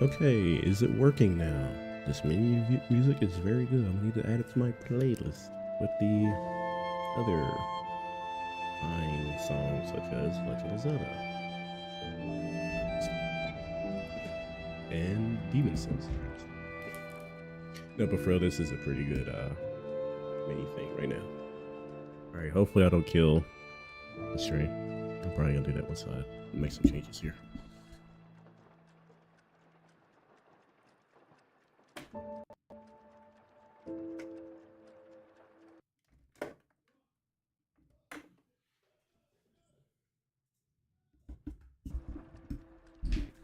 Okay, is it working now? This music is very good. I need to add it to my playlist with the other fine songs such as Legend of Zelda and Demon Souls. No, but for real, this is a pretty good mini thing right now. All right, hopefully I don't kill the stream. I'm probably gonna do that once I make some changes here.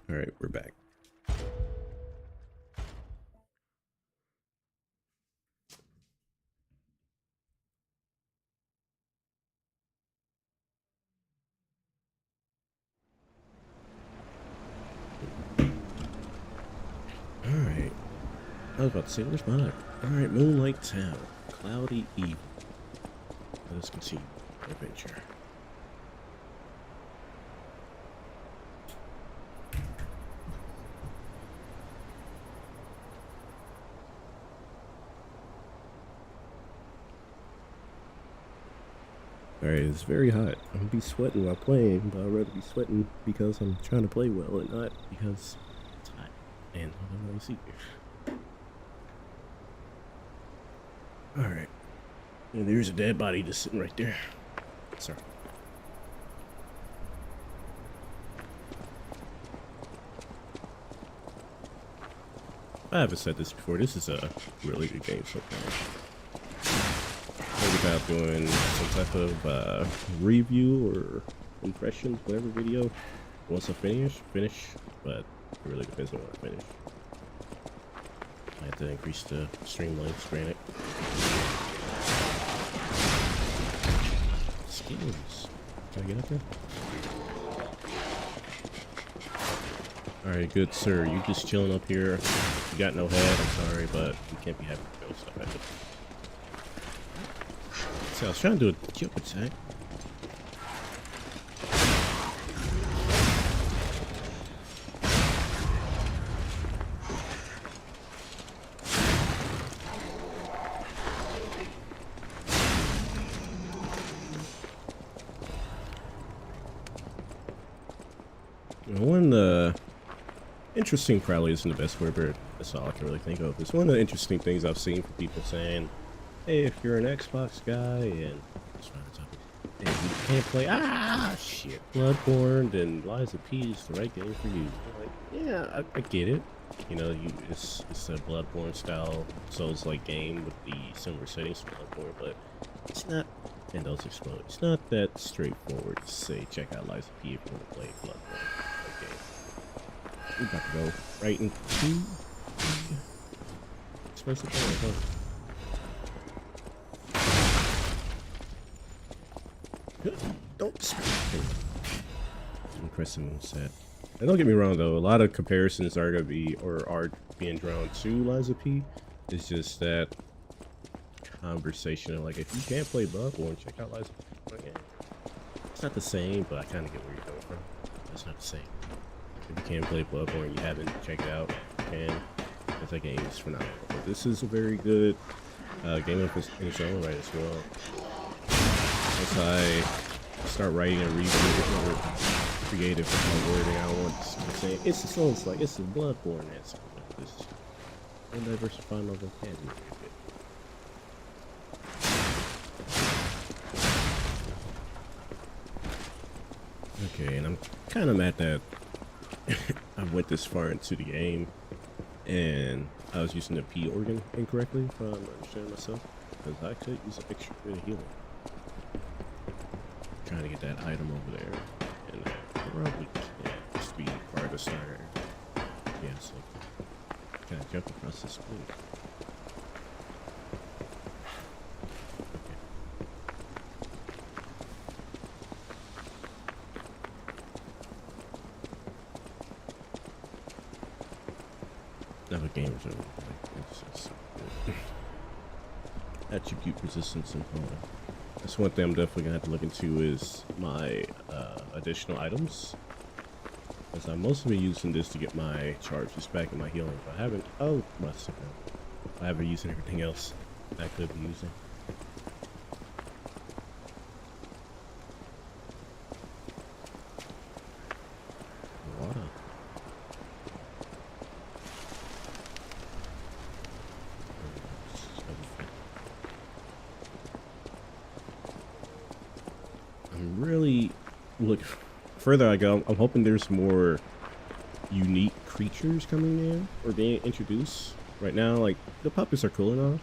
All right, we're back. All right. I was about to say, where's mine? Alright, Moonlight Town. Cloudy Eve. Let us continue our adventure. Alright, it's very hot. I'm gonna be sweating while playing, but I'd rather be sweating because I'm trying to play well and not because it's hot. And I don't want to see you. Alright. And there's a dead body just sitting right there. Sorry. I haven't said this before. This is a really good game so far. About doing some type of review or impressions, whatever video. Once I finish, but it really depends on what I finish. I have to increase the stream length, granted. Skills. Can I get up there? Alright, good sir. You just chilling up here. You got no head, I'm sorry, but you can't be having real stuff at it. I was trying to do a jump attack. One interesting, probably isn't the best word, but that's all I can really think of. It's one of the interesting things I've seen from people saying, hey, if you're an Xbox guy and you can't play shit Bloodborne, then Lies of P is the right game for you. Like, yeah, I get it. You know, it's a Bloodborne style Souls-like game with the similar settings to Bloodborne, but it's not. And those explode. It's not that straightforward to say check out Lies of P if you want to play Bloodborne. Okay, we're about to go right into expressive power, huh? Don't impressive set. And don't get me wrong though, a lot of comparisons are gonna be or are being drawn to Lies of P. It's just that conversation of like, if you can't play Bloodborne, check out Lies of P. It's not the same, but I kind of get where you're going from. It's not the same. If you can't play Bloodborne, you haven't checked out, and that game is phenomenal. But this is a very good game of its own right as well. Once I start writing a review or creative wording, I want to say it's a Souls like it's a Bloodborne aspect of this. And diversify my vocabulary a bit. Okay, and I'm kind of mad that I went this far into the game and I was using the P organ incorrectly, if I'm understanding myself, because I could use an extra bit of healing. Trying to get that item over there, and probably can't just be part of the starter. Yeah, so gotta jump across this plate. Okay. Now the games are like it's so good. Attribute resistance and power. That's one thing I'm definitely gonna have to look into is my additional items. As I'm mostly using this to get my charges back and my healing. But I haven't. Oh, my second. I haven't used everything else I could be using. Water. I'm really look. Further I go, I'm hoping there's more unique creatures coming in or being introduced. Right now, like, the puppets are cool enough,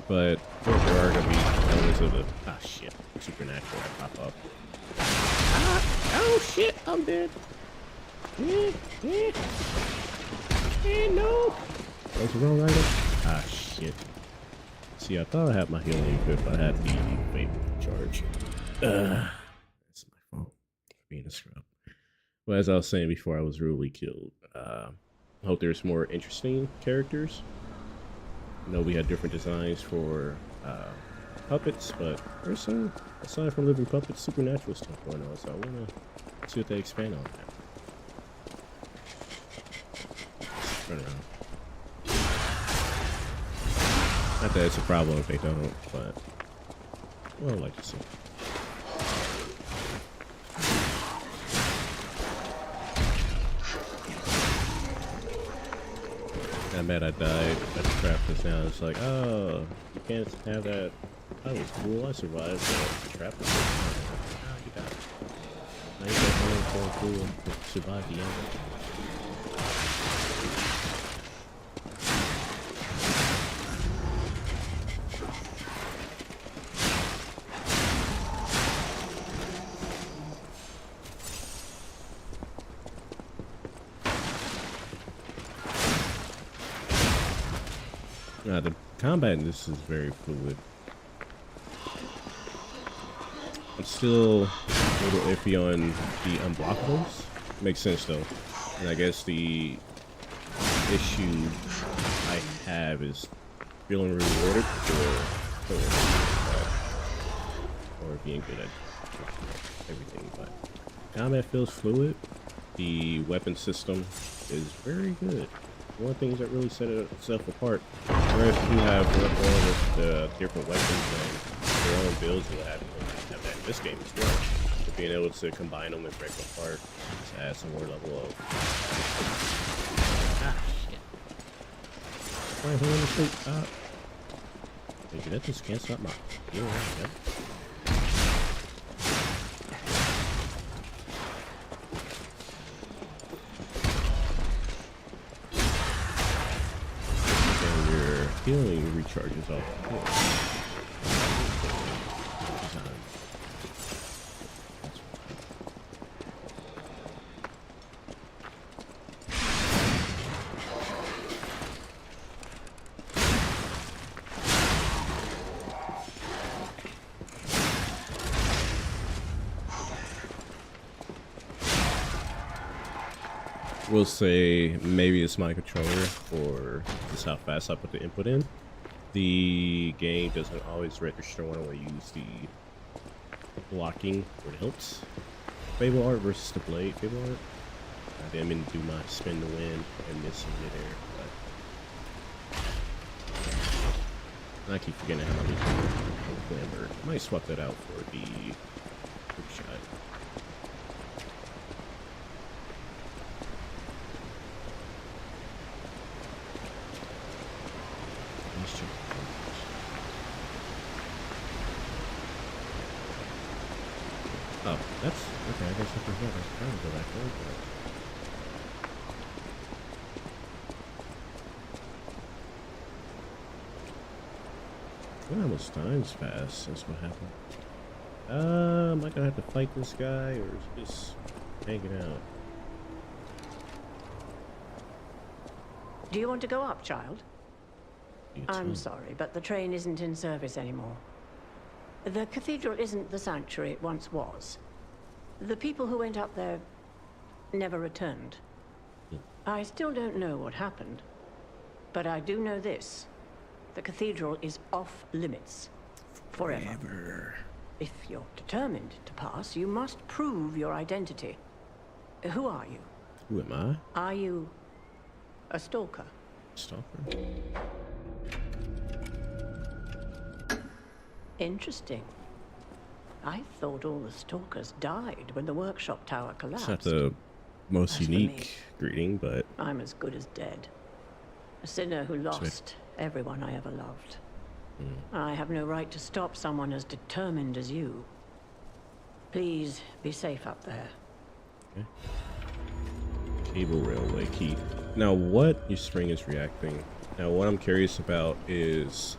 but there are gonna be elements of the shit supernatural that pop up. Oh shit, I'm dead. No. What's the wrong item? Shit. See, I thought I had my healing equipped, but I had the fable charge. That's my fault for being a scrub. Well, as I was saying before, I was rudely killed. I hope there's more interesting characters. I know we had different designs for puppets, but there's some, aside from living puppets, supernatural stuff going on, so I want to see what they expand on that. Run around. Not that it's a problem if they don't, but well, I'd like to see. I'm mad I died at the trap now. It's like, oh, you can't have that. That was cool. I survived the trap. Oh, you died. Now you got so cool to survive the end. The combat in this is very fluid. I'm still a little iffy on the unblockables. Makes sense though. And I guess the issue I have is feeling rewarded for or being good at everything. But combat feels fluid. The weapon system is very good. One of the things that really set itself apart. Whereas you have all of the different weapons and their own builds, you have that in this game as well. But being able to combine them and break them apart to add some more level of. Shit. Why am I in the sleep? Maybe that just can't stop my. You know what? Healing recharges off. We'll say maybe it's my controller or just how fast I put the input in. The game doesn't always register when I use the blocking or the hilts. Fable art versus the blade Fable art. I didn't mean to do my spin to win and miss in midair, but I keep forgetting how I'm using Glamour. I might swap that out for the quick shot. Oh, that's okay. I guess I forgot. I was trying to go back over it. Well, how much time's passed since what happened? Am I gonna have to fight this guy or is just hanging out? Do you want to go up, child? I'm sorry, but the train isn't in service anymore. The cathedral isn't the sanctuary it once was. The people who went up there never returned. I still don't know what happened, but I do know this. The cathedral is off limits. Forever. If you're determined to pass, you must prove your identity. Who are you? Who am I? Are you a stalker? Stalker? Interesting. I thought all the stalkers died when the workshop tower collapsed. It's not the most As for me, unique greeting, but I'm as good as dead. A sinner who lost everyone I ever loved. I have no right to stop someone as determined as you. Please be safe up there. okay. Cable railway key. Now, what your string is reacting? Now, what I'm curious about is,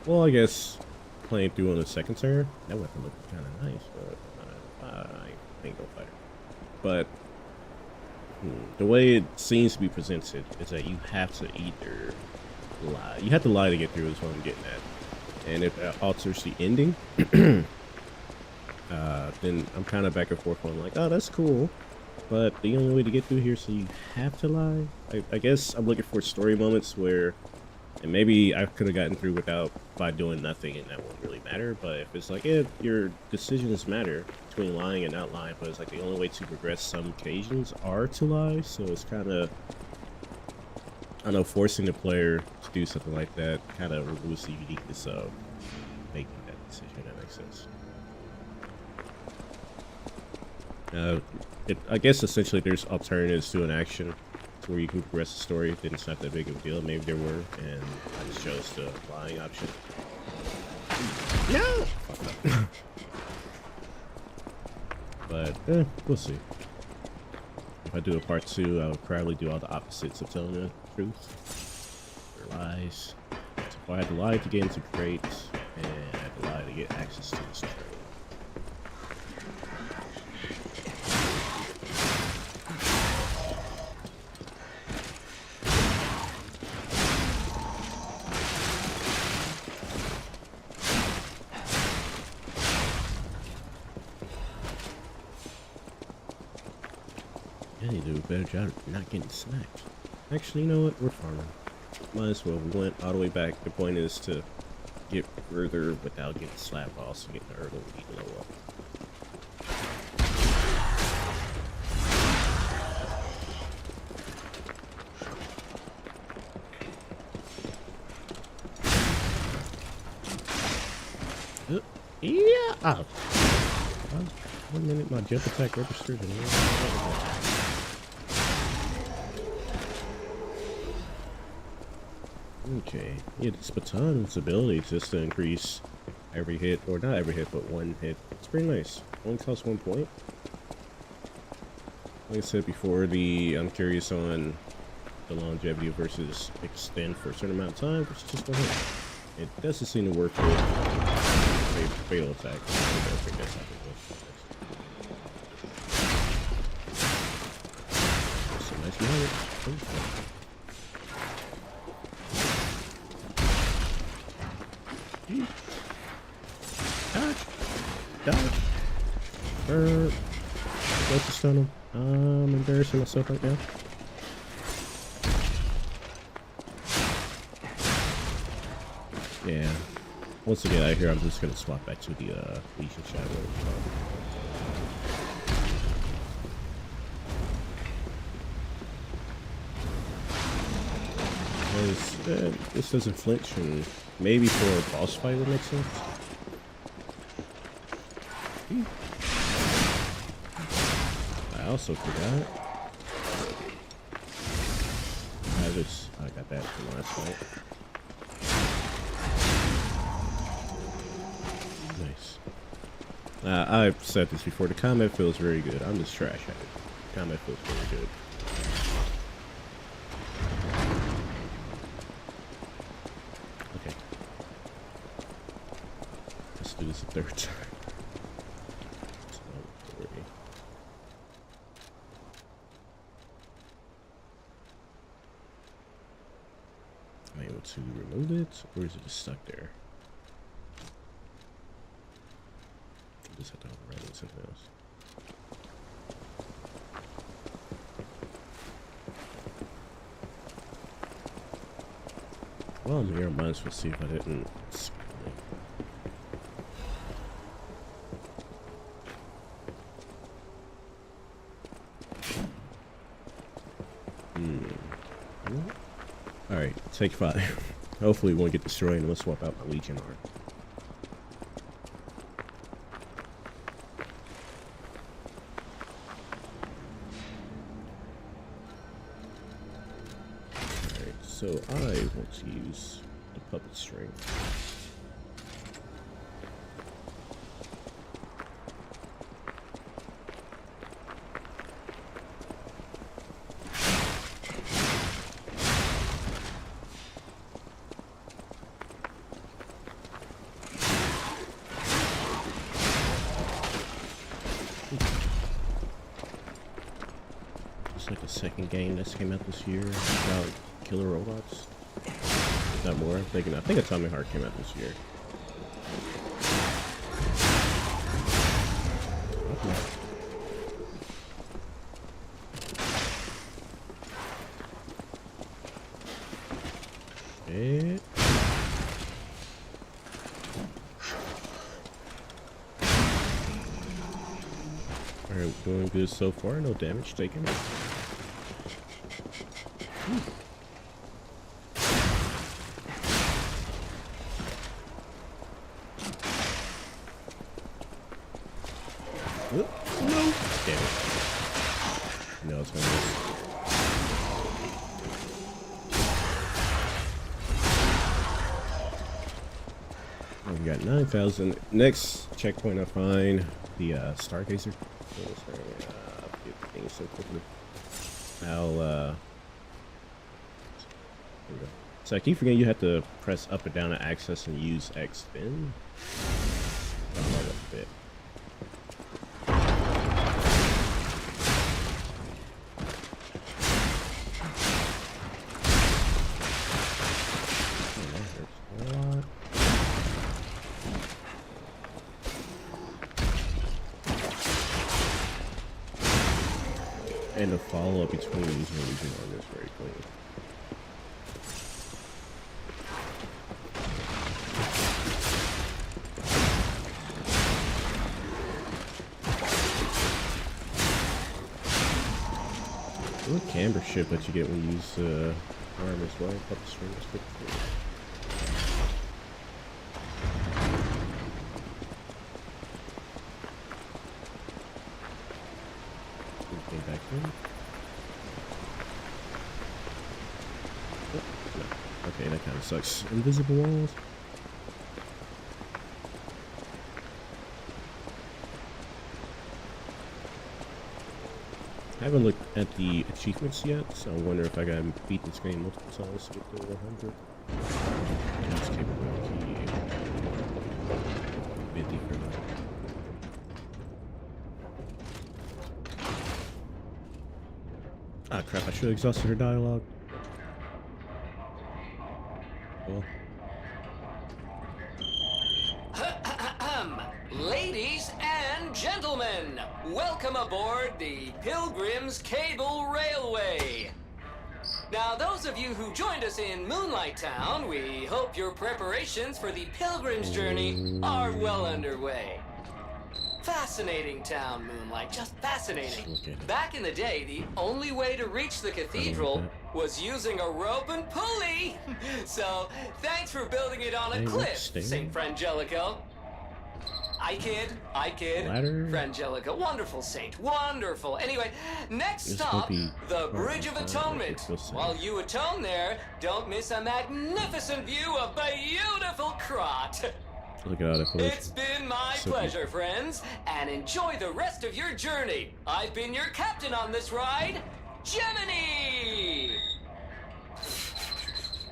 well, I guess playing through on the second turn. That weapon looked kind of nice, but I ain't gonna fight it. But the way it seems to be presented is that you have to either lie. You have to lie to get through. Is what I'm getting at. And if it alters the ending, then I'm kind of back and forth on like, oh, that's cool, but the only way to get through here, so you have to lie. I guess I'm looking for story moments where, and maybe I could have gotten through by doing nothing, and that won't really matter. But if it's like, yeah, your decisions matter between lying and not lying, but it's like the only way to progress some occasions are to lie, so it's kind of, I don't know, forcing the player to do something like that kind of removes the uniqueness of making that decision. If that makes sense. I guess essentially there's alternatives to an action to where you can progress the story, then it's not that big of a deal. Maybe there were, and I just chose the lying option. No! But, we'll see. If I do a part 2, I would probably do all the opposites of telling the truth. Or lies. So I had to lie to get into crates, and I had to lie to get access to the story. I need to do a better job of not getting snapped. Actually, you know what? We're farming. Might as well. We went all the way back. The point is to get further without getting slapped, but also getting the Earl we need to level up. Yeah! Oh. 1 minute, my jump attack registered. Okay, yeah, this baton's ability just to increase every hit, or not every hit, but one hit. It's pretty nice. Only costs 1 point. Like I said before, I'm curious on the longevity versus extend for a certain amount of time versus just 1 hit. It doesn't seem to work with fatal attack. So nice damage. Dodge. Go to stun him. I'm embarrassing myself right now. Yeah. Once again, out here, I'm just gonna swap back to the Legion Shadow. This doesn't flinch, and maybe for a boss fight would make sense. I also forgot. I got that from last fight. Nice. I've said this before. The combat feels very good. I'm just trash at it. The combat feels very good. Okay. Let's do this a third time. Am I able to remove it, or is it just stuck there? I just have to override it with something else. Well, I'm here. I might as well see if I didn't. Take 5. Hopefully it won't get destroyed and we'll swap out my Legion art. Alright, so I want to use the puppet string. It's like the second game that's came out this year about killer robots. Not more. I think Atomic Heart came out this year. Okay. Alright, doing good so far. No damage taken. No. Damn it. No, it's gonna miss. Oh, we got 9,000. Next checkpoint I find the Stargazer. Things so quickly. I'll here we go. So I keep forgetting you have to press up and down to access and use X spin. I don't know what fit. And the follow-up between these Legion armor is very clean. What camber ship that you get when you use arm as well? Puppet string is good for you. Back in. Oh, no. Okay, that kind of sucks. Invisible walls. I haven't looked at the achievements yet, so I wonder if I gotta beat this game multiple times to get to 100. Use capability. 50 for now. Ah, crap, I should have exhausted her dialogue. Well. Ladies and gentlemen, welcome aboard the Pilgrim's Cable Railway. Now, those of you who joined us in Moonlight Town, we hope your preparations for the Pilgrim's journey are well underway. Fascinating town, Moonlight, just fascinating. Back in the day, the only way to reach the cathedral was using a rope and pulley. So, thanks for building it on a cliff, St. Frangelico. I kid. Ladder. Frangelico, wonderful saint, wonderful. Anyway, next stop, the Bridge of Atonement. While you atone there, don't miss a magnificent view of beautiful Krat. Look at it. It's been my pleasure, friends, and enjoy the rest of your journey. I've been your captain on this ride, Gemini!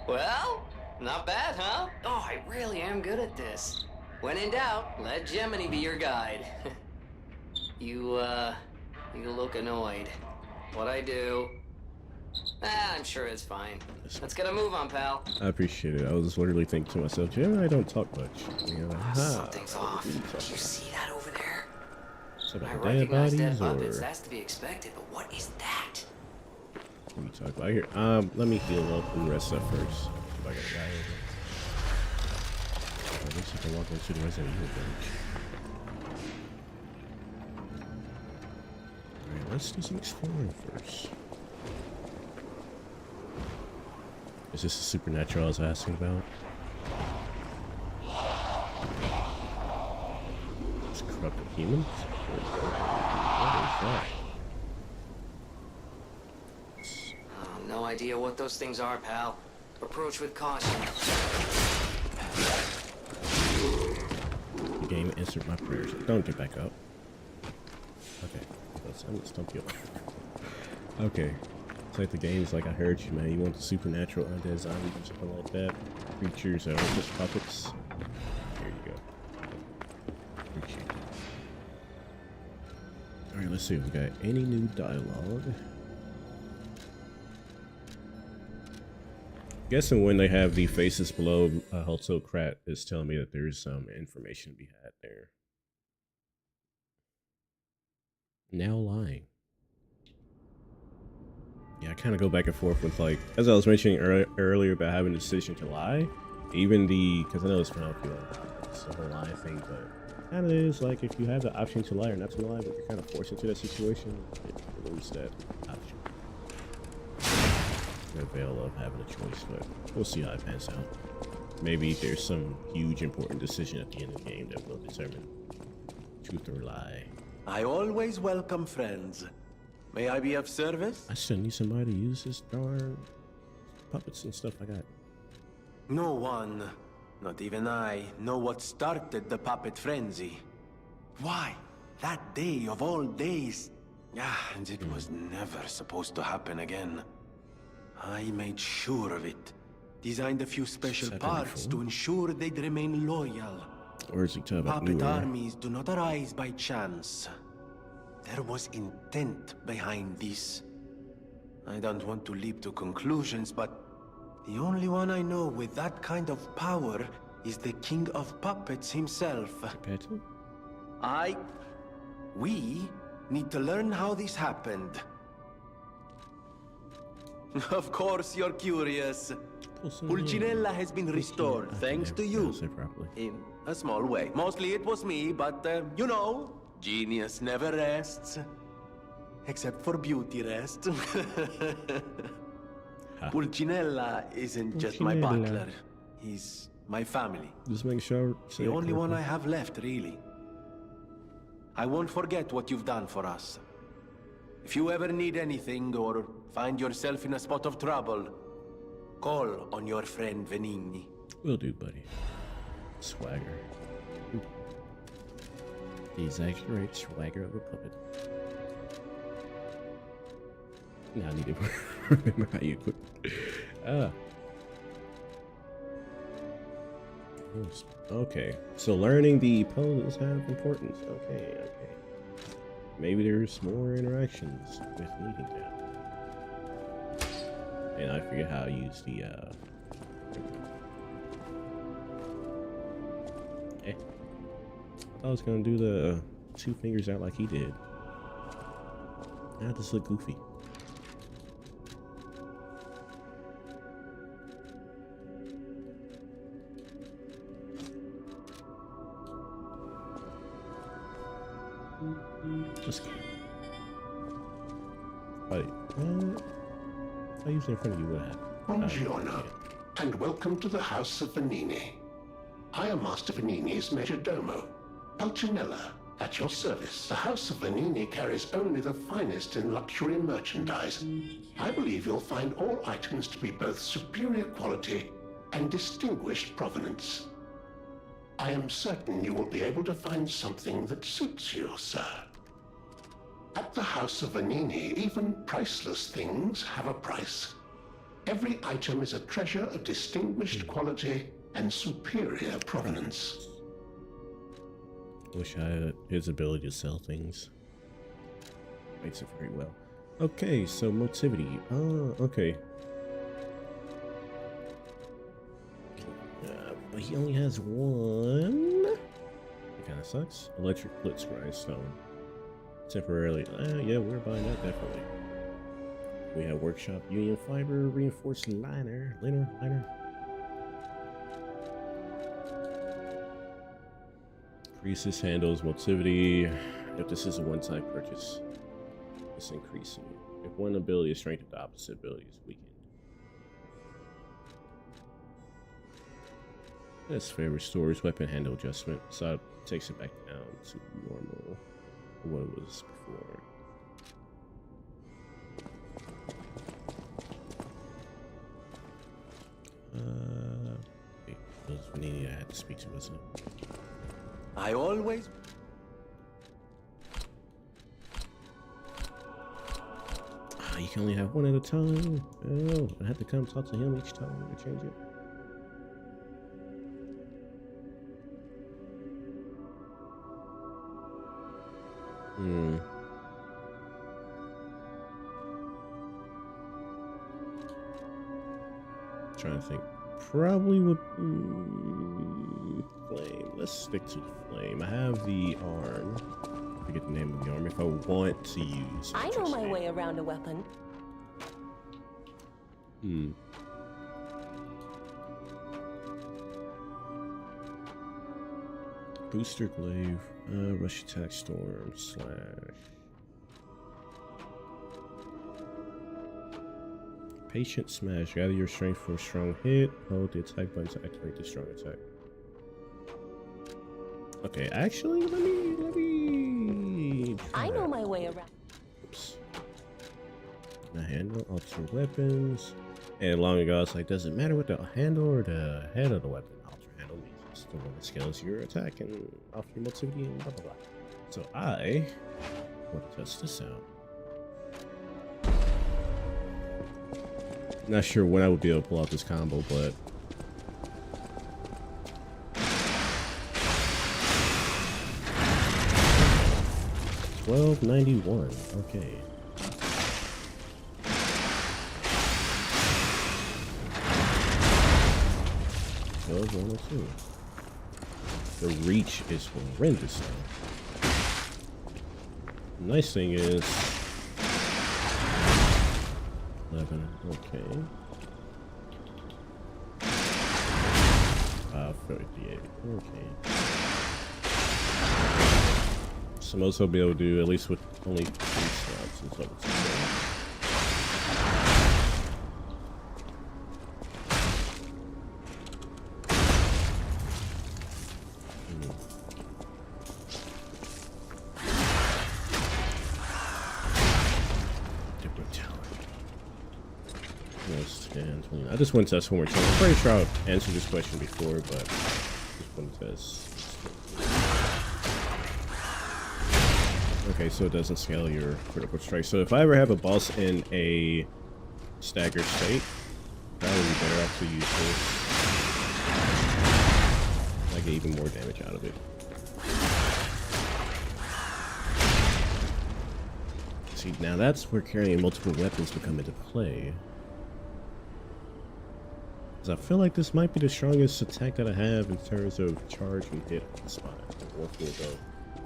Well, not bad, huh? Oh, I really am good at this. When in doubt, let Gemini be your guide. You look annoyed. What I do? I'm sure it's fine. Let's get a move on, pal. I appreciate it. I was literally thinking to myself, Jim, I don't talk much. You know, something's off. Do you see that over there? I recognize dead puppets. That's to be expected, but what is that? What are you talking about here? Let me heal up and rest up first. If I got a guy over. At least I can walk into the Resident Evil village. Alright, let's do some exploring first. Is this the supernatural I was asking about? It's corrupted humans? What is that? Oh, no idea what those things are, pal. Approach with caution. The game answered my prayers. Don't get back up. Okay. I'm gonna stump you. Okay. It's like the game's like, I heard you, man. You want the supernatural undead zombies or something like that? Creatures that are just puppets. Here you go. Appreciate it. Alright, let's see if we got any new dialogue. Guessing when they have the faces below Hotel Krat is telling me that there's some information to be had there. Now lying. Yeah, I kind of go back and forth with, like, as I was mentioning earlier about having the decision to lie. Even because I know it's kind of it's the whole lie thing, but kind of is like if you have the option to lie or not to lie, but you're kind of forced into that situation, it removes that option. The veil of having a choice, but we'll see how it pans out. Maybe there's some huge important decision at the end of the game that will determine truth or lie. I always welcome friends. May I be of service? I still need somebody to use this darn puppets and stuff I got. No one, not even I, know what started the puppet frenzy. Why? That day of all days. And it was never supposed to happen again. I made sure of it. Designed a few special parts to ensure they'd remain loyal. Or is he talking about Puppet armies do not arise by chance. There was intent behind this. I don't want to leap to conclusions, but the only one I know with that kind of power is the King of Puppets himself. We need to learn how this happened. Of course you're curious. Pulcinella has been restored thanks to you. In a small way. Mostly it was me, but you know, genius never rests. Except for beauty rest. Pulcinella isn't just my butler. He's my family. Just make sure. The only one I have left, really. I won't forget what you've done for us. If you ever need anything or find yourself in a spot of trouble, call on your friend Venigni. Will do, buddy. Swagger. He's actually right. Swagger of a puppet. Now I need to remember how you equip. Okay, so learning the poses have importance. Okay. Maybe there's more interactions with needing that. And I forget how I use the I was gonna do the 2 fingers out like he did. Now this look goofy. Just buddy, if I use it in front of you, what happened? Buongiorno, and welcome to the House of Venigni. I am Master Venigni's Majordomo, Pulcinella, at your service. The House of Venigni carries only the finest in luxury merchandise. I believe you'll find all items to be both superior quality and distinguished provenance. I am certain you will be able to find something that suits you, sir. At the House of Venigni, even priceless things have a price. Every item is a treasure of distinguished quality and superior provenance. Wish I had his ability to sell things. Makes it very well. Okay, so motivity. Oh, okay. But he only has one. It kind of sucks. Electric Blitz Grindstone. Temporarily. Yeah, we're buying that definitely. We have Workshop Union Fiber, Reinforced Liner. Increases handles motivity. If this is a one-time purchase, it's increasing. If one ability is strengthened, the opposite ability is weakened. That's fair. Restores weapon handle adjustment, so it takes it back down to normal, what it was before. Wait, it was Vanini I had to speak to, wasn't it? I always... You can only have one at a time. Oh, I had to come talk to him each time to change it. Trying to think. Probably would flame. Let's stick to the flame. I have the arm. I forget the name of the arm. If I want to use, I know my way around a weapon. Booster glaive, rush attack, storm, slash. Patient smash. Gather your strength for a strong hit. Hold the attack button to activate the strong attack. Okay, actually, let me. I know my way around. Oops. The handle, alter weapons. And long ago, it's like, does it matter what the handle or the head of the weapon? Alter handle means it's the one that scales your attack and offer your motivity and blah blah blah. So I want to test this out. Not sure when I would be able to pull out this combo, but $12.91. Okay. $12.102. The reach is horrendous though. Nice thing is 11. Okay. 58. Okay. So most I'll be able to do, at least with only 3 slots, is what it's saying. I just want to test one more time. I'm pretty sure I've answered this question before, but just want to test. Okay, so it doesn't scale your critical strike. So if I ever have a boss in a staggered state, probably be better off to use this. I get even more damage out of it. See, now that's where carrying multiple weapons become into play. I feel like this might be the strongest attack that I have in terms of charge and hit on the spot. Or though,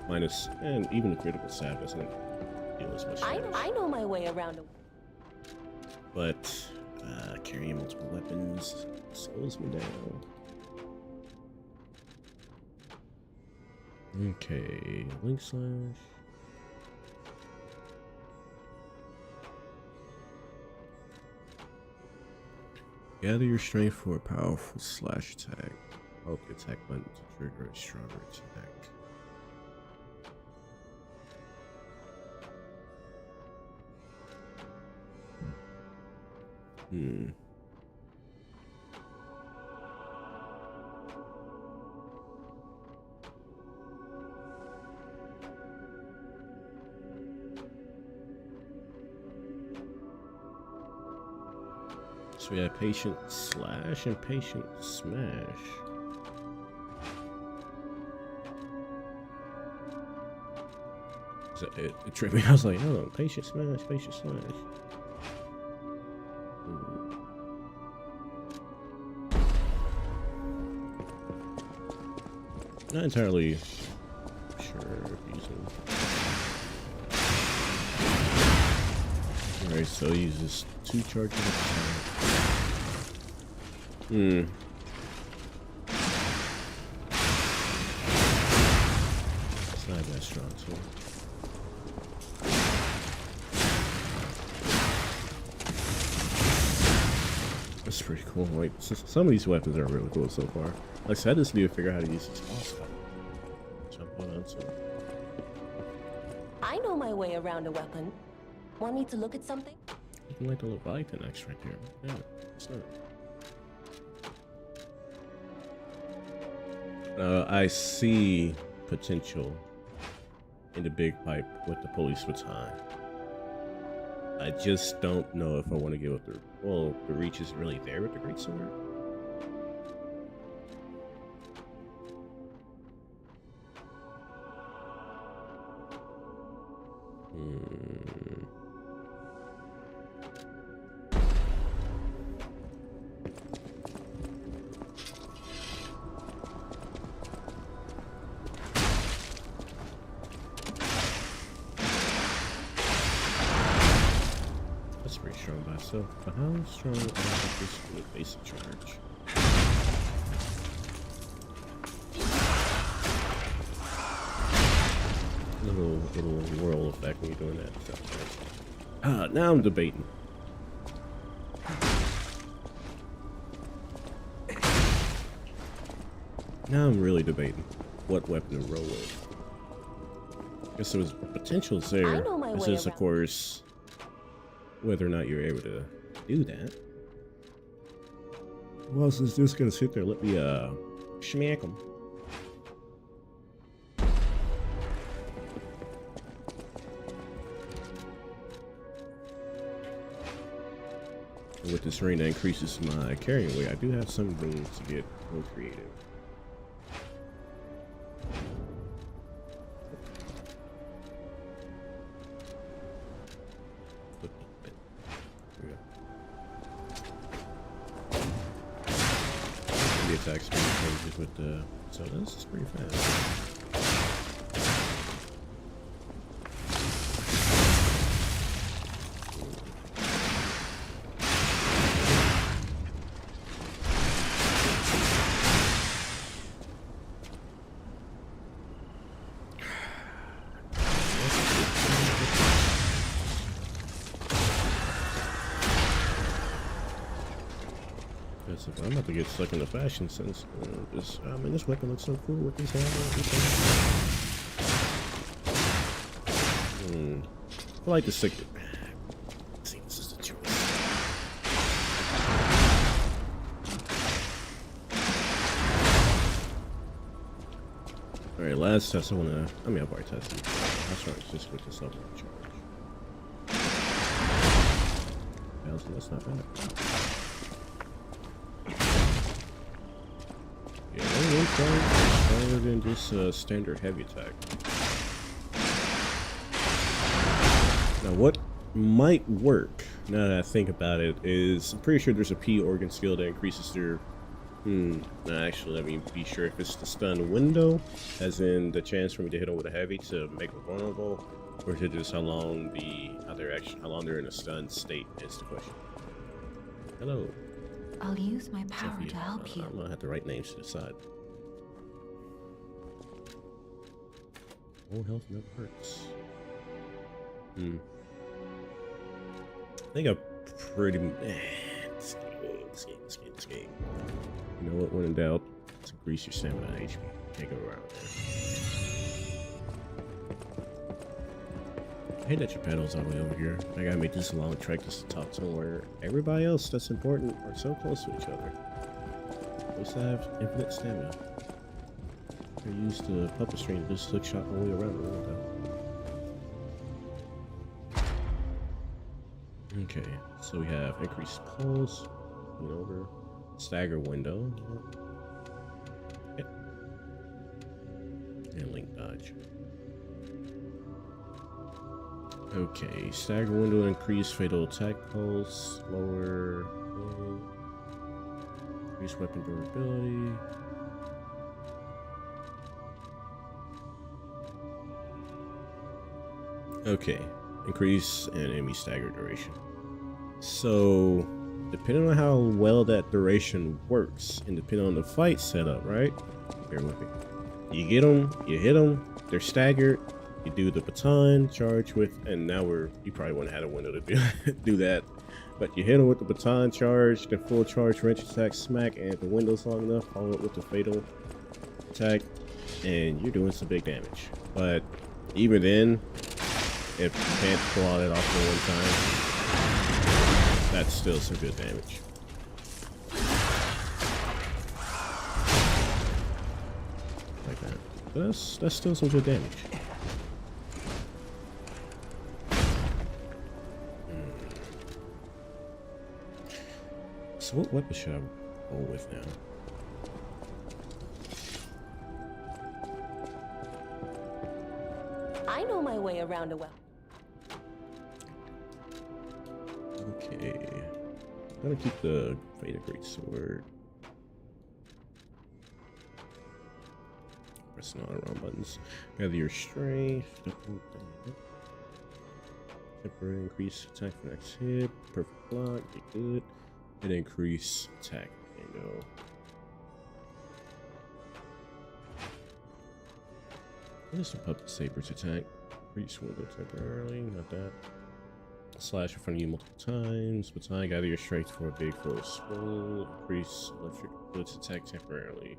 minus, and even the critical stab doesn't deal as much damage. I know my way around. But carrying multiple weapons slows me down. Okay, link slash. Gather your strength for a powerful slash attack. Hold the attack button to trigger a stronger attack. So we have patient slash and patient smash. So it tripped me. I was like, oh, patient smash, patient slash. Not entirely sure if using. Alright, so he uses 2 charges at a time. It's not that strong, too. That's pretty cool. Like, some of these weapons are really cool so far. Like I said, I just need to figure out how to use this boss fight. Jump on to it. I know my way around a weapon. Want me to look at something? Looking like the Leviathan X right there. Yeah, it's not. I see potential in the big pipe with the police baton. I just don't know if I want to give up the... Well, the reach isn't really there with the great sword. That's pretty strong by itself. But how strong is this with basic charge? Little whirl effect when you're doing that stuff. Now I'm debating. Now I'm really debating what weapon to roll with. Guess there was potential there. I know my It's way just, of around. course, whether or not you're able to do that. Who else is just gonna sit there? Let me smack him. And with this ring that increases my carrying weight, I do have some room to get more creative. The attack speed changes with the... So this is pretty fast. I'm about to get stuck in the fashion sense. I mean, this weapon looks so cool with these handles. I like the stick. See, this is the choice. All right, last test. I've already tested. Last one is just with the level of charge. That's not bad. Stronger than just standard heavy attack. Now, what might work, now that I think about it, is I'm pretty sure there's a P organ skill that increases their... actually, let me be sure if it's the stun window, as in the chance for me to hit them with a heavy to make them vulnerable, or is it just how long they're in a stun state is the question. Hello. I'll use my power Sophia. to help you. I'm gonna have the right names to the side. Full health never hurts. I think I'm pretty... This game. You know what? When in doubt, to increase your stamina and HP. Can't go around there. I hate that your panel's all the way over here. I gotta make this a long trek just to talk to where everybody else that's important are so close to each other. At least I have infinite stamina. I used the puppet string to just hook shot my way around the world. Okay, so we have increased pulse, over, stagger window, and link dodge. Okay, stagger window, increased fatal attack pulse, lower, increased weapon durability. Okay, increase and enemy stagger duration. So, depending on how well that duration works, and depending on the fight setup, right? Bear with me. You get them, you hit them, they're staggered. You do the baton charge with, and now you probably wouldn't have had a window to do that. But you hit him with the baton charge, the full charge wrench attack, smack, and if the window's long enough, follow it with the fatal attack, and you're doing some big damage. But even then, if you can't pull all that off at one time, that's still some good damage. Like that. But that's still some good damage. So what weapon should I roll with now? I know my way around a well. Okay. I'm gonna keep the Fated Greatsword. Pressing all the wrong buttons. Gather your strength. Temporary increase attack for next hit. Perfect block. Get good. And increase attack. Bingo. What is the Puppet Saber's attack? Increase window temporarily. Not that. Slash in front of you multiple times. Baton, gather your strength for a big full swing. Increase electric blitz attack temporarily.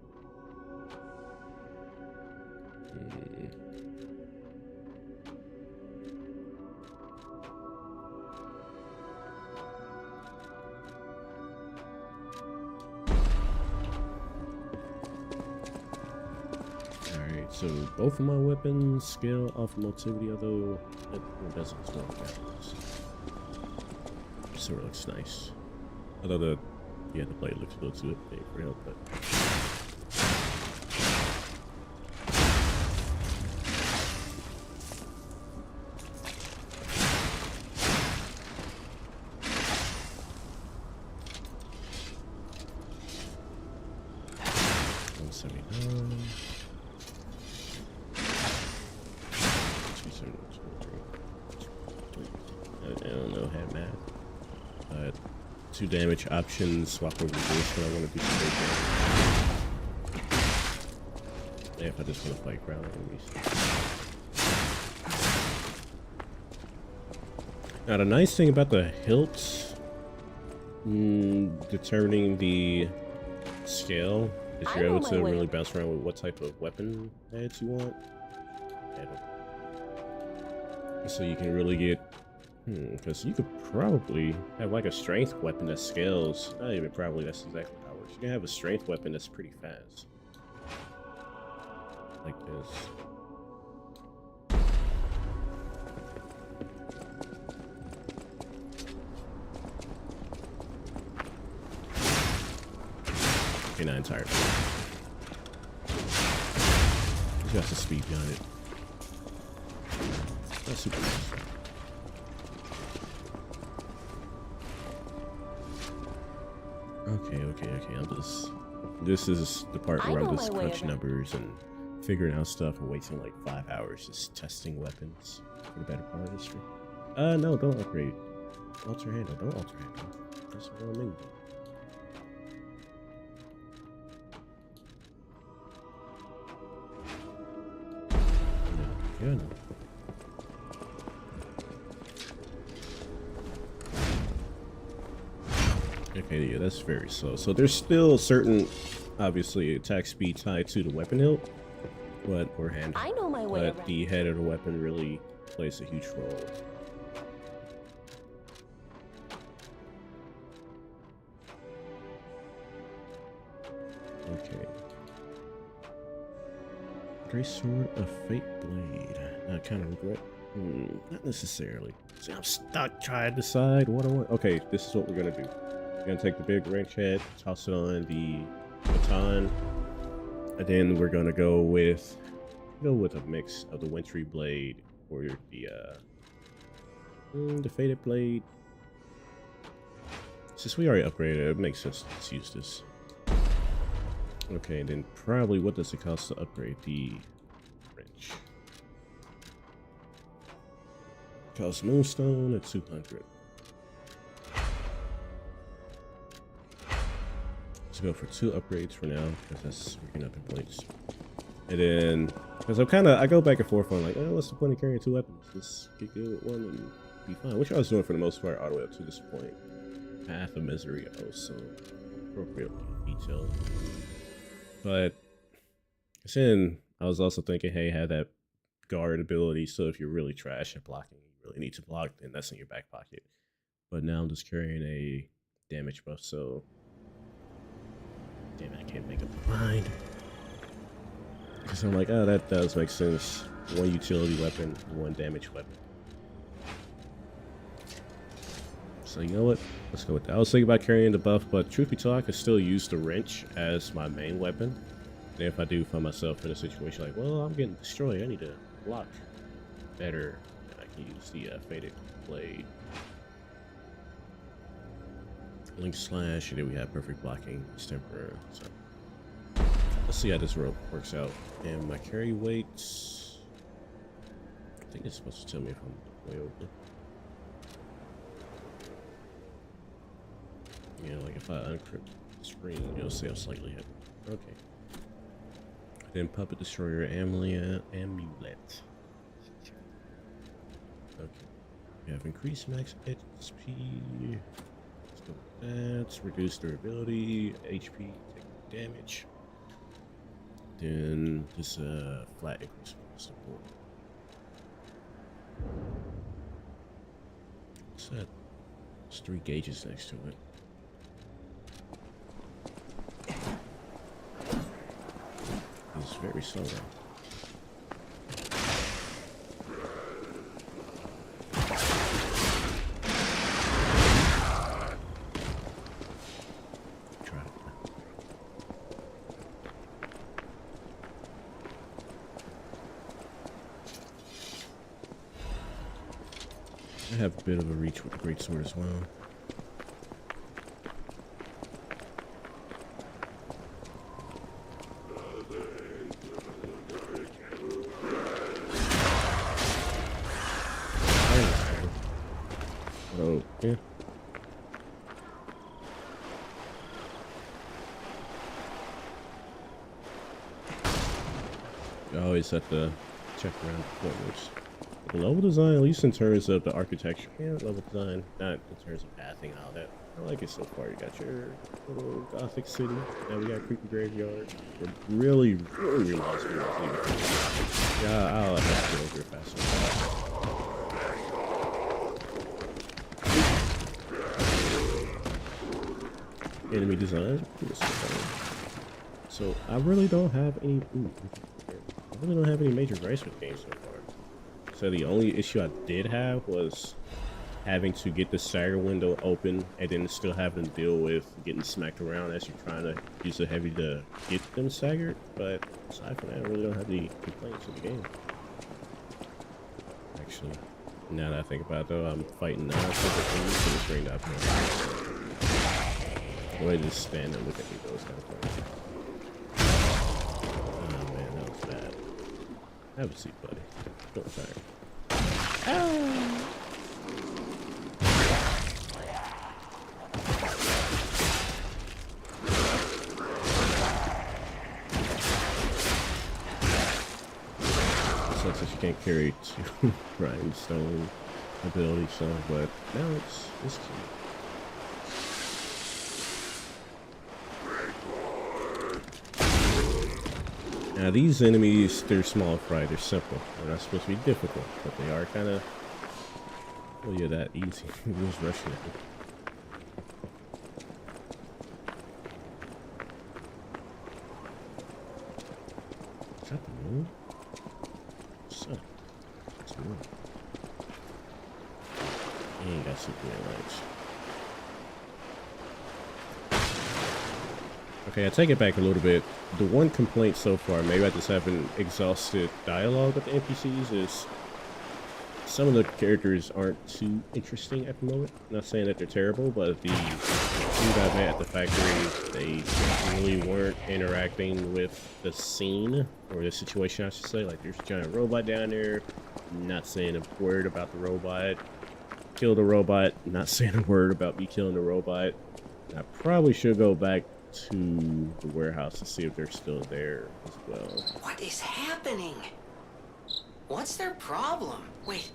Alright, so both of my weapons scale off motility, although it doesn't scale backwards. So it looks nice. Although the blade looks a little too big for help, but I don't know, have math. 2 damage options, swap over this when I want to do some big damage. Yeah, if I just want to fight ground enemies. Now the nice thing about the hilts determining the scale is you're able to really bounce around with what type of weapon heads you want. So you can really get, because you could probably have like a strength weapon that scales. Not even probably, that's exactly how it works. You can have a strength weapon that's pretty fast. Like this. Okay, not entirely. He's got some speed behind it. That's super nice. Okay. This is the part where I'm just crunching numbers and figuring out stuff and wasting like 5 hours just testing weapons for the better part of this stream. No, don't upgrade. Alter handle, don't alter handle. Press the wrong menu. No. Okay, yeah, that's very slow. So there's still certain, obviously, attack speed tied to the weapon hilt, or hand. I know my way but the head of the weapon really plays a huge role. Okay. Greatsword of Fate Blade. I kind of regret. Not necessarily. See, I'm stuck trying to decide what I want. Okay, this is what we're gonna do. We're gonna take the big wrench head, toss it on the baton, and then we're gonna go with a mix of the wintry blade or the faded blade. Since we already upgraded it, it makes sense to use this. Okay, and then probably what does it cost to upgrade the wrench? Cost Moonstone at 200. Let's go for 2 upgrades for now, because that's working up in points. And then, because I go back and forth on like, oh, what's the point of carrying 2 weapons? Just get good with one and be fine. Which I was doing for the most part all the way up to this point. Path of Misery also appropriately detailed. But then I was also thinking, hey, have that guard ability, so if you're really trash at blocking, you really need to block, then that's in your back pocket. But now I'm just carrying a damage buff, so damn it, I can't make up my mind. Because I'm like, oh, that does make sense. One utility weapon, one damage weapon. So you know what? Let's go with that. I was thinking about carrying the buff, but truth be told, I could still use the wrench as my main weapon. And if I do find myself in a situation like, well, I'm getting destroyed, I need to block better, I can use the Faded Blade. Link Slash, and then we have perfect blocking. It's temporary. So let's see how this rope works out. And my carry weights, I think it's supposed to tell me if I'm way open. Yeah, like if I uncrypt the screen, it'll say I'm slightly heavy. Okay. Then Puppet Destroyer Amulet. Okay. We have increased max HP. Let's go with that. Reduce durability, HP, take damage. Then just flat increase support. What's that? There's 3 gauges next to it. It's very slow though. Try it. I have a bit of a reach with the greatsword as well. Oh, yeah. You always have to check around the corners. The level design, at least in terms of the architecture, yeah, level design, not in terms of pathing and all that. I like it so far. You got your little gothic city. Now we got creepy graveyard. We're really realized we were leaving. Yeah, I'll have to go over faster. Enemy design. So I really don't have any. I really don't have any major gripes with games so far. So the only issue I did have was having to get the stagger window open and then still having to deal with getting smacked around as you're trying to use the heavy to get them staggered. But aside from that, I really don't have any complaints with the game. Actually, now that I think about it though, I'm fighting now. So the screen up here. Go ahead and just stand and look at me those kind of things. Oh man, that was bad. Have a seat, buddy. Don't fire. Oh. Sucks that you can't carry 2 grindstone ability, so but now it's cute. Now these enemies, they're small fry, they're simple. They're not supposed to be difficult, but they are kind of, oh yeah, that easy. Who's rushing at me? Is that the moon? So, it's the moon. You ain't got super lights. Okay, I take it back a little bit. The one complaint so far, maybe I just haven't exhausted dialogue with the NPCs, is some of the characters aren't too interesting at the moment. Not saying that they're terrible, but the things I've met at the factory, they really weren't interacting with the scene, or the situation I should say. Like, there's a giant robot down there, not saying a word about the robot. Kill the robot, not saying a word about me killing the robot. I probably should go back to the warehouse to see if they're still there as well. What is happening? What's their problem? Wait,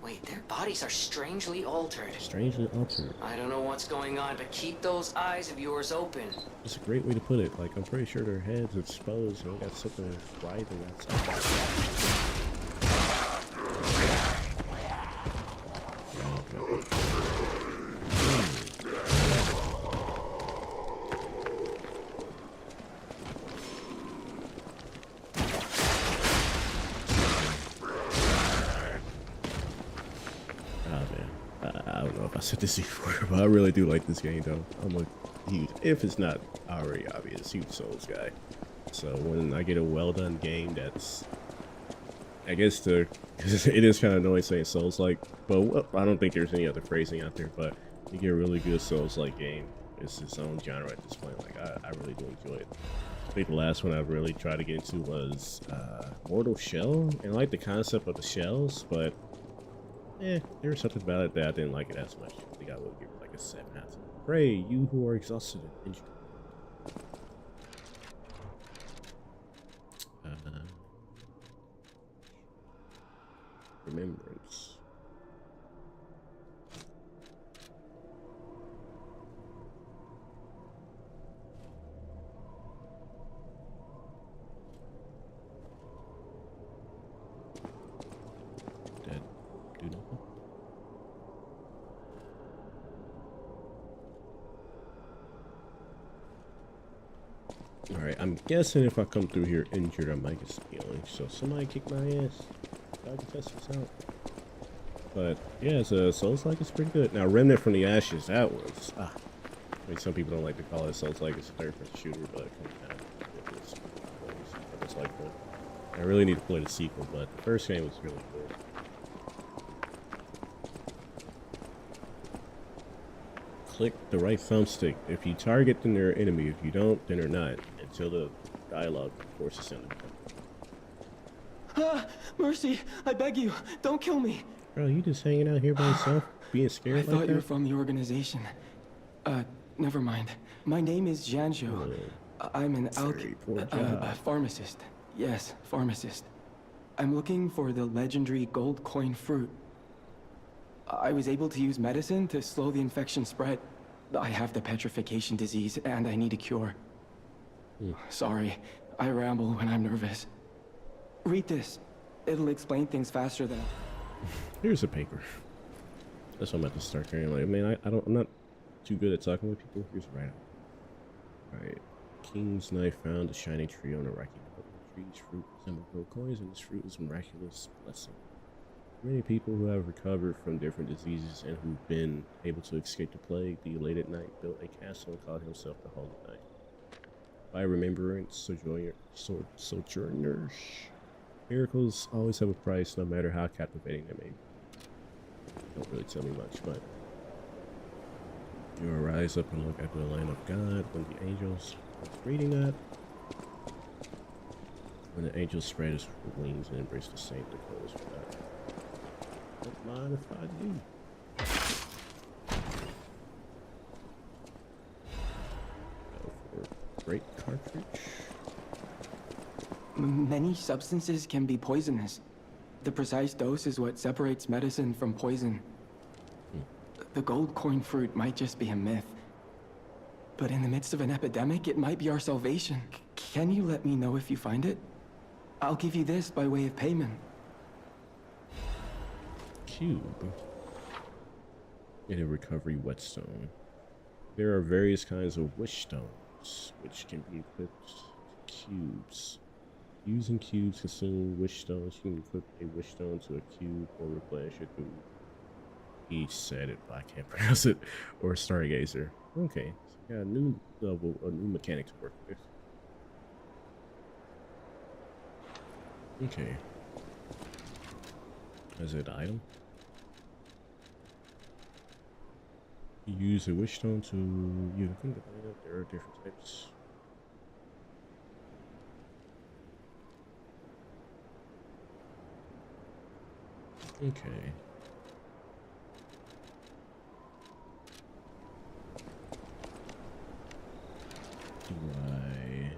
Wait, their bodies are strangely altered. Strangely altered. I don't know what's going on, but keep those eyes of yours open. It's a great way to put it. Like, I'm pretty sure their heads are exposed and they got something writhing outside. I don't know if I said this before, but I really do like this game, though. I'm a huge, if it's not already obvious, huge Souls guy. So when I get a well-done game that's, I guess it is kind of annoying saying Souls-like, but I don't think there's any other phrasing out there, but you get a really good Souls-like game. It's its own genre at this point. Like, I really do enjoy it. I think the last one I really tried to get into was Mortal Shell, and I like the concept of the shells, but there was something about it that I didn't like it as much. I think I would give it like a 7 out of 10. Pray, you who are exhausted and injured. Remembrance. Dead. Do nothing. Alright, I'm guessing if I come through here injured, I might get healing. So somebody kick my ass. I can test this out. But yeah, it's a Souls-like. It's pretty good. Now, Remnant from the Ashes, that was I mean, some people don't like to call it Souls-like. It's a third-person shooter, but it's like that. I really need to play the sequel, but the first game was really good. Click the right thumbstick if you target, then they're an enemy. If you don't, then they're not. Until the dialogue forces them to become. Mercy, I beg you, don't kill me. Bro, you just hanging out here by yourself, being scared I like that? thought you were from the organization. Never mind. My name is Janjo. I'm an a pharmacist. Yes, pharmacist. I'm looking for the legendary gold coin fruit. I was able to use medicine to slow the infection spread. I have the petrification disease, and I need a cure. Sorry, I ramble when I'm nervous. Read this. It'll explain things faster than... Here's a paper. That's what I'm about to start carrying. Like, I mean, I'm not too good at talking with people. Here's a write-up. Alright. King's knife found a shiny tree on a rocky mountain. The tree's fruit resembles gold coins, and this fruit is a miraculous blessing. Many people who have recovered from different diseases and who've been able to escape the plague, the elated knight built a castle and called himself the Holy Knight. By remembrance, sojourners. Miracles always have a price, no matter how captivating they may be. Don't really tell me much, but you arise up and look at the land of God when the angels are reading that. When the angels spread his wings and embrace the saint that goes with God. Don't mind if I do. Go for great cartridge. Many substances can be poisonous. The precise dose is what separates medicine from poison. The gold coin fruit might just be a myth. But in the midst of an epidemic, it might be our salvation. Can you let me know if you find it? I'll give you this by way of payment. Cube. And a recovery whetstone. There are various kinds of wish stones, which can be equipped to cubes. Using cubes consume wish stones. You can equip a wish stone to a cube or replenish it through. He said it, but I can't pronounce it. Or Stargazer. Okay, so we got a new level, a new mechanic to work with. Okay. Is it an item? You use a wish stone to you can divide up. There are different types. Okay. Do I...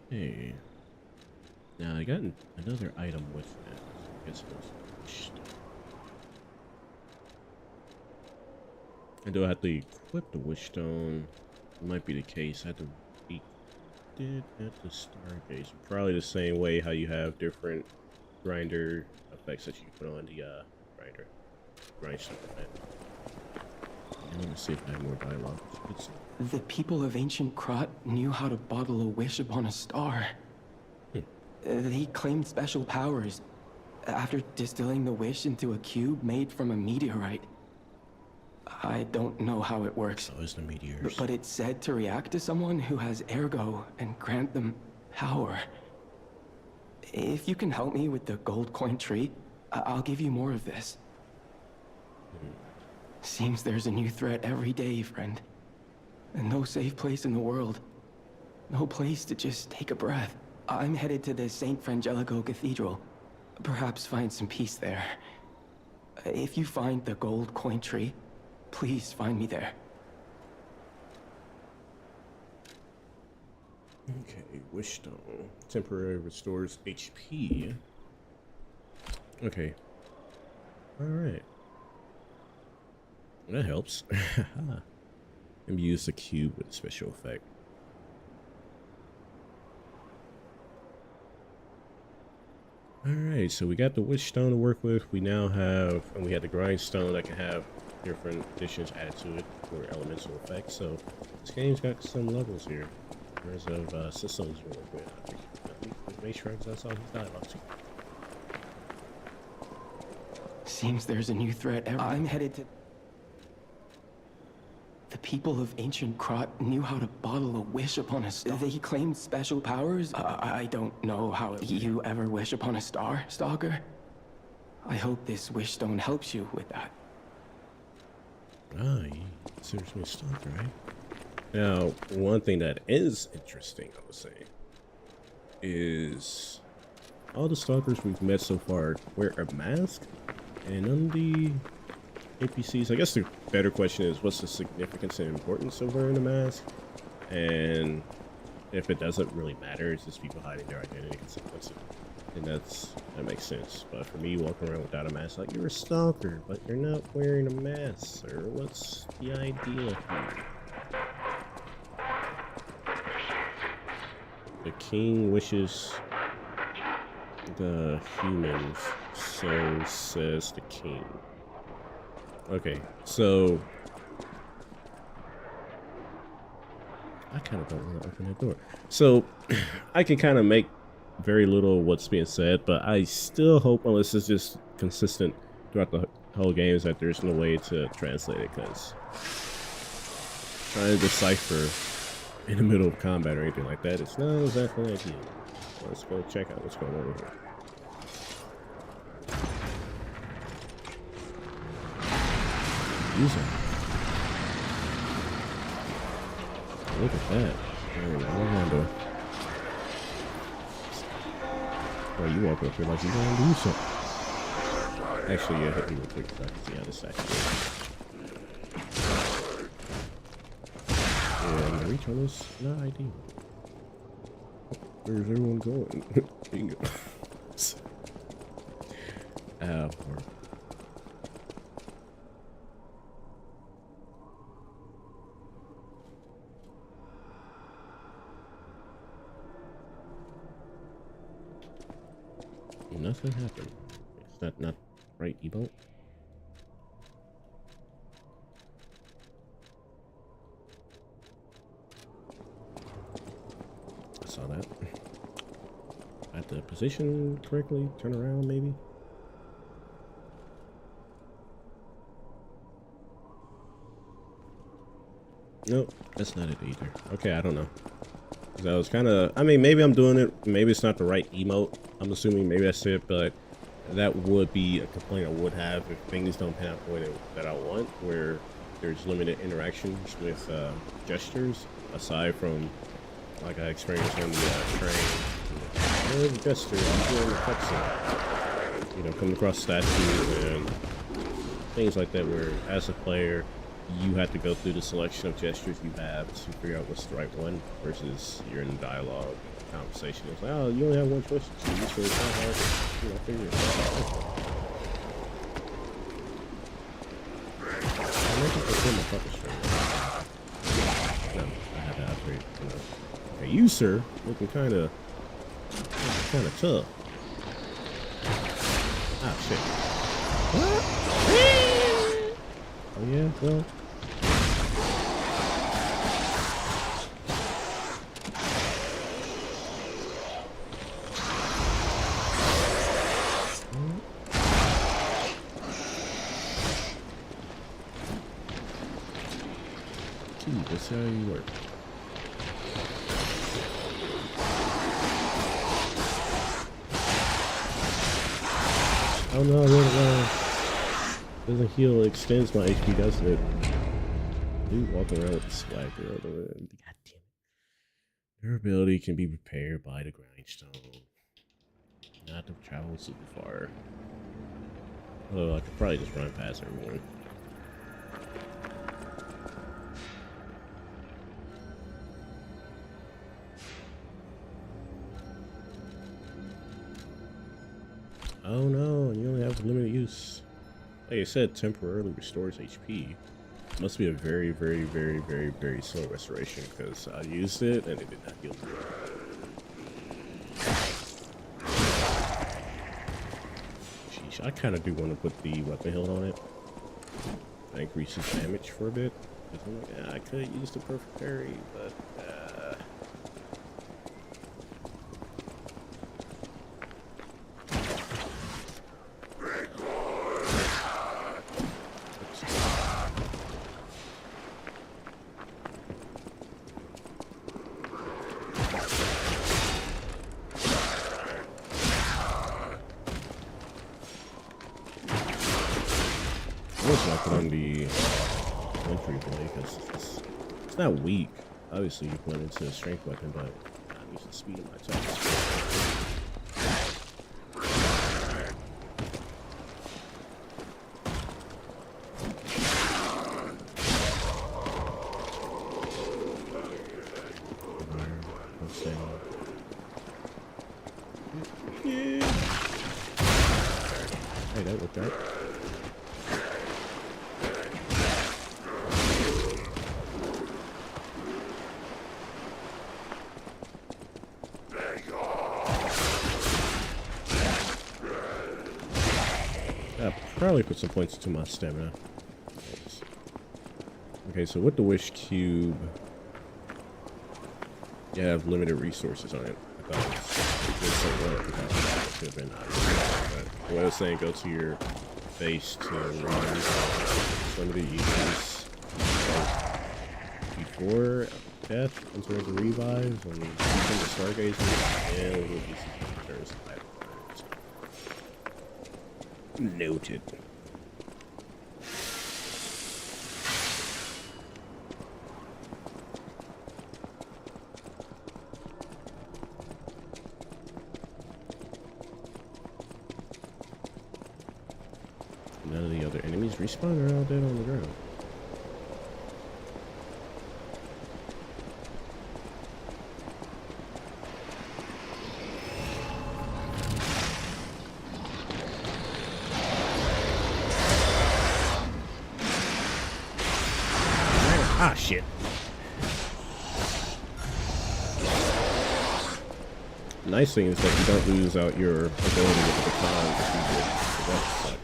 Okay. Now I got another item with that. I guess it was. And do I have to equip the wish stone? It might be the case. I have to be did at the stargaze. Probably the same way how you have different grinder effects that you put on the grind stuff event. And let me see if I have more dialogue. The people of ancient Krot knew how to bottle a wish upon a star. They claimed special powers after distilling the wish into a cube made from a meteorite. I don't know how it works. So is the meteors. But it's said to react to someone who has ergo and grant them power. If you can help me with the gold coin tree, I'll give you more of this. Seems there's a new threat every day, friend. And no safe place in the world. No place to just take a breath. I'm headed to the St. Frangelico Cathedral. Perhaps find some peace there. If you find the gold coin tree, please find me there. Okay, wish stone. Temporarily restores HP. Okay. Alright. That helps. And use the cube with a special effect. Alright, so we got the wish stone to work with. We now have, and we had the grindstone that can have different additions added to it for elemental effects. So this game's got some levels here in terms of systems you work with. Make sure that's all his dialogue too. Seems there's a new threat. I'm headed to... The people of ancient Krot knew how to bottle a wish upon a star. They claimed special powers. I don't know how you ever wish upon a star, Stalker. I hope this wish stone helps you with that. Ah, you considers me a stalker, right? Now, one thing that is interesting, I would say, is all the stalkers we've met so far wear a mask, and on the NPCs, I guess the better question is, what's the significance and importance of wearing a mask? And if it doesn't really matter, it's just people hiding their identity. And that makes sense. But for me, walking around without a mask, like, you're a stalker, but you're not wearing a mask, sir. What's the idea here? The king wishes the humans, so says the king. Okay, so I kind of don't want to open that door. So I can kind of make very little of what's being said, but I still hope, unless it's just consistent throughout the whole game, is that there's no way to translate it, because trying to decipher in the middle of combat or anything like that, it's not exactly ideal. Let's go check out what's going on over here. User. Look at that. Orlando. Oh, you walk up here like you're gonna do something. Actually, yeah, hit me real quick so I can see how this actually is. Yeah, the reach on this not ideal. Where's everyone going? Bingo. Poor. Nothing happened. Is that not right, emote? I saw that. At the position correctly, turn around maybe. Nope, that's not it either. Okay, I don't know. I was kind of, I mean, maybe I'm doing it, maybe it's not the right emote. I'm assuming maybe that's it, but that would be a complaint I would have if things don't pan out the way that I want, where there's limited interactions with gestures, aside from, like I experienced on the train. There's a gesture, I'm doing the cutscene. You know, coming across statues and things like that, where as a player, you have to go through the selection of gestures you have to figure out what's the right one, versus you're in dialogue, conversation. It's like, oh, you only have one choice to choose, so it's not hard to, figure it out. I think I my puppet string. No, I had to upgrade. Okay, you, sir, looking kind of tough. Ah, shit. What? Oh yeah, well. That's how you work. Oh no, doesn't heal, extends my HP, doesn't it? Dude, walking around with the swag girl. God damn it. Durability can be repaired by the grindstone. Not to travel super far. Although I could probably just run past everyone. Oh no, and you only have limited use. Like I said, temporarily restores HP. Must be a very, very, very, very, very slow restoration because I used it and it did not heal me. Sheesh, I kind of do want to put the weapon hilt on it. That increases damage for a bit. I'm like, yeah, I could use the perfect parry, but on the entry blade because it's not weak. Obviously, you put it into a strength weapon, but I use the speed of my attacks. Yeah. Hey, that worked out. Probably put some points into my stamina. Okay, so with the wish cube, you have limited resources on it. I thought it could have been obvious, but what I was saying, go to your base to run limited uses before death in terms of revives when you become the stargazers, and we'll be some noted. None of the other enemies respawn, they're all dead on the ground. Ah, shit. The nice thing is that you don't lose out your ability with the baton if you did. So that's like,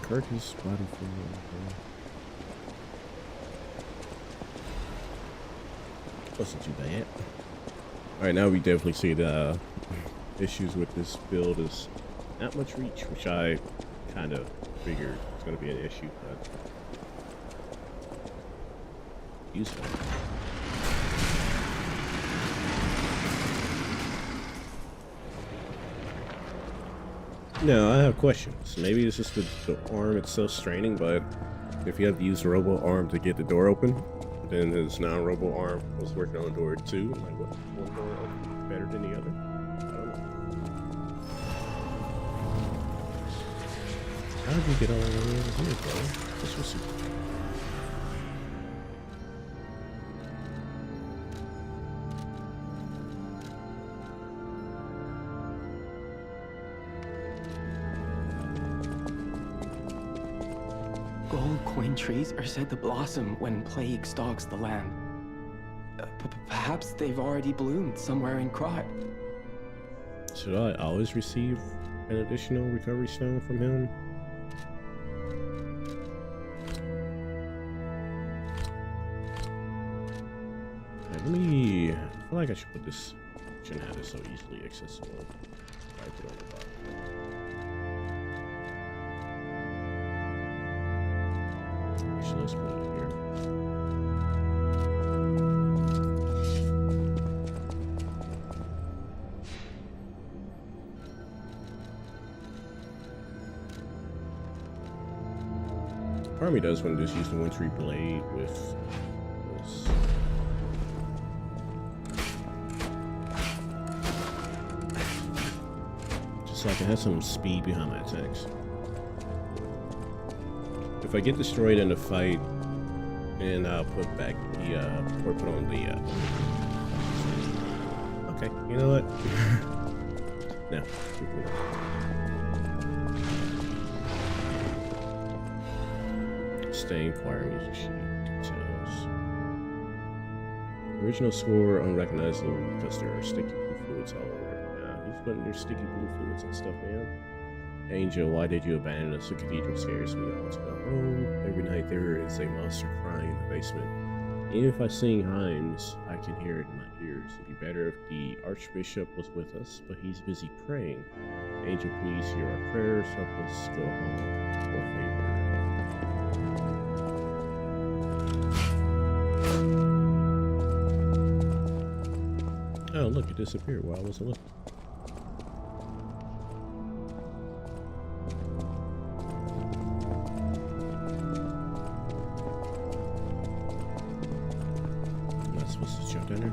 Curtis body wasn't too bad. Alright, now we definitely see the issues with this build is not much reach, which I kind of figured was going to be an issue, but useful. No, I have questions. Maybe it's just the arm itself straining, but if you have to use the robo arm to get the door open, then his non-robo arm was working on the door too. Like, what one door open better than the other? I don't know. How did you get all the way over here, bro? This was super. Gold coin trees are said to blossom when plague stalks the land. Perhaps they've already bloomed somewhere in Krat. Should I always receive an additional recovery stone from him? Let me. I feel like I should put this. Shouldn't have this so easily accessible. Right there on the bottom. Actually, let's put it here. Part of me does want to just use the wintry blade with this. So I can have some speed behind my attacks. If I get destroyed in the fight, and I'll put back the or put on the okay, you know what? No. Stay inquiring music sheet details. Original score unrecognizable because there are sticky blue fluids all over. Who's putting their sticky blue fluids and stuff, man? Angel, why did you abandon us? The cathedral scares me. I want to go home. Every night there is a monster crying in the basement. Even if I sing hymns, I can hear it in my ears. It'd be better if the Archbishop was with us, but he's busy praying. Angel, please hear our prayers. Help us go home. For favor. Oh, look, it disappeared while I wasn't looking. I'm not supposed to jump in there.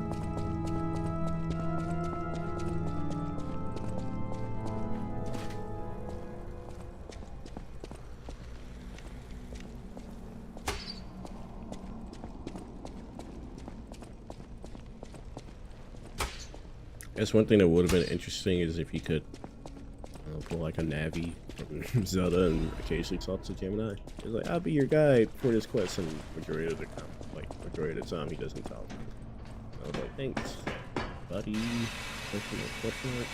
I guess one thing that would have been interesting is if you could pull like a Navi from Zelda and occasionally talk to Gemini. It's like, I'll be your guide for this quest, and majority of the time he doesn't talk. I was like, thanks, buddy. Question mark.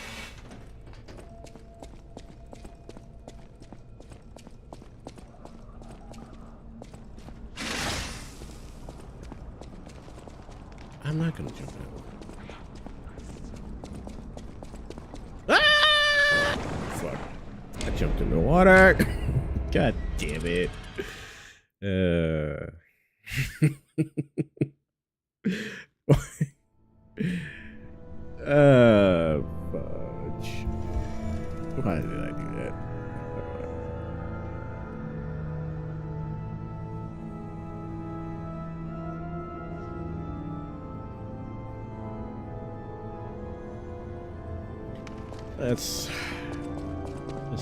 I'm not gonna jump in. Fuck. I jumped in the water. God damn it. Fudge. Why did I do that? Let's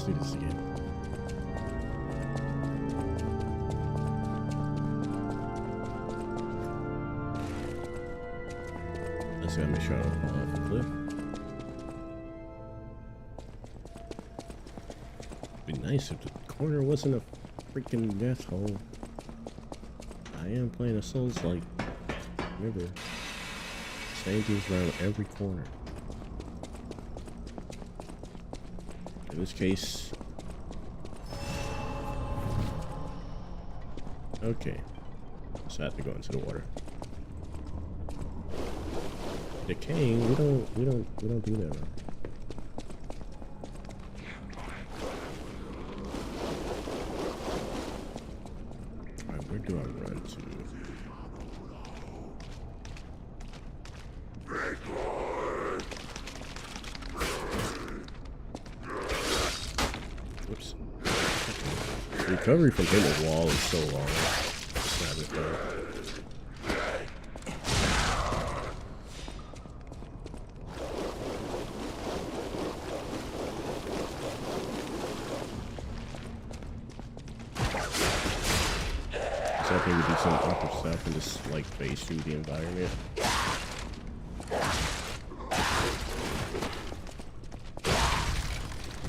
do this again. Let's gotta make sure I don't fall off the cliff. It'd be nice if the corner wasn't a freaking death hole. I am playing a Souls-like. Remember, same things around every corner. In this case, okay, so I have to go into the water. Decaying, we don't do that. Right? All right, where do I run to? recovery from hitting the wall is so long. It's not even fun. So I think we do some upper stuff and just like phase through the environment.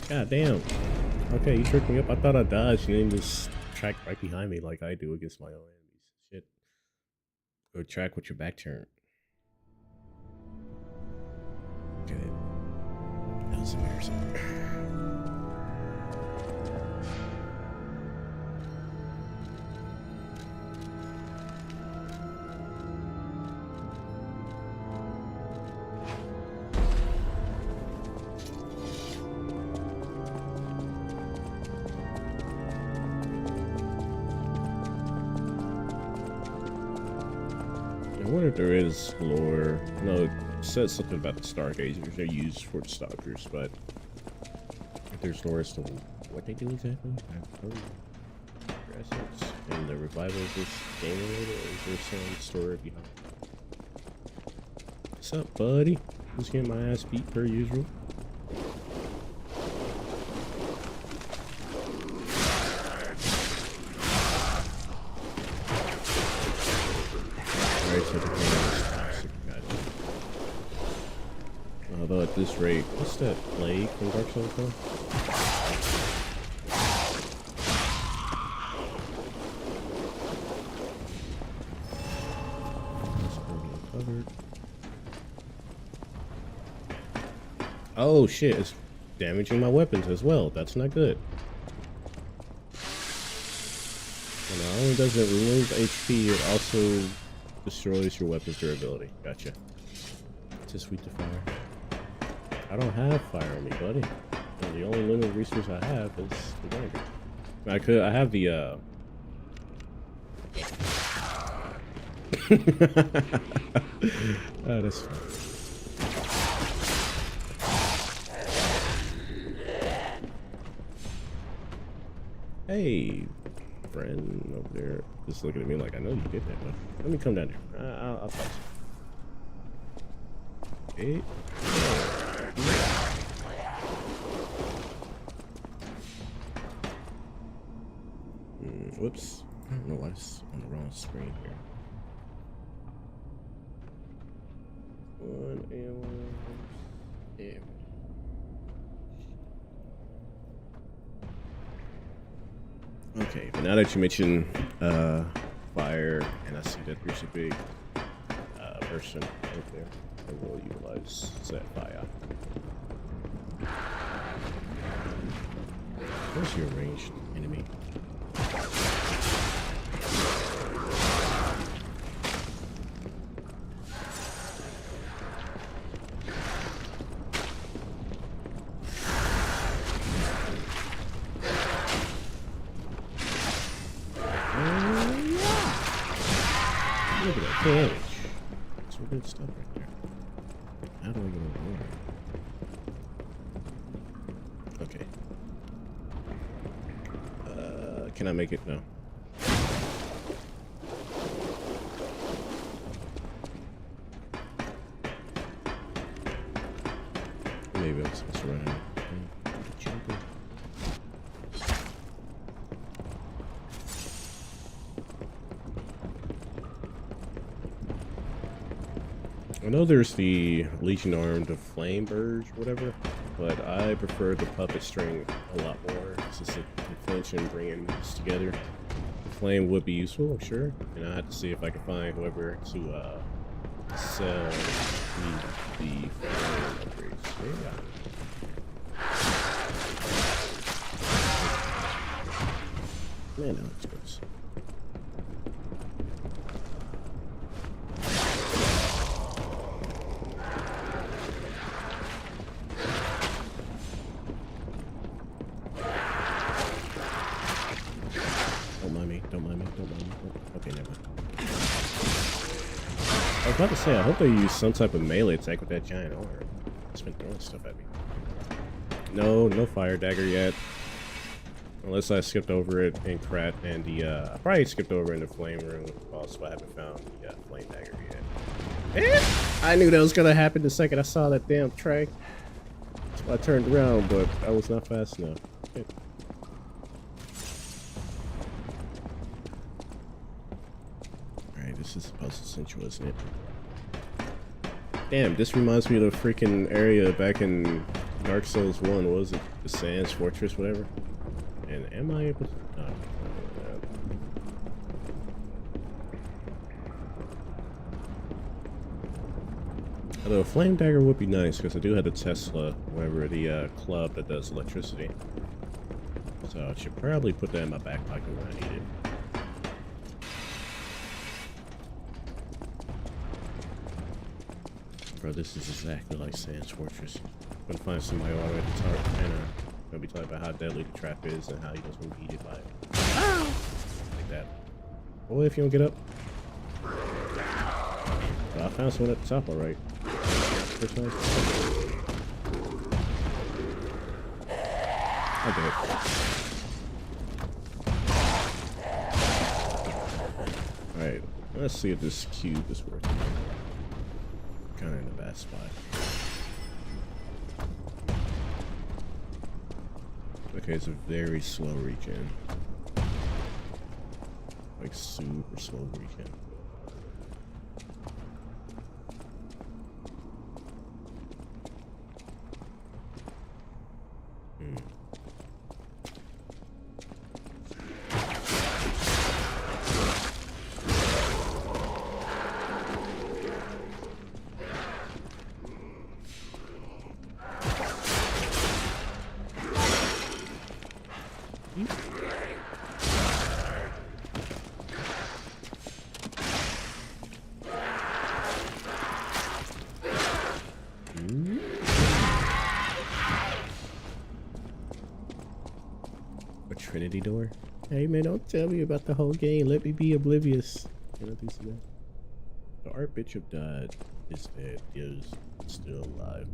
God damn. Okay, you tricked me up. I thought I dodged and then just tracked right behind me like I do against my own enemies. Shit. Or track with your back turned. Okay. That was embarrassing. I wonder if there is lore. No, it says something about the Stargazers. They're used for the Stalkers, but if there's lore as to what they do exactly, I've heard assets. And the revival of this game related, or is there some story behind it? What's up, buddy? Just getting my ass beat per usual. Although at this rate, what's that plague from Dark Souls 4? Covered. Oh shit, it's damaging my weapons as well. That's not good. And not only does it remove HP, it also destroys your weapon's durability. Gotcha. To sweep the fire. I don't have fire on me, buddy. And the only limited resource I have is the dagger. I have the oh, that's fine. Hey, friend over there, just looking at me like I know you did that, but let me come down there. I'll talk to you. Okay. Whoops. I don't know why it's on the wrong screen here. One and one. Yeah. Okay, but now that you mention fire, and I see that there's a big person right there, I will utilize that fire. Where's your ranged enemy? Look at that damage. Some good stuff right there. How do I get over there? Okay. Can I make it? No. Maybe I'm supposed to run out. I know there's the Legion Armed of Flame Burge, whatever, but I prefer the puppet string a lot more. It's just a flinch and bringing this together. The flame would be useful, I'm sure, and I have to see if I can find whoever to sell me the flame upgrades. Yeah. Man, no, it's gross. Don't mind me. Okay, never mind. I was about to say, I hope they use some type of melee attack with that giant arm. It's been throwing stuff at me. No fire dagger yet. Unless I skipped over it in Krat and the, I probably skipped over in the flame room. Also, I haven't found the flame dagger yet. I knew that was gonna happen the second I saw that damn track. So I turned around, but I was not fast enough. Alright, this is the puzzle central, isn't it? Damn, this reminds me of the freaking area back in Dark Souls 1. What was it? The Sands Fortress, whatever. And am I able to... No, although a flame dagger would be nice, because I do have the Tesla, whatever, the club that does electricity. So I should probably put that in my back pocket when I need it. Bro, this is exactly like Sands Fortress. I'm gonna find somebody already talk and gonna be talking about how deadly the trap is and how he doesn't be heated by it. Like that. Boy, if you don't get up. Well, I found someone at the top, alright. First time. Okay. Alright, let's see if this cube is working. Kind of in a bad spot. Okay, it's a very slow regen. Like super slow regen. Trinity door. Hey man, don't tell me about the whole game. Let me be oblivious. Can I do something? The Archbishop died. Is dead. Is still alive.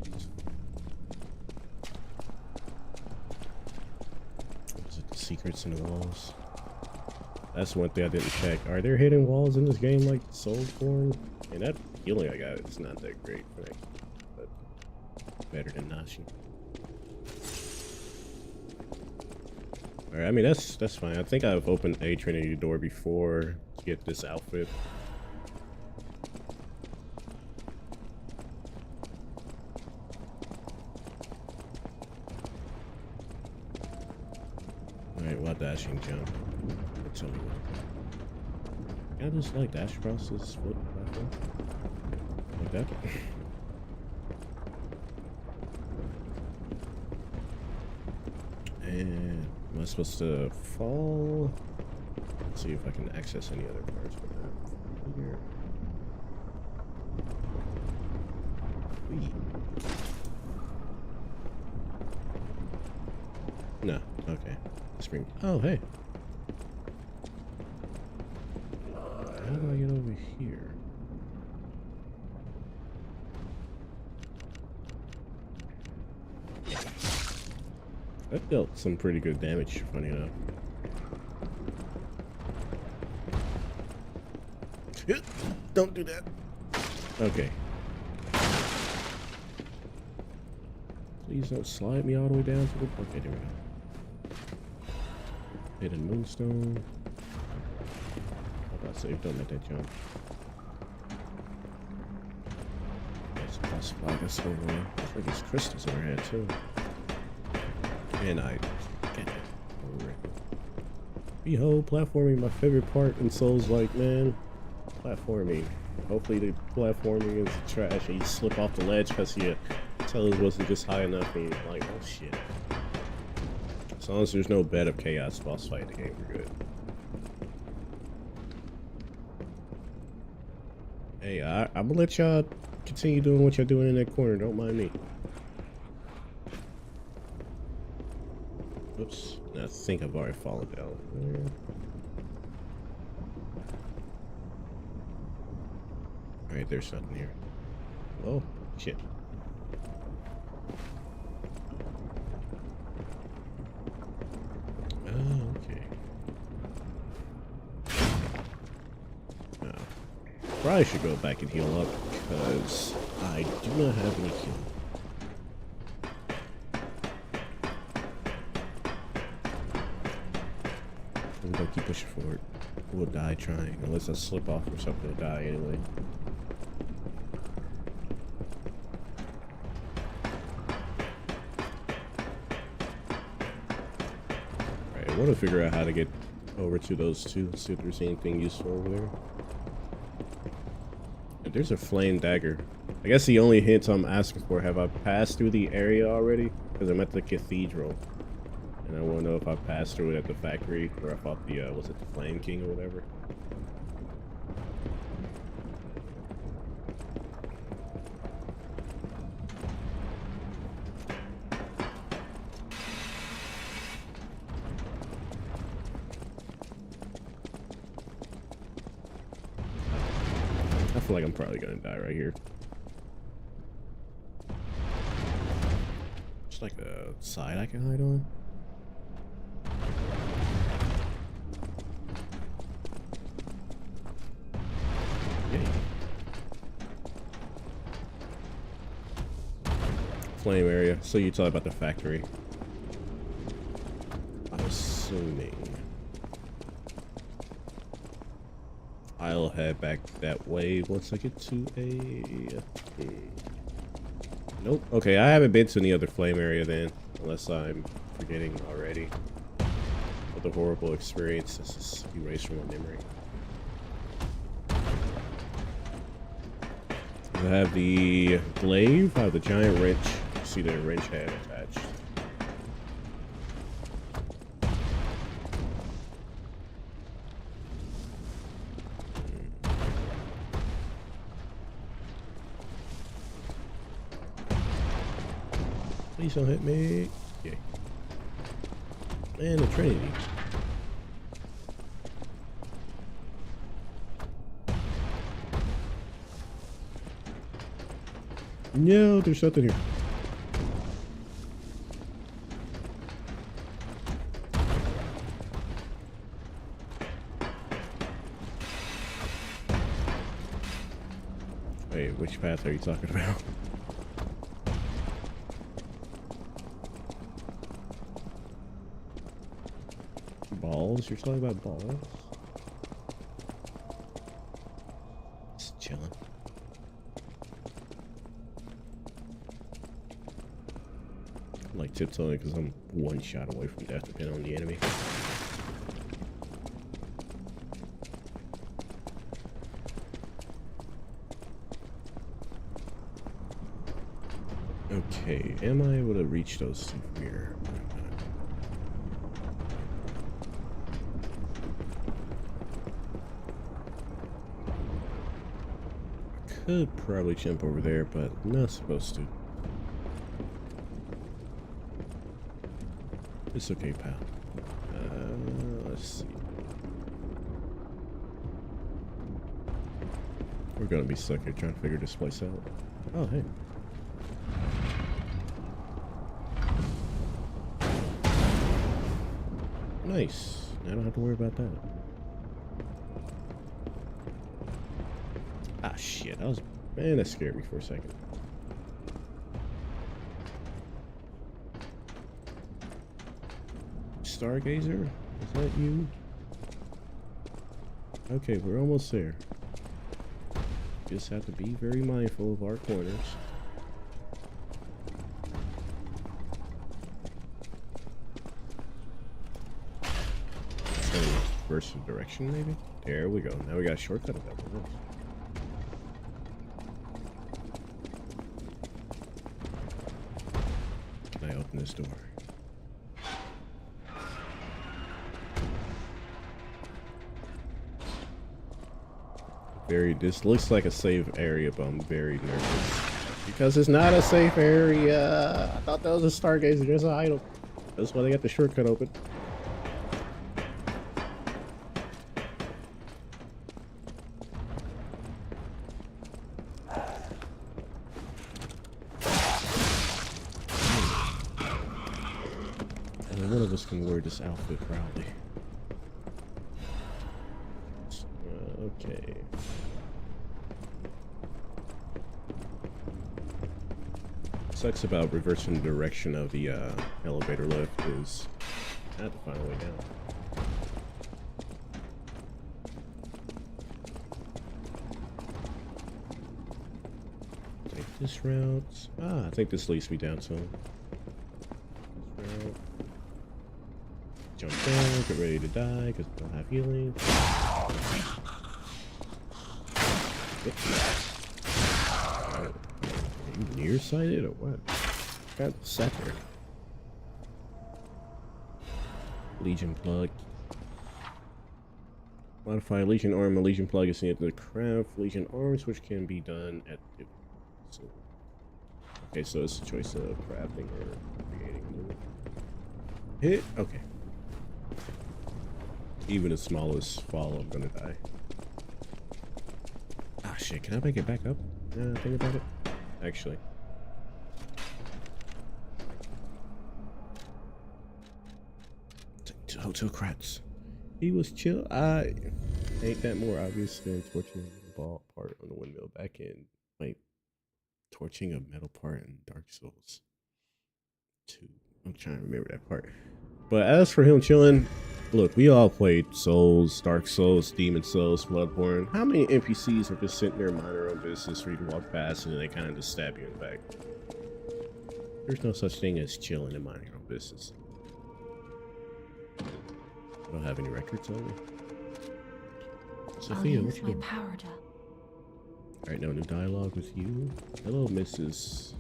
Is it the secrets in the walls? That's one thing I didn't check. Are there hidden walls in this game like Soulsborne? And that healing I got, it's not that great, right? But better than Nashi. Alright, I mean that's fine. I think I've opened a Trinity door before to get this outfit. Alright, while dashing jump. Tell me what. Can I just like dash across this foot platform? Like that? And am I supposed to fall? Let's see if I can access any other parts with that. Here. Whee. No, okay. Screen. Oh, hey. How do I get over here? That dealt some pretty good damage, funny enough. Don't do that. Okay. Please don't slide me all the way down to the... Okay, there we go. Hidden moonstone. How about save? Don't make that jump. There's a plus 5 that's over there. I think there's crystals overhead too. And I get it. Over it. Behold, platforming, my favorite part in Souls, like, man. Platforming. Hopefully the platforming is trash and you slip off the ledge because you tell it wasn't just high enough and you're like, oh shit. As long as there's no bed of chaos boss fight in the game, we're good. Hey, I'm gonna let y'all continue doing what you're doing in that corner. Don't mind me. Oops. I think I've already fallen down. Alright, there's something here. Oh, shit. probably should go back and heal up because I do not have any heal. I'm gonna keep pushing forward. We'll die trying, unless I slip off or something to die anyway. Alright, I want to figure out how to get over to those two, see if there's anything useful over there. And there's a flame dagger. I guess the only hint I'm asking for, have I passed through the area already? Because I'm at the cathedral. And I want to know if I passed through it at the factory or I fought the, was it the Flame King or whatever? I feel like I'm probably gonna die right here. Just like a side I can hide on. Yay. Flame area. So you talk about the factory. I'm assuming I'll head back that way once I get to a... Nope. Okay, I haven't been to any other flame area then, unless I'm forgetting already. What the horrible experience. This is erased from my memory. I have the glaive, I have the giant wrench. You see the wrench head attached. Please don't hit me. Okay. And the Trinity. No, there's nothing here. Wait, which path are you talking about? Balls? You're talking about balls? Just chilling. I'm like tiptoeing because I'm one shot away from death depending on the enemy. Okay, am I able to reach those two from here? Could probably jump over there, but I'm not supposed to. It's okay, pal. Let's see. We're gonna be stuck here trying to figure this place out. Oh, hey. Nice. I don't have to worry about that. Ah, shit. That was... Man, that scared me for a second. Stargazer? Is that you? Okay, we're almost there. Just have to be very mindful of our corners. Reverse the direction, maybe? There we go. Now we got a shortcut of that reverse. Can I open this door? This looks like a safe area, but I'm very nervous. Because it's not a safe area. I thought that was a Stargazer, just an idol. That's why they got the shortcut open. And one of us can wear this outfit proudly. Okay. sucks about reversing the direction of the elevator lift is I have to find a way down. Take this route. I think this leads me down some. This route. Jump down, get ready to die because I don't have healing. Are you nearsighted or what? Got sat there. Legion plug. Modify Legion arm. A Legion plug is needed to craft Legion arms, which can be done at. So, okay, so it's a choice of crafting or creating. Hit. Okay. Even the smallest fall, I'm gonna die. Ah, shit. Can I make it back up? Think about it. Actually. Hotel Kratz. He was chill. Ain't that more obvious than torching the ball part on the windmill back in, like, torching a metal part in Dark Souls 2. I'm trying to remember that part. But as for him chilling, look, we all played Souls, Dark Souls, Demon Souls, Bloodborne. How many NPCs are just sitting there minding their own business for you to walk past and then they kind of just stab you in the back? There's no such thing as chilling and minding your own business. I don't have any records on me. Sophia, what you doing? Alright, no new dialogue with you. Hello, Mrs.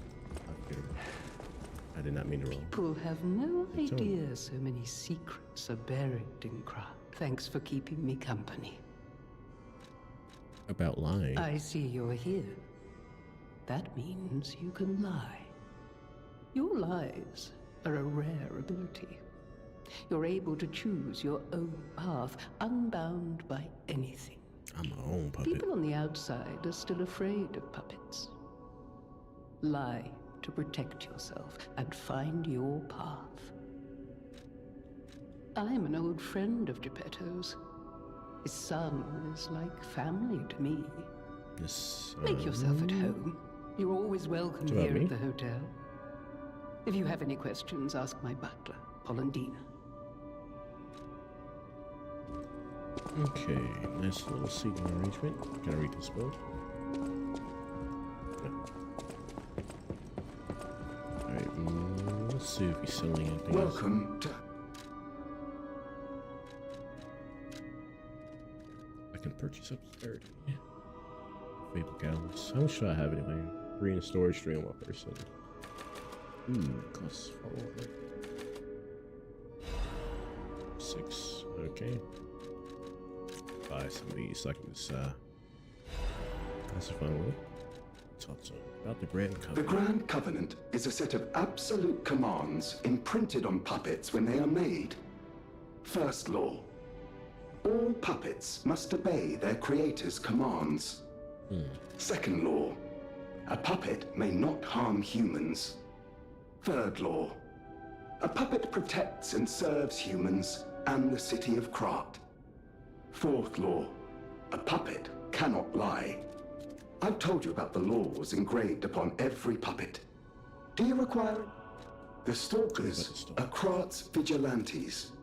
I did not mean to roll. People have no idea so many secrets are buried in Krat. Thanks for keeping me company. About lying. I see you're here. That means you can lie. Your lies are a rare ability. You're able to choose your own path, unbound by anything. I'm my own puppet. People on the outside are still afraid of puppets. Lie to protect yourself and find your path. I'm an old friend of Geppetto's. His son is like family to me. Make yourself at home. You're always welcome here at the hotel. If you have any questions, ask my butler, Polendina. Okay, nice little seating arrangement. Can I read this book? Alright, let's see if he's selling anything. Welcome to... I can purchase up to 30. Fable gallons. How much should I have anyway? 3 in storage, 3 on one person. Costs 4. 6. Okay. Buy some of these so I can just that's a fun one. Talk about the Grand Covenant. The Grand Covenant is a set of absolute commands imprinted on puppets when they are made. First law. All puppets must obey their creator's commands. Second law. A puppet may not harm humans. Third law. A puppet protects and serves humans and the city of Krat. Fourth law. A puppet cannot lie. I've told you about the laws engraved upon every puppet. Do you require it? The Stalkers are Krat's vigilantes.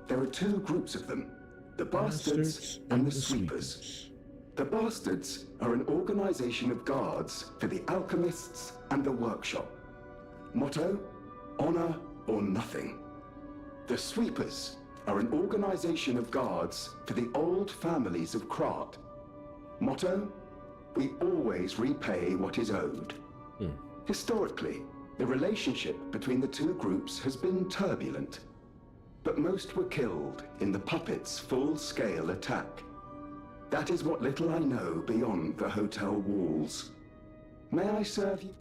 There are 2 groups of them, the Bastards and the Sweepers. The Bastards are an organization of guards for the alchemists and the workshop. Motto, honor or nothing. The Sweepers are an organization of guards for the old families of Krat. Motto, we always repay what is owed. Historically, the relationship between the 2 groups has been turbulent, but most were killed in the puppets' full-scale attack. That is what little I know beyond the hotel walls. May I serve you?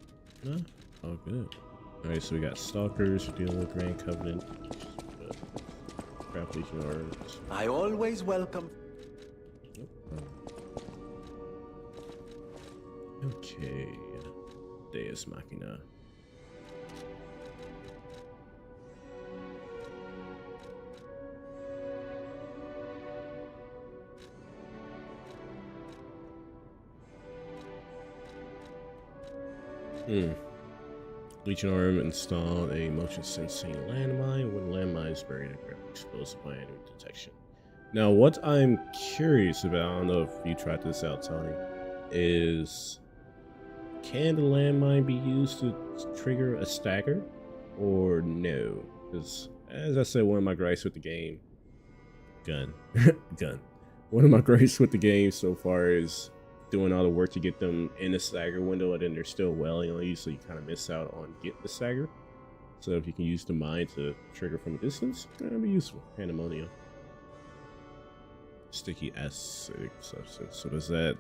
Huh? Oh, good. Alright, so we got Stalkers who deal with Grand Covenant. I always welcome. Okay. Deus Machina. Legion Arm installed a motion sensing landmine. When landmine is buried, it explodes by enemy detection. Now, what I'm curious about, I don't know if you tried this out, Tony, is can the landmine be used to trigger a stagger or no? Because as I said, one of my gripes with the game, one of my gripes with the game so far is doing all the work to get them in the stagger window and then they're still welling on you, so you kind of miss out on getting the stagger. So if you can use the mine to trigger from a distance, that'd be useful. Pandemonium. Sticky acidic substance. So does that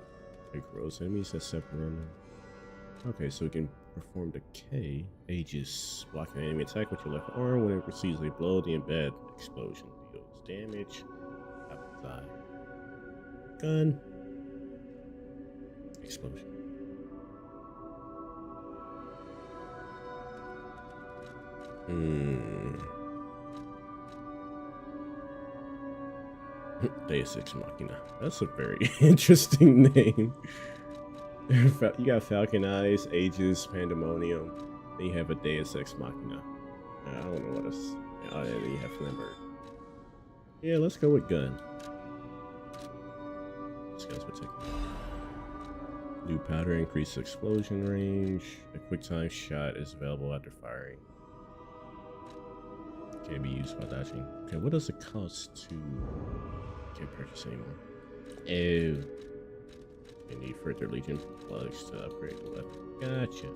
gross enemies that separate them? Okay, so we can perform decay. Aegis. Block an enemy attack with your left arm. When it receives a blow, the embed explosion deals damage. Apple eye. Gun. Explosion. Deus Ex Machina. That's a very interesting name. You got Falcon Eyes, Aegis, Pandemonium, then you have a Deus Ex Machina. I don't know what else. Oh, yeah, then you have Flamberg. Yeah, let's go with gun. This guy's particular. New powder, increased explosion range. A quick time shot is available after firing. Can't be used while dodging. Okay, what does it cost to... Can't purchase anymore. Oh. You need further Legion plugs to upgrade the weapon. Gotcha.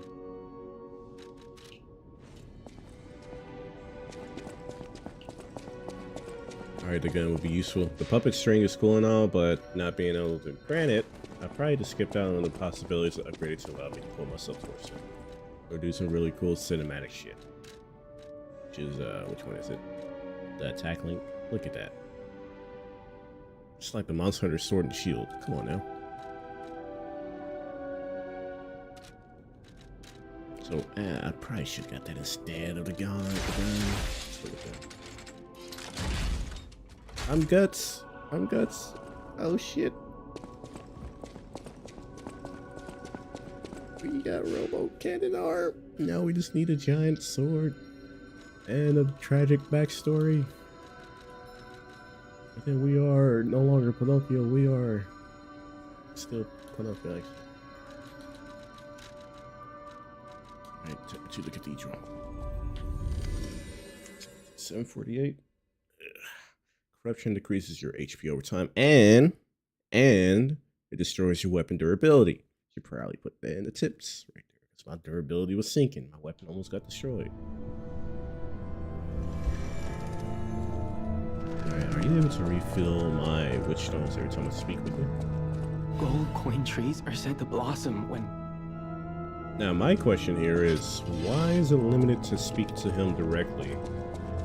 Alright, the gun will be useful. The puppet string is cool and all, but not being able to grant it, I probably just skipped out on the possibilities to upgrade it to allow me to pull myself towards it. Or do some really cool cinematic shit. Which is, which one is it? The attack link? Look at that. Just like the Monster Hunter Sword and Shield. Come on now. So, I probably should have got that instead of the gun. I'm Guts. I'm Guts. Oh shit. We got Robo Cannon Arm. Now we just need a giant sword and a tragic backstory. I think we are no longer Pinocchio. We are still Pinocchio, actually. Alright, to the cathedral. 748. Corruption decreases your HP over time, and it destroys your weapon durability. You should probably put that in the tips right there, because my durability was sinking. My weapon almost got destroyed. Alright, are you able to refill my witch stones every time I speak with you? Gold coin trees are said to blossom when... Now, my question here is, why is it limited to speak to him directly,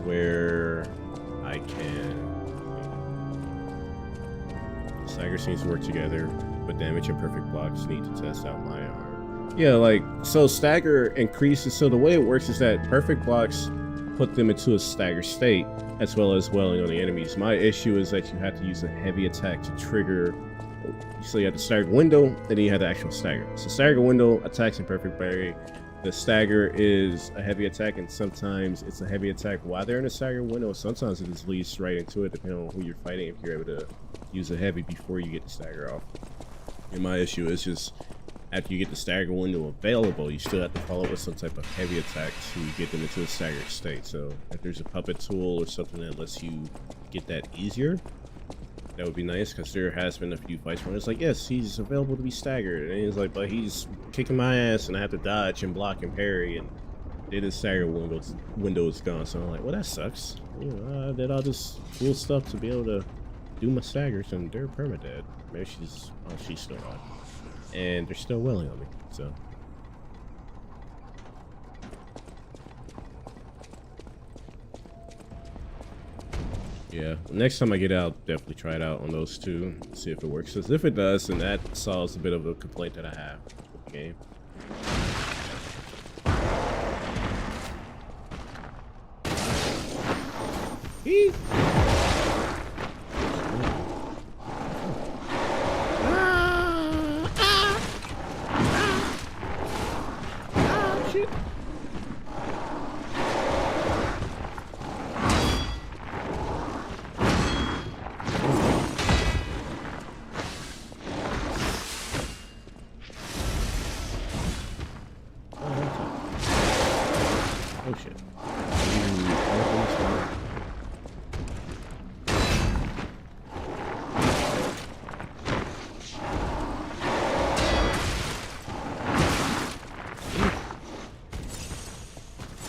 where I can... Stagger seems to work together, but damage and perfect blocks need to test out my arm. Yeah, like, so stagger increases, so the way it works is that perfect blocks put them into a stagger state, as well as welling on the enemies. My issue is that you have to use a heavy attack to trigger. So you have the stagger window, and then you have the actual stagger. So stagger window attacks in perfect parry. The stagger is a heavy attack, and sometimes it's a heavy attack while they're in the stagger window. Sometimes it just leads right into it, depending on who you're fighting, if you're able to use a heavy before you get the stagger off. And my issue is just, after you get the stagger window available, you still have to follow up with some type of heavy attack to get them into a staggered state. So if there's a puppet tool or something that lets you get that easier, that would be nice, because there has been a few fights where it's like, yes, he's available to be staggered, and he's like, but he's kicking my ass and I have to dodge and block and parry, and then his stagger window is gone. So I'm like, well, that sucks. You know, I did all this cool stuff to be able to do my staggers, and they're permadead. Maybe she's still on, and they're still welling on me. So yeah, next time I get out, definitely try it out on those two, see if it works. Because if it does, then that solves a bit of a complaint that I have with the game. Shit. Oh shit.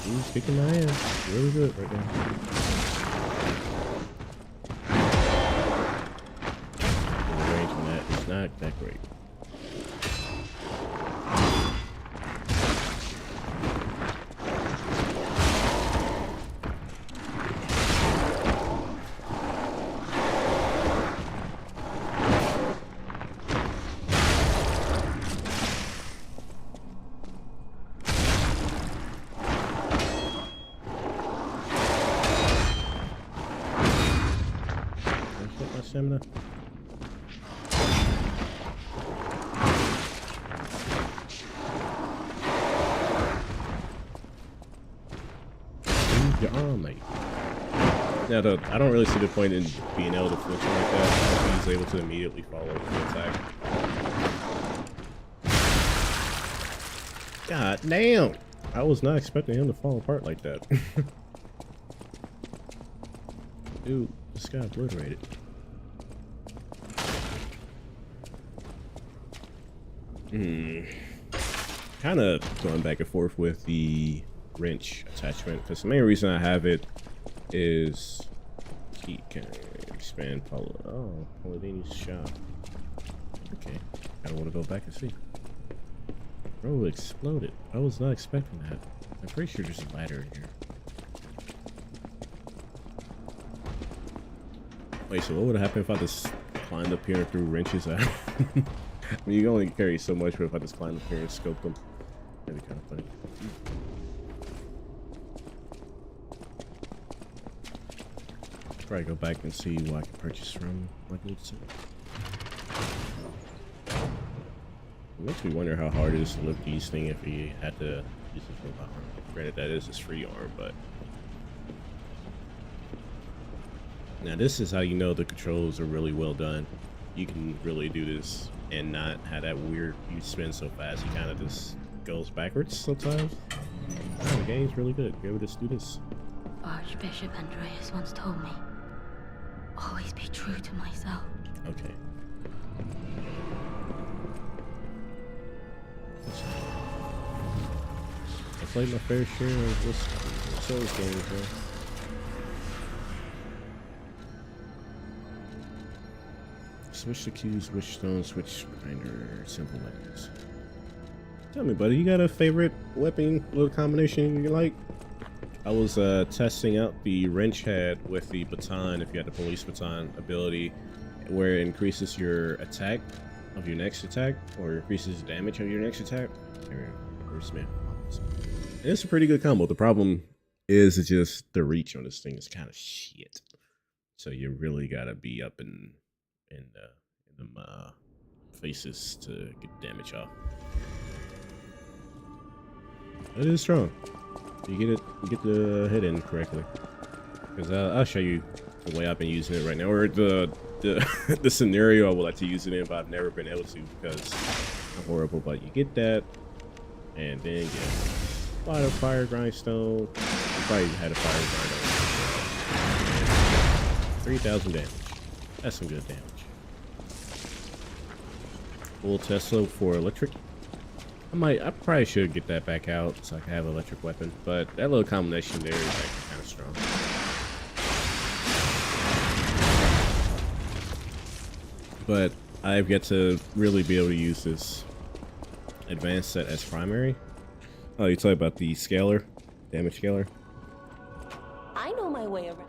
Ooh, he's kicking my ass really good right now. The range on that is not that great. Stamina. Your arm, mate. Now, I don't really see the point in being able to flinch him like that. He's able to immediately follow the attack. God damn! I was not expecting him to fall apart like that. Dude, this guy obliterated. Kind of going back and forth with the wrench attachment, because the main reason I have it is he can expand Paladini's shop. Okay, I want to go back and see. Bro, it exploded. I was not expecting that. I'm pretty sure there's a ladder in here. Wait, so what would happen if I just climbed up here and threw wrenches out? I mean, you can only carry so much, but if I just climb up here and scope them, that'd be kind of funny. Probably go back and see what I can purchase from like It makes me wonder how hard it is to lift these things if you had to use this robot arm. Granted, that is his free arm, but now this is how you know the controls are really well done. You can really do this and not have that weird, you spin so fast, he kind of just goes backwards sometimes. Oh, the game's really good. You ever just do this? Archbishop Andreas once told me, always be true to myself. Okay. I played my fair share of this Souls games, bro. Switch the cues, switch stone, switch grinder, simple weapons. Tell me, buddy, you got a favorite weapon, little combination you like? I was testing out the wrench head with the baton, if you had the police baton ability, where it increases your attack of your next attack, or increases damage of your next attack. Where's me? It's a pretty good combo. The problem is it's just the reach on this thing is kind of shit. So you really gotta be up in them faces to get damage off. It is strong. You get the head in correctly. Because I'll show you the way I've been using it right now, or the scenario I would like to use it in, but I've never been able to because I'm horrible. But you get that, and then you get a fire grindstone. You probably had a fire grind on. 3,000 damage. That's some good damage. Full Tesla for electric. I probably should get that back out so I can have an electric weapon, but that little combination there is actually kind of strong. But I've yet to really be able to use this advanced set as primary. Oh, you talk about the scaler, damage scaler? I know my way around.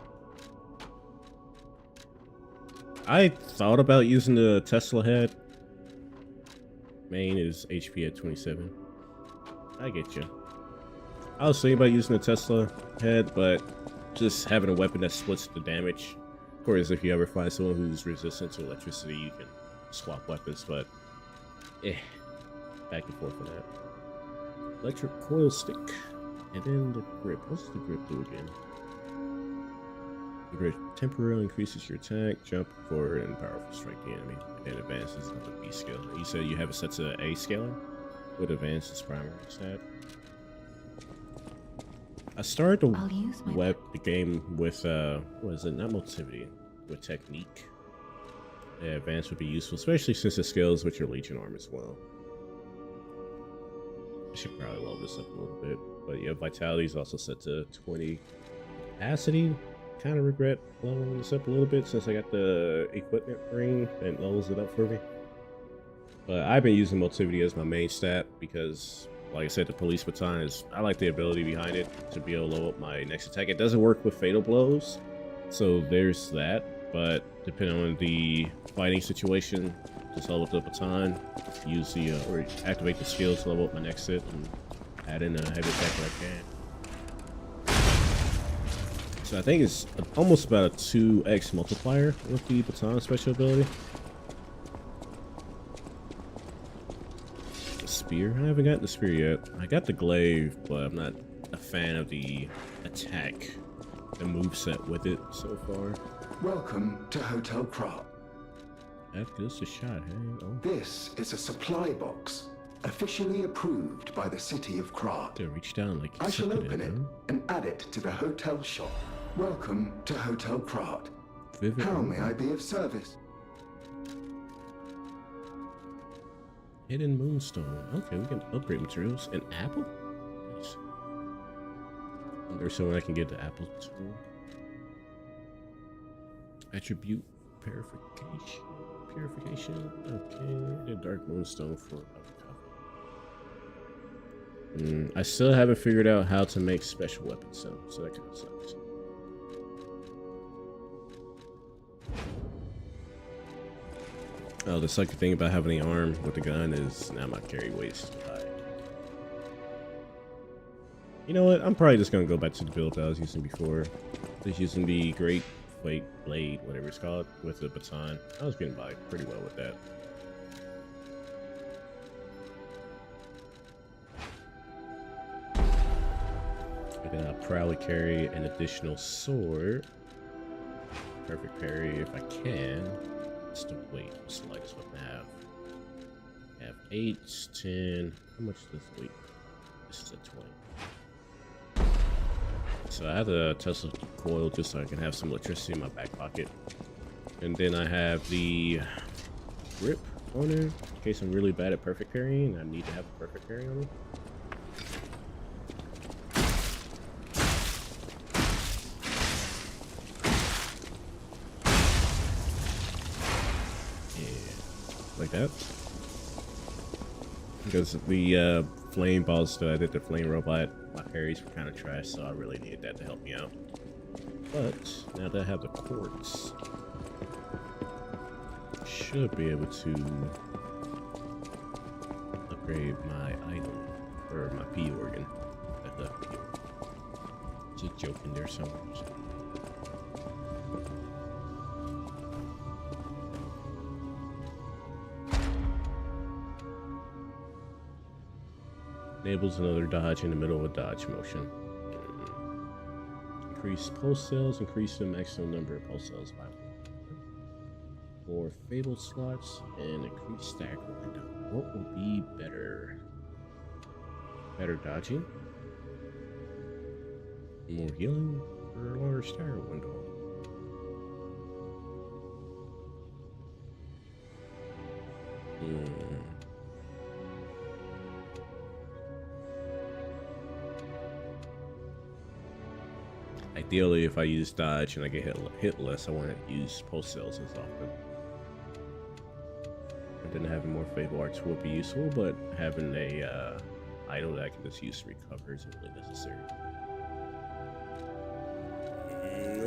I thought about using the Tesla head. Main is HP at 27. I get you. I was thinking about using the Tesla head, but just having a weapon that splits the damage. Of course, if you ever find someone who's resistant to electricity, you can swap weapons, but back and forth on that. Electric coil stick. And then the grip. What's the grip do again? The grip temporarily increases your attack, jump forward, and powerful strike the enemy. And advances on the B skill. You said you have it set to A scaler with advanced as primary stat. I started I'll use my the game with what is it? Not motivity, with technique. Yeah, advance would be useful, especially since it scales with your Legion arm as well. I should probably level this up a little bit, but yeah, vitality is also set to 20. Capacity, kind of regret leveling this up a little bit since I got the equipment ring that levels it up for me. But I've been using motivity as my main stat because, like I said, the police baton is, I like the ability behind it to be able to level up my next attack. It doesn't work with fatal blows, so there's that. But depending on the fighting situation, just level up the baton, use the or activate the skill to level up my next hit, and add in a heavy attack when I can. So I think it's almost about a 2x multiplier with the baton special ability. The spear, I haven't gotten the spear yet. I got the glaive, but I'm not a fan of the attack, the moveset with it so far. Welcome to Hotel Krat. That gives a shot, hey? Oh. This is a supply box, officially approved by the city of Krat. To reach down like I shall open it and add it to the hotel shop. Welcome to Hotel Krat. How may I be of service? Hidden Moonstone. Okay, we can upgrade materials. An apple? Nice. There's someone I can get the apple to. Attribute purification. Okay, the dark moonstone for I still haven't figured out how to make special weapons, so that kind of sucks. Oh, the sucky thing about having the arm with the gun is now my carry weight's too high. You know what? I'm probably just gonna go back to the build that I was using before. Just using the Great Plate Blade, whatever it's called, with the baton. I was getting by pretty well with that. And then I'll probably carry an additional sword. Perfect parry if I can. What's the weight? What's the lightest weapon I have? I have 8, 10. How much does this weight? This is a 20. So I have the Tesla coil just so I can have some electricity in my back pocket. And then I have the grip on there in case I'm really bad at perfect parrying and I need to have a perfect parry on me. Like that, because the flame balls that I did, the flame robot, my parries were kind of trash, so I really needed that to help me out. But now that I have the quartz, I should be able to upgrade my item or my P organ. Just joking there somewhere. Enables another dodge in the middle of a dodge motion. Increase pulse cells, increase the maximum number of pulse cells by 1. More fabled slots, and increase stagger window. What will be better? Better dodging? More healing? Or a longer stagger window? Ideally, if I use dodge and I get hit less, I want to use pulse cells as often. And then having more Fable Arts would be useful, but having a idol that I can just use to recover isn't really necessary.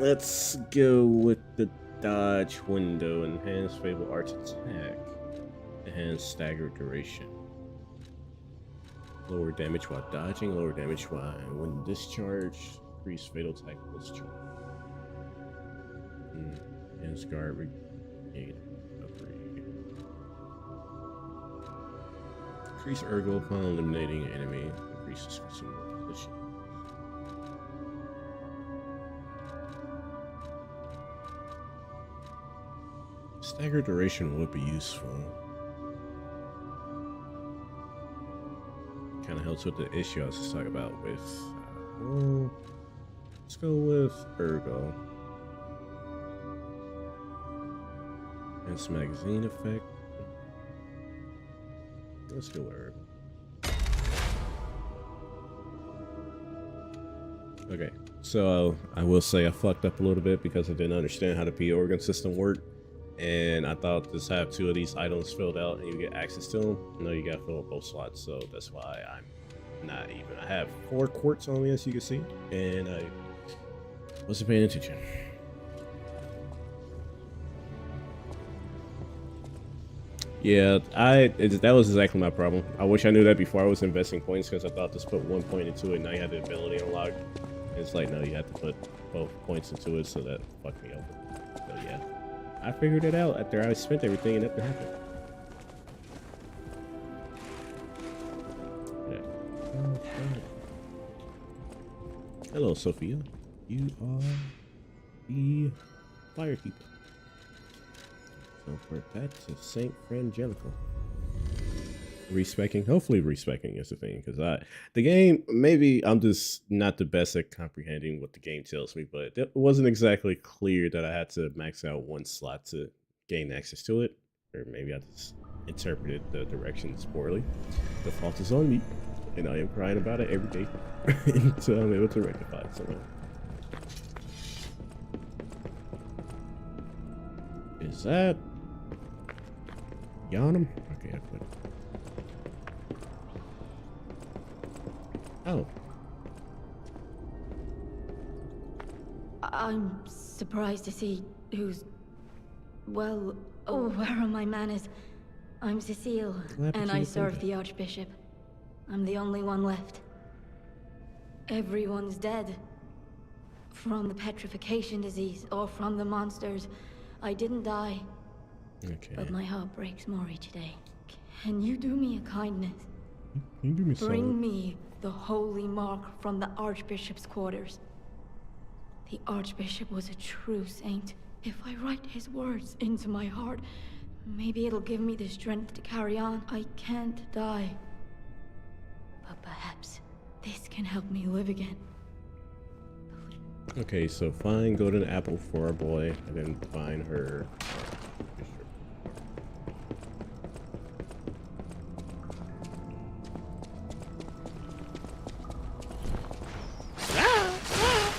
Let's go with the dodge window. Enhance Fable Arts attack. Enhance stagger duration. Lower damage while dodging, lower damage while when discharged. Increase fatal attack plus charge. And scar upgrade. Increase ergo upon eliminating an enemy. Increases consumable position. Stagger duration would be useful. Kind of helps with the issue I was just talking about with Let's go with Ergo. It's magazine effect. Let's go with Ergo. Okay, so I will say I fucked up a little bit because I didn't understand how the P organ system worked, and I thought just have 2 of these items filled out and you get access to them. No, you gotta fill up both slots, so that's why I'm not even. I have 4 quartz on me, as you can see, and I wasn't paying attention. Yeah, that was exactly my problem. I wish I knew that before I was investing points, because I thought just put 1 point into it and now you had the ability unlocked. It's like, no, you have to put both points into it, so that fucked me up. So yeah, I figured it out after I spent everything and nothing happened. Yeah. Hello, Sophia. You are the firekeeper. So for that to Saint Frangelico. Respecking, hopefully respecting is the thing, because the game, maybe I'm just not the best at comprehending what the game tells me, but it wasn't exactly clear that I had to max out 1 slot to gain access to it, or maybe I just interpreted the directions poorly. The fault is on me, and I am crying about it every day until I'm able to rectify it somehow. Is that Yharnam? Okay, I put it. Oh. I'm surprised to see who's... Well, where are my manners? I'm Cecile, and I serve the Archbishop. I'm the only one left. Everyone's dead. From the petrification disease, or from the monsters. I didn't die. Okay. But my heart breaks more each day. Can you do me a kindness? Can you do me Bring me the holy mark from the Archbishop's quarters. The Archbishop was a true saint. If I write his words into my heart, maybe it'll give me the strength to carry on. I can't die. But perhaps this can help me live again. Okay, so find golden apple for our boy, and then find her bishop.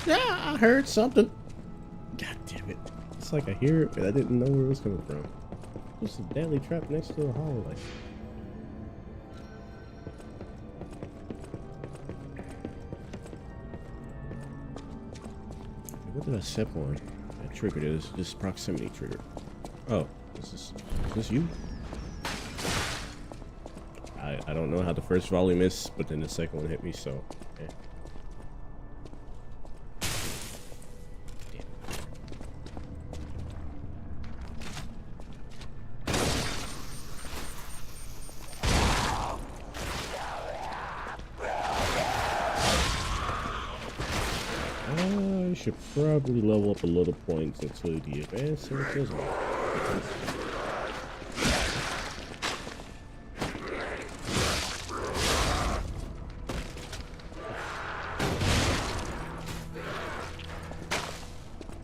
I heard something. God damn it. It's like I hear it, but I didn't know where it was coming from. There's a deadly trap next to the hallway. What did I step on? That triggered is this proximity trigger. Oh, is this you? I don't know how the first volley missed, but then the second one hit me, so okay. I should probably level up a little points until the advanced circles.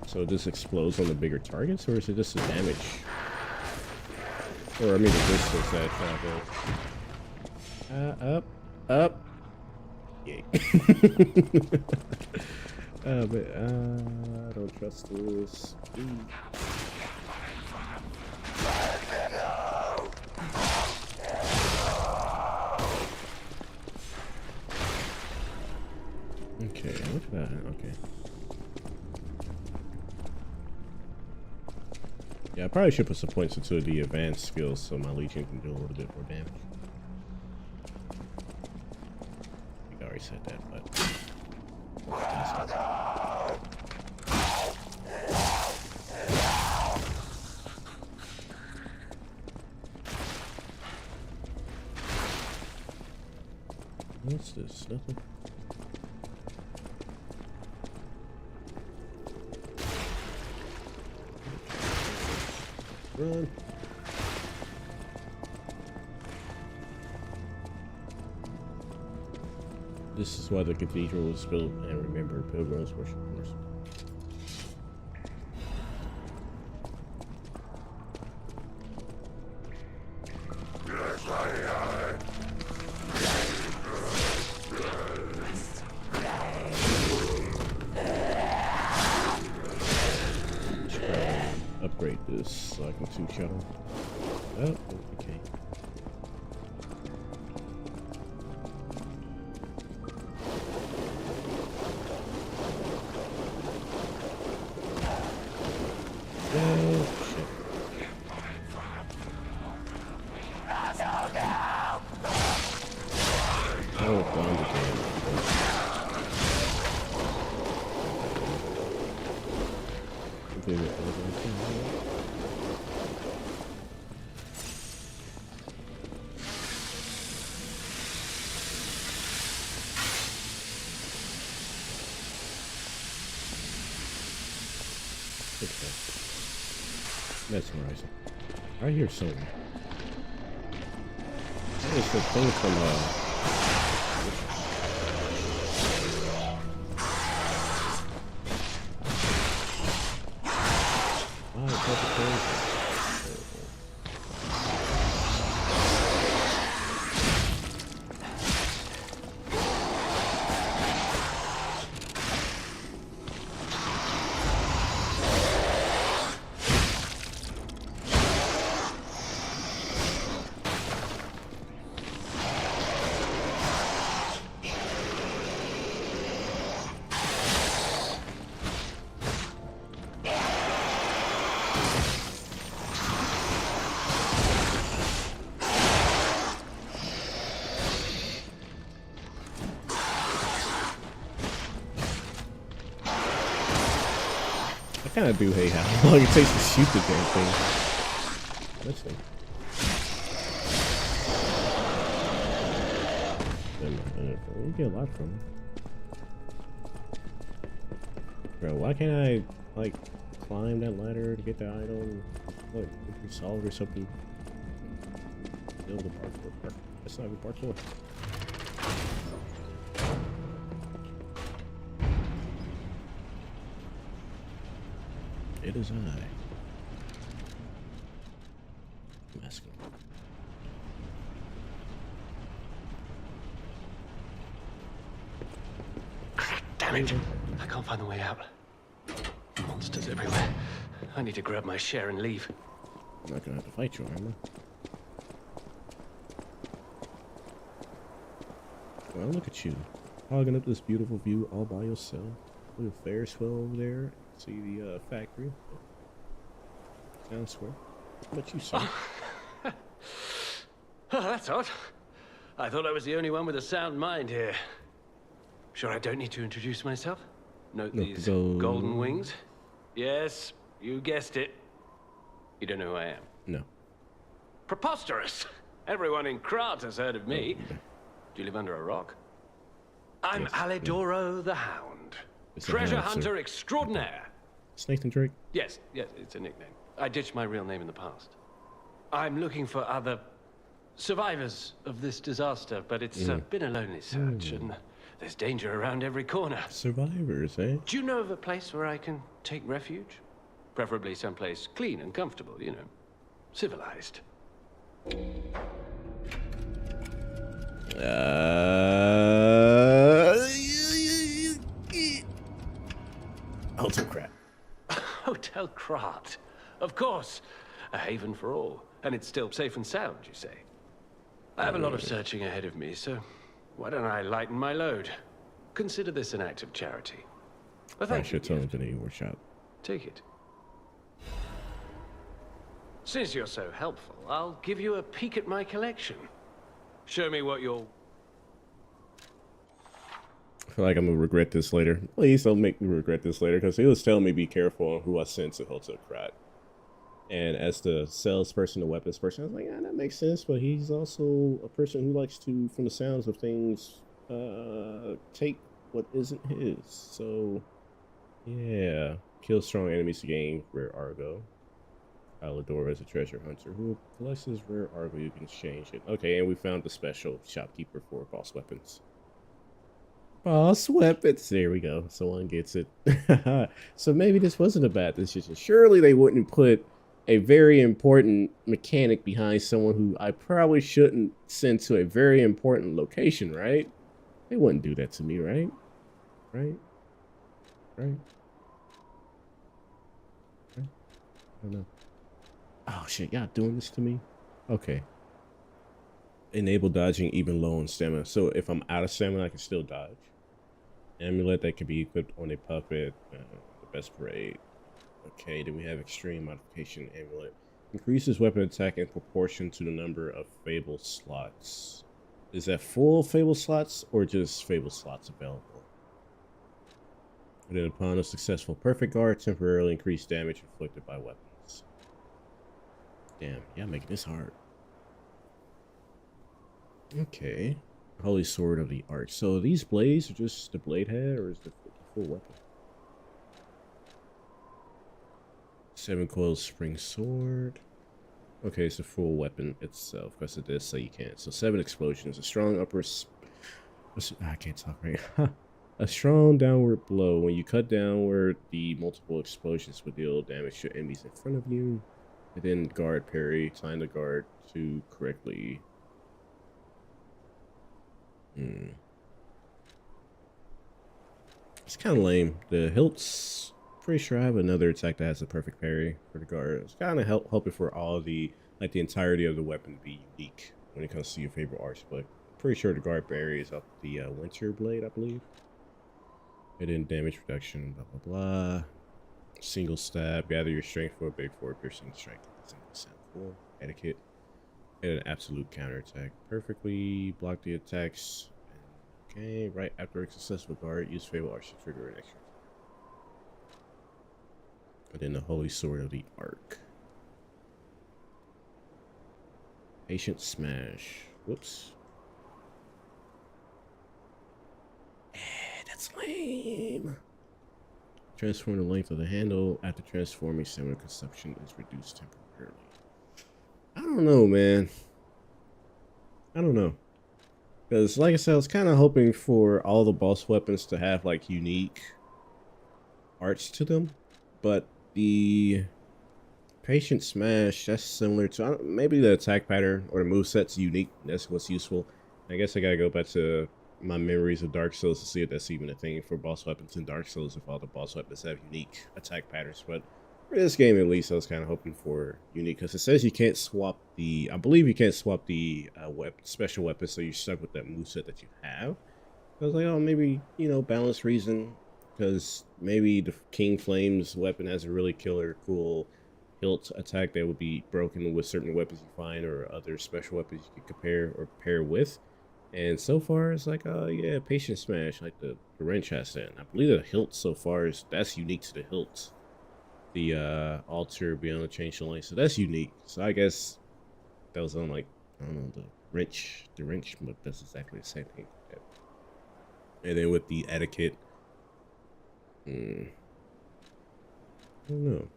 So this explodes on the bigger targets, or is it just the damage? Or I mean the distance that travel. Up. Yay. But I don't trust this. Okay, look at that. Okay. Yeah, I probably should put some points into the advanced skills so my Legion can do a little bit more damage. I think I already said that, but... What's this? Nothing? Run. This is why the cathedral was built, and remember, pilgrims worshippers. Upgrade this so I can two-shot. Oh, okay. Oh, shit. Oh, gone the damn. Okay. Mesmerizing. I hear something. That is the thing from it's not the thing. I kind of do hate how long it takes to shoot the damn thing. Let's see. You get a lot from it. Bro, why can't I, like, climb that ladder to get the item? What, if we solve or something? Build a parkour part. That's not even parkour. It is I. Masculine. Damn it! I can't find the way out. Monsters everywhere. I need to grab my share and leave. I'm not gonna have to fight you, am I? Well, look at you. Hogging up this beautiful view all by yourself. Little Ferris wheel over there. See the factory. Town square. How about you, sir? Oh, that's odd. I thought I was the only one with a sound mind here. Sure I don't need to introduce myself? Note these golden wings? Yes, you guessed it. You don't know who I am? No. Preposterous! Everyone in Krat has heard of me. Do you live under a rock? I'm Alidoro the Hound. Treasure hunter extraordinaire. Nathan Drake? Yes, it's a nickname. I ditched my real name in the past. I'm looking for other survivors of this disaster, but it's been a lonely search, and there's danger around every corner. Survivors, eh? Do you know of a place where I can take refuge? Preferably someplace clean and comfortable, you know. Civilized. Hotel Krat. Hotel Krat. Of course. A haven for all. And it's still safe and sound, you say? I have a lot of searching ahead of me, so why don't I lighten my load? Consider this an act of charity. Well, thank you. Workshop. Take it. Since you're so helpful, I'll give you a peek at my collection. Show me what you're... I feel like I'm gonna regret this later. Please don't make me regret this later, because he was telling me be careful on who I sent to Hotel Krat. And as the salesperson, the weapons person, I was like, yeah, that makes sense. But he's also a person who likes to, from the sounds of things, take what isn't his. So, yeah. Kill strong enemies to gain rare Argo. Alidoro is a treasure hunter who collects his rare Argo. You can exchange it. Okay, and we found the special shopkeeper for boss weapons. Boss weapons. There we go. Someone gets it. So maybe this wasn't a bad decision. Surely they wouldn't put a very important mechanic behind someone who I probably shouldn't send to a very important location, right? They wouldn't do that to me, right? Right? Right? Right? I don't know. Oh shit, y'all doing this to me? Okay. Enable dodging even low on stamina. So if I'm out of stamina, I can still dodge. Amulet that can be equipped on a puppet. The best parade. Okay, then we have extreme modification amulet. Increases weapon attack in proportion to the number of fable slots. Is that full fable slots or just fable slots available? And then upon a successful perfect guard, temporarily increase damage inflicted by weapons. Damn, y'all making this hard. Okay. Holy Sword of the Arch. So these blades are just the blade head, or is the full weapon? 7 coils spring sword. Okay, it's a full weapon itself, because it does say you can't. So 7 explosions. A strong upper... I can't talk right. A strong downward blow. When you cut downward, the multiple explosions will deal damage to enemies in front of you. And then guard parry. Time the guard to correctly... It's kind of lame. The hilts, pretty sure I have another attack that has a perfect parry for the guard. It's kind of hoping for all the, like the entirety of the weapon to be unique when it comes to your favorite arch, but pretty sure the guard parry is up the winter blade, I believe. And then damage reduction, blah, blah, blah. Single stab, gather your strength for a big forward piercing strike. 10% cool. Etiquette. And an absolute counterattack. Perfectly block the attacks. Okay, right after a successful guard, use Fable Arch to trigger an extra. And then the Holy Sword of the Arc. Patient Smash. Whoops. That's lame. Transform the length of the handle. After transforming, stamina consumption is reduced temporarily. I don't know, man. I don't know. Because, like I said, I was kind of hoping for all the boss weapons to have, like, unique arts to them. But the Patient Smash, that's similar to... maybe the attack pattern or the moveset's unique. That's what's useful. I guess I gotta go back to my memories of Dark Souls to see if that's even a thing for boss weapons in Dark Souls, if all the boss weapons have unique attack patterns. But for this game, at least, I was kind of hoping for unique, because it says you can't swap the... I believe you can't swap the special weapon, so you're stuck with that moveset that you have. I was like, oh, maybe, you know, balance reason, because maybe the King Flame's weapon has a really killer, cool hilt attack that would be broken with certain weapons you find, or other special weapons you can compare or pair with. And so far, it's like, oh, yeah, Patient Smash, like the wrench has that. And I believe the hilt so far that's unique to the hilt. The altar beyond the change to lane, so that's unique. So I guess that was on, like, I don't know, the wrench, but that's exactly the same thing. And then with the etiquette, I don't know.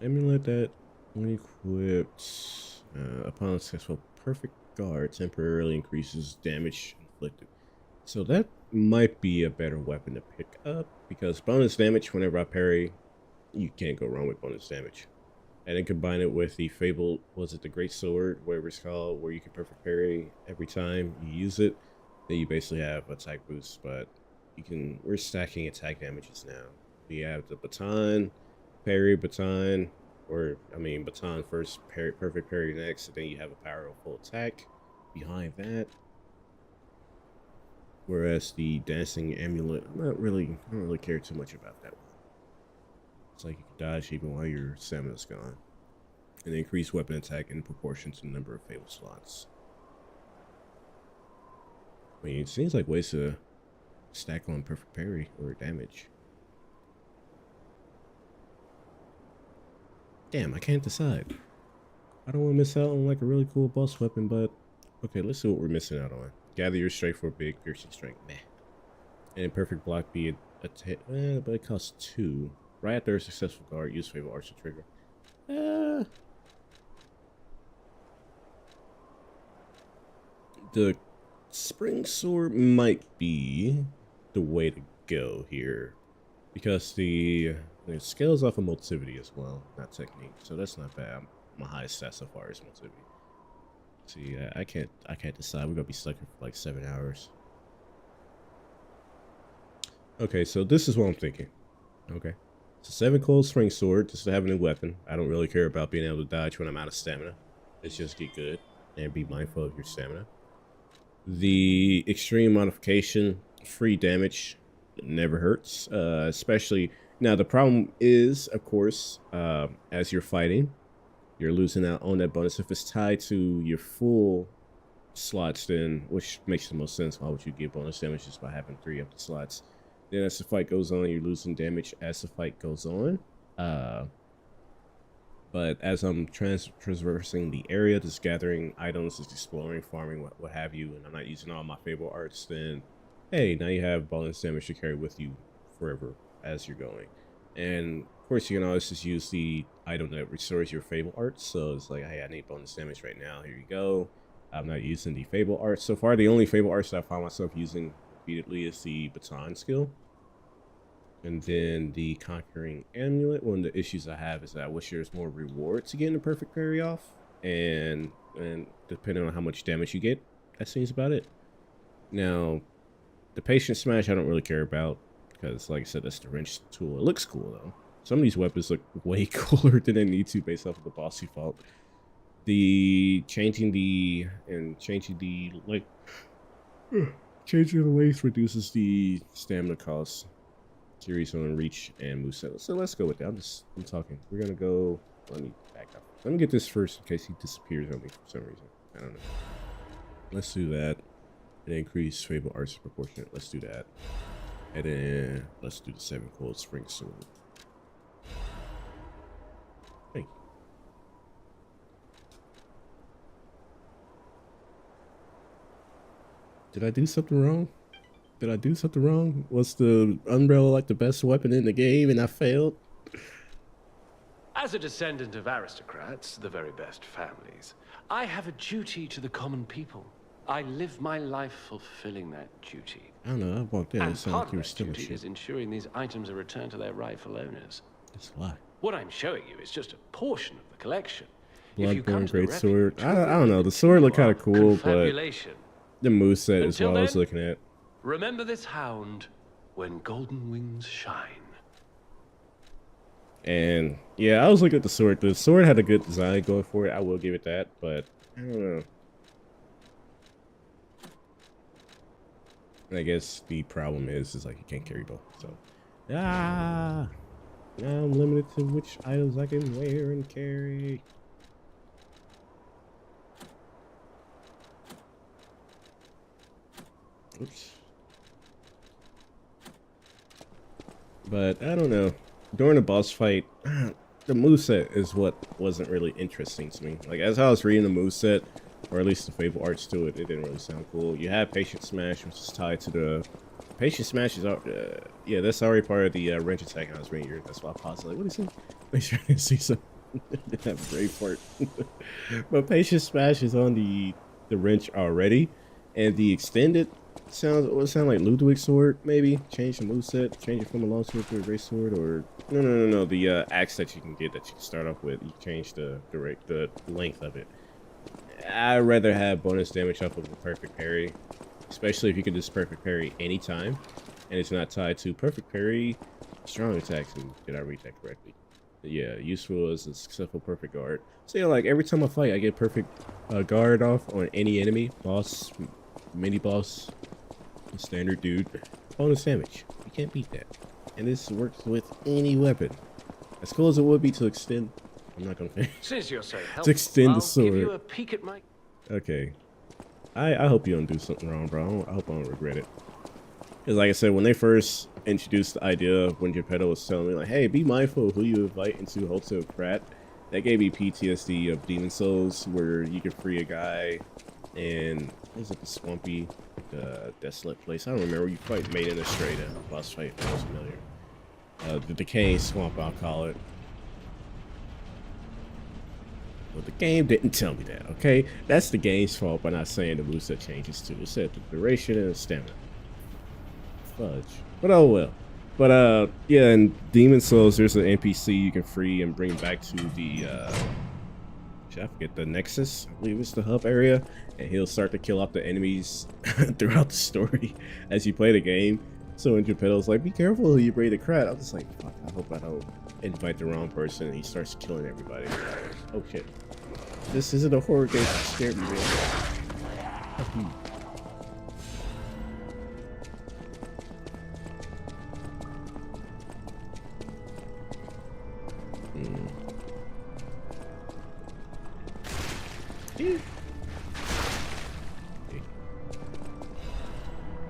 Amulet that when equipped upon a successful perfect guard temporarily increases damage inflicted. So that might be a better weapon to pick up, because bonus damage whenever I parry, you can't go wrong with bonus damage. And then combine it with the Fable, was it the Great Sword, whatever it's called, where you can perfect parry every time you use it, then you basically have attack boost. But you can, we're stacking attack damages now. We have the baton, parry, baton, or I mean baton first, parry, perfect parry next, and then you have a powerful attack behind that. Whereas the dancing amulet, I don't really care too much about that one. It's like you can dodge even while your stamina's gone. And increase weapon attack in proportion to the number of Fable slots. I mean, it seems like ways to stack on perfect parry or damage. Damn, I can't decide. I don't want to miss out on like a really cool boss weapon, but okay, let's see what we're missing out on. Gather your strength for a big piercing strike. Meh. And perfect block be but it costs 2. Right after a successful guard, use Fable Arch to trigger. The Spring Sword might be the way to go here, because it scales off of motivity as well, not technique, so that's not bad. My highest stat so far is motivity. See, I can't decide. We're gonna be stuck here for like 7 hours. Okay, so this is what I'm thinking. Okay, so 7 cold spring sword, just to have a new weapon. I don't really care about being able to dodge when I'm out of stamina. Let's just get good and be mindful of your stamina. The extreme modification, free damage, never hurts. Especially now, the problem is, of course, as you're fighting, you're losing out on that bonus. If it's tied to your full slots, then which makes the most sense. Why would you get bonus damage just by having 3 empty slots? Then as the fight goes on, you're losing damage as the fight goes on. But as I'm traversing the area, just gathering items, just exploring, farming, what have you, and I'm not using all my Fable arts, then hey, now you have bonus damage to carry with you forever as you're going. And of course, you can always just use the item that restores your Fable arts. So it's like, hey, I need bonus damage right now. Here you go. I'm not using the Fable arts. So far, the only Fable arts that I find myself using repeatedly is the baton skill. And then the Conquering Amulet. One of the issues I have is that I wish there's more reward to getting the perfect parry off. And depending on how much damage you get, that seems about it. Now, the Patient Smash I don't really care about, because like I said, that's the wrench tool. It looks cool though. Some of these weapons look way cooler than they need to based off of the boss default. Changing the lace reduces the stamina cost. Series on reach and moveset. So let's go with that. I'm talking. We're gonna go. Let me back up. Let me get this first in case he disappears on me for some reason. I don't know. Let's do that. And increase Fable arts proportionate. Let's do that. And then let's do the 7 cold spring sword. Thank you. Did I do something wrong? Did I do something wrong? Was the umbrella like the best weapon in the game and I failed? As a descendant of aristocrats, the very best families, I have a duty to the common people. I live my life fulfilling that duty. I don't know, I walked in and it sounded like you were stealing shit. Is ensuring these items are returned to their rightful owners. That's a lie. What I'm showing you is just a portion of the collection. Bloodborne Great Sword. I don't know, the sword looked kind of cool, but the moveset is what I was looking at. Remember this hound when golden wings shine. And yeah, I was looking at the sword. The sword had a good design going for it. I will give it that, but I don't know. And I guess the problem is like you can't carry both. So now I'm limited to which items I can wear and carry. Oops. But I don't know. During the boss fight, the moveset is what wasn't really interesting to me. Like as I was reading the moveset, or at least the Fable arts to it, it didn't really sound cool. You have Patient Smash, which is tied to the Patient Smash is yeah, that's already part of the wrench attack I was reading here. That's why I paused. Like, what is he? Make sure I didn't see some. That brave part. But Patient Smash is on the wrench already, and the extended sounds like Ludwig's sword, maybe. Change the moveset, change it from a long sword to a great sword, or no. The axe that you can get that you can start off with, you change the length of it. I'd rather have bonus damage off of a perfect parry, especially if you can just perfect parry anytime, and it's not tied to perfect parry, strong attacks. And did I read that correctly? Yeah, useful as a successful perfect guard. So yeah, like every time I fight, I get perfect guard off on any enemy, boss, mini boss, standard dude. Bonus damage. You can't beat that. And this works with any weapon. As cool as it would be to extend. I'm not gonna finish. Since you're so helpful, to extend the sword. Give you a peek at my... Okay. I hope you don't do something wrong, bro. I hope I don't regret it. Because like I said, when they first introduced the idea of when Geppetto was telling me, like, hey, be mindful of who you invite into Hotel Krat, that gave me PTSD of Demon Souls, where you could free a guy and what was it, the swampy, desolate place? I don't remember. You fight Maiden Estrada, boss fight, that was familiar. The decaying swamp, I'll call it. Well, the game didn't tell me that, okay? That's the game's fault by not saying the moveset changes too. It said the duration and the stamina. Fudge. But oh well. But yeah, in Demon Souls, there's an NPC you can free and bring back to the I forget, the Nexus, I believe it's the hub area, and he'll start to kill off the enemies throughout the story as you play the game. So when Geppetto's like, be careful who you bring the crowd, I'm just like, fuck, I hope I don't invite the wrong person, and he starts killing everybody. Oh shit. This isn't a horror game, it scared me, man. Fuck you.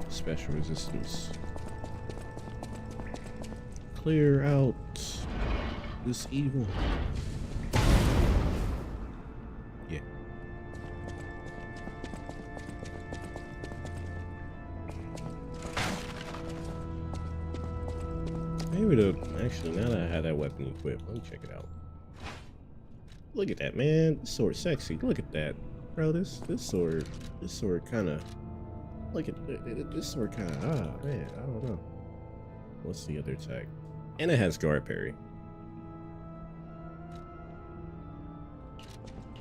Special resistance. Clear out this evil. Yeah. Maybe actually, now that I have that weapon equipped, let me check it out. Look at that, man. This sword's sexy. Look at that. Bro, this sword kind of, look at this sword kind of, man, I don't know. What's the other attack? And it has guard parry.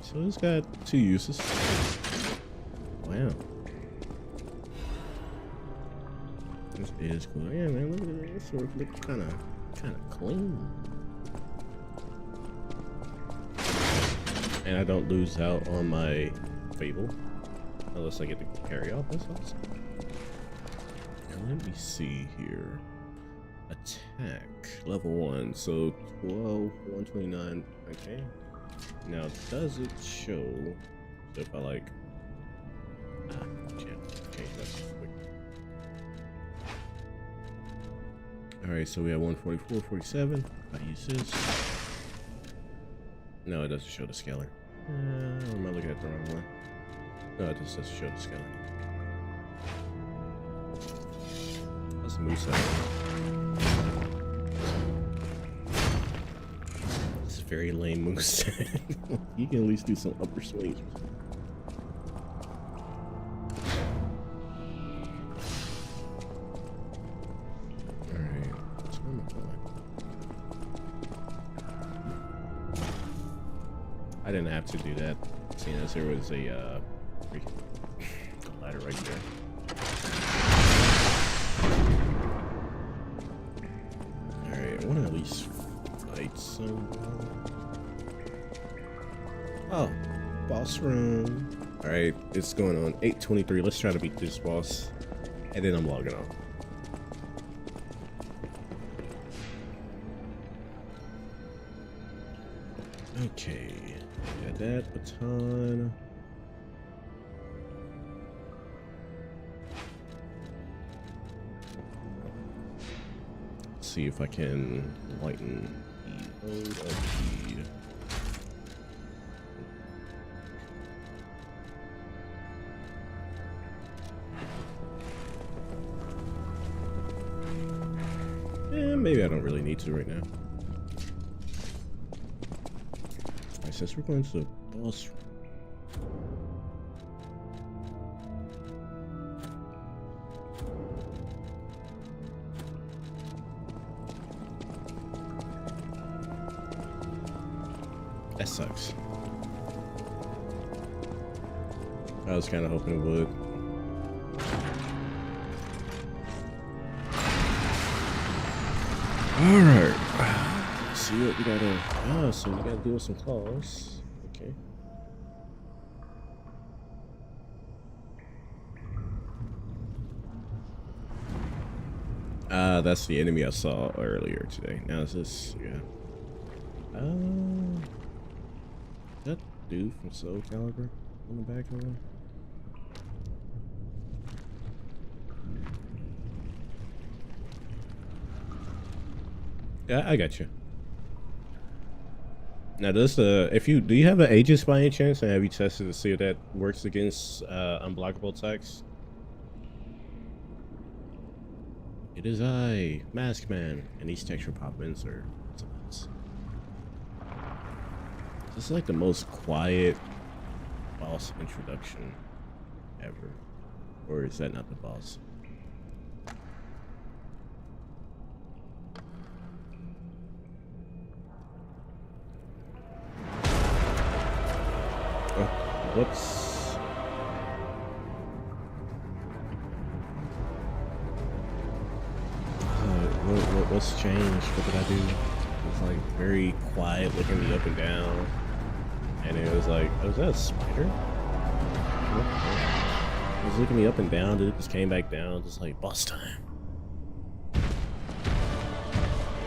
So it's got 2 uses. Wow. This is cool. Yeah, man, look at this sword. Look kind of clean. And I don't lose out on my Fable unless I get to carry off. That's awesome. Now let me see here. Attack level 1, so 12, 129. Okay. Now does it show if I like? Change that quick. All right, so we have 144, 47. I use this. No, it doesn't show the scalar. Or am I looking at the wrong one? No, it just doesn't show the scalar. Let's move It's a very lame moveset. You can at least do some upper swings. Alright, so where am I going? I didn't have to do that, seeing as there was a ladder right there. Alright, I want to at least fight someone. Oh, boss room. Alright, it's going on 8:23. Let's try to beat this boss, and then I'm logging off. Okay. Got that baton. Let's see if I can lighten the load of the. Maybe I don't really need to right now. Since we're going to the boss room. That sucks. I was kind of hoping it would. Alright. See what we gotta. Oh, so we gotta deal with some claws. Okay. That's the enemy I saw earlier today. Now is this, yeah. That dude from Soul Calibur on the back of him. Yeah, I got you. Now, does do you have an Aegis by any chance, and have you tested to see if that works against unblockable attacks? It is I, Mask Man, and these texture pop-ins are something else. This is like the most quiet boss introduction ever. Or is that not the boss? What's changed? What did I do? It was like very quiet, looking me up and down, and it was like, oh, is that a spider? It was looking me up and down, then it just came back down, just like boss time.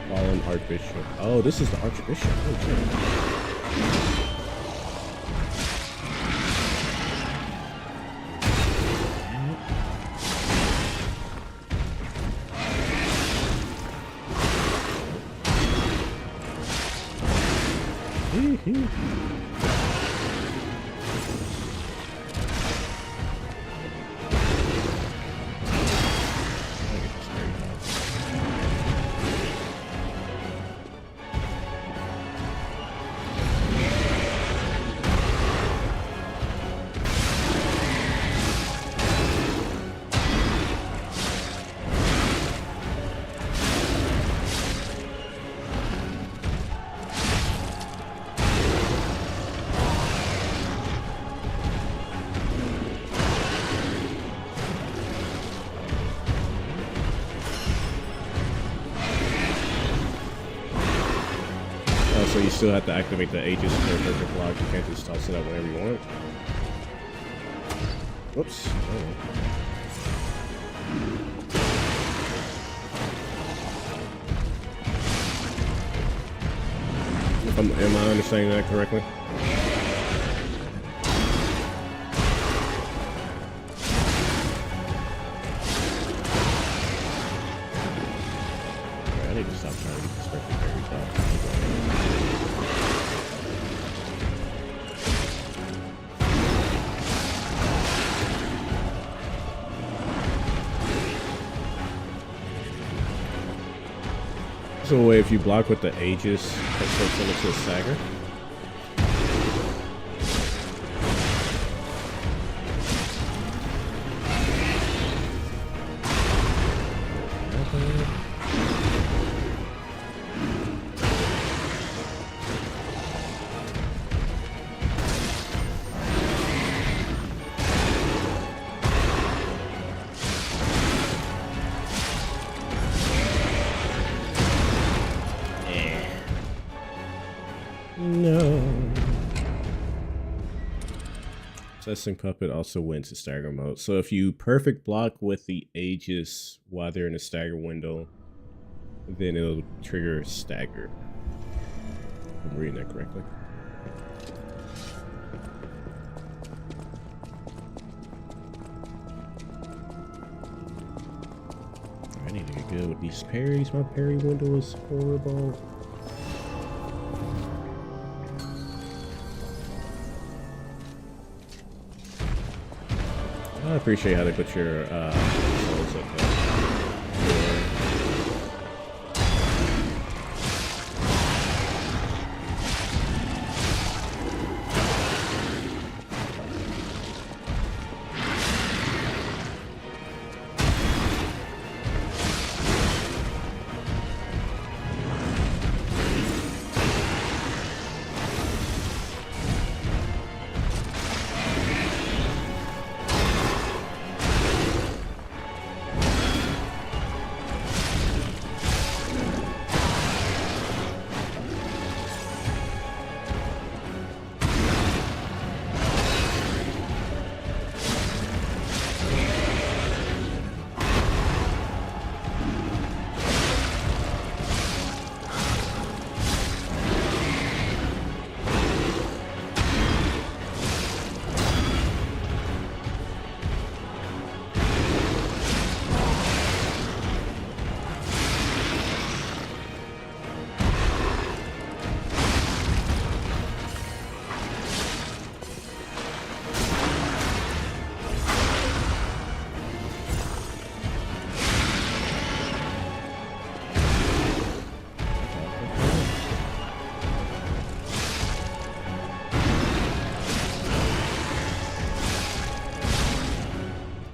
Fallen Archbishop. Oh, this is the Archbishop. Oh, shit. So you still have to activate the Aegis for a perfect block. You can't just toss it out whenever you want. Whoops. Am I understanding that correctly? I need to stop trying to get this perfect berry top. So wait, if you block with the Aegis, that takes them into a stagger? Possessing Puppet also wins the stagger mode. So if you perfect block with the Aegis while they're in a stagger window, then it'll trigger stagger. If I'm reading that correctly. I need to get good with these parries. My parry window is horrible. I appreciate how they put your souls up there.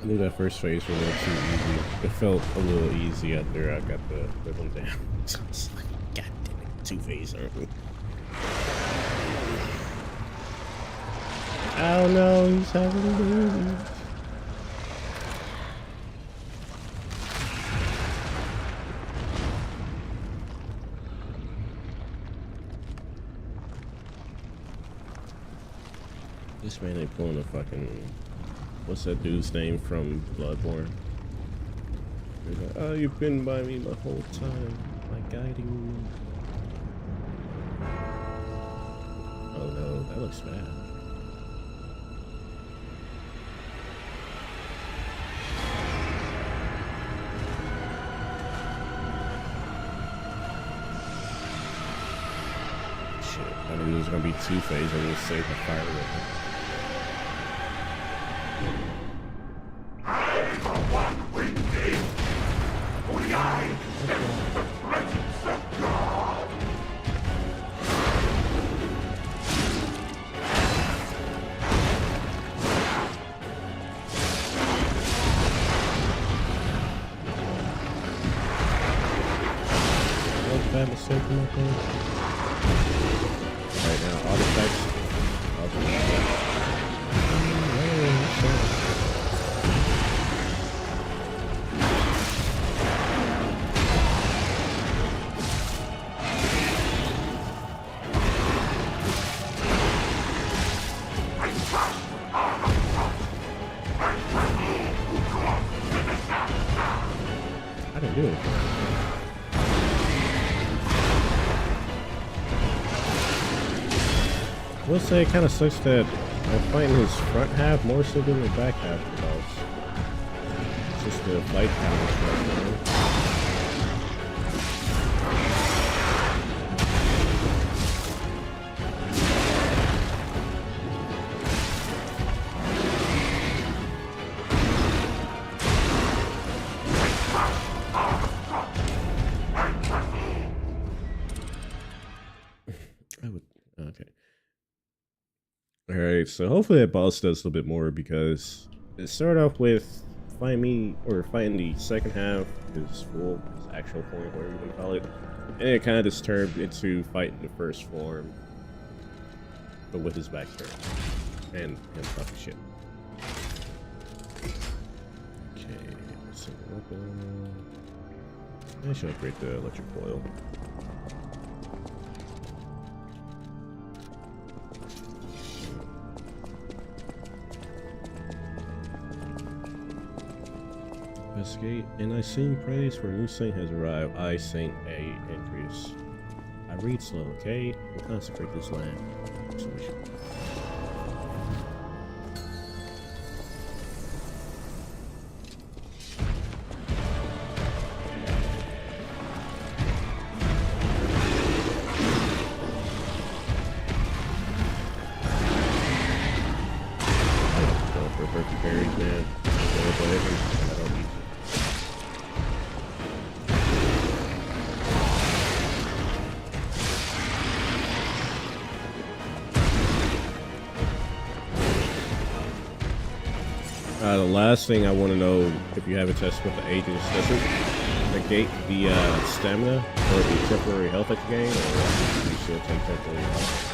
knew that first phase was a little too easy. It felt a little easy after I got the rhythm down. So it's like, god damn it, 2 phase, aren't we? Oh no, he's having a baby. This man ain't pulling a fucking... What's that dude's name from Bloodborne? He's like, oh, you've been by me the whole time, like guiding me. Oh no, that looks bad. Shit, I knew it was gonna be 2 phase and we'll save the fire with it. Bad mistake in my phone. Right now, artifacts. I didn't do it. I will say it kind of sucks that I'm fighting his front half more so than the back half of the boss. It's just the fight counters right now. Alright, so hopefully that boss does a little bit more because it started off with fighting the second half, his actual point, whatever you want to call it, and it kind of just turned into fighting the first form, but with his back turn and fucking shit. Okay, single weapon. I should upgrade the electric coil. Escape, and I sing praise for a new saint has arrived. I, Saint A. Andreas. I read slow, okay? We'll consecrate this land. For perfect berries, man. The last thing I want to know, if you haven't tested with the agents, does it negate the stamina or the temporary health that you gain, or do you still take temporary health?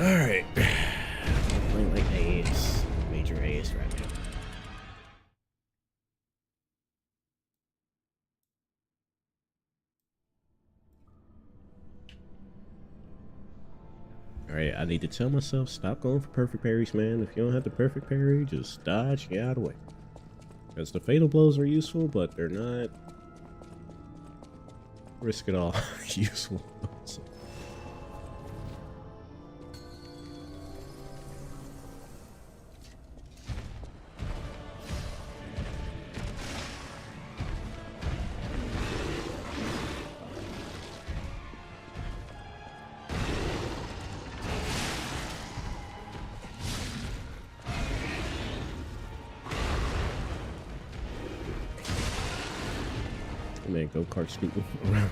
Alright. Playing like AS. Major AS right now. Alright, I need to tell myself, stop going for perfect parries, man. If you don't have the perfect parry, just dodge and get out of the way. Because the fatal blows are useful, but they're not risk it all useful. So. Man, go-kart scooting around.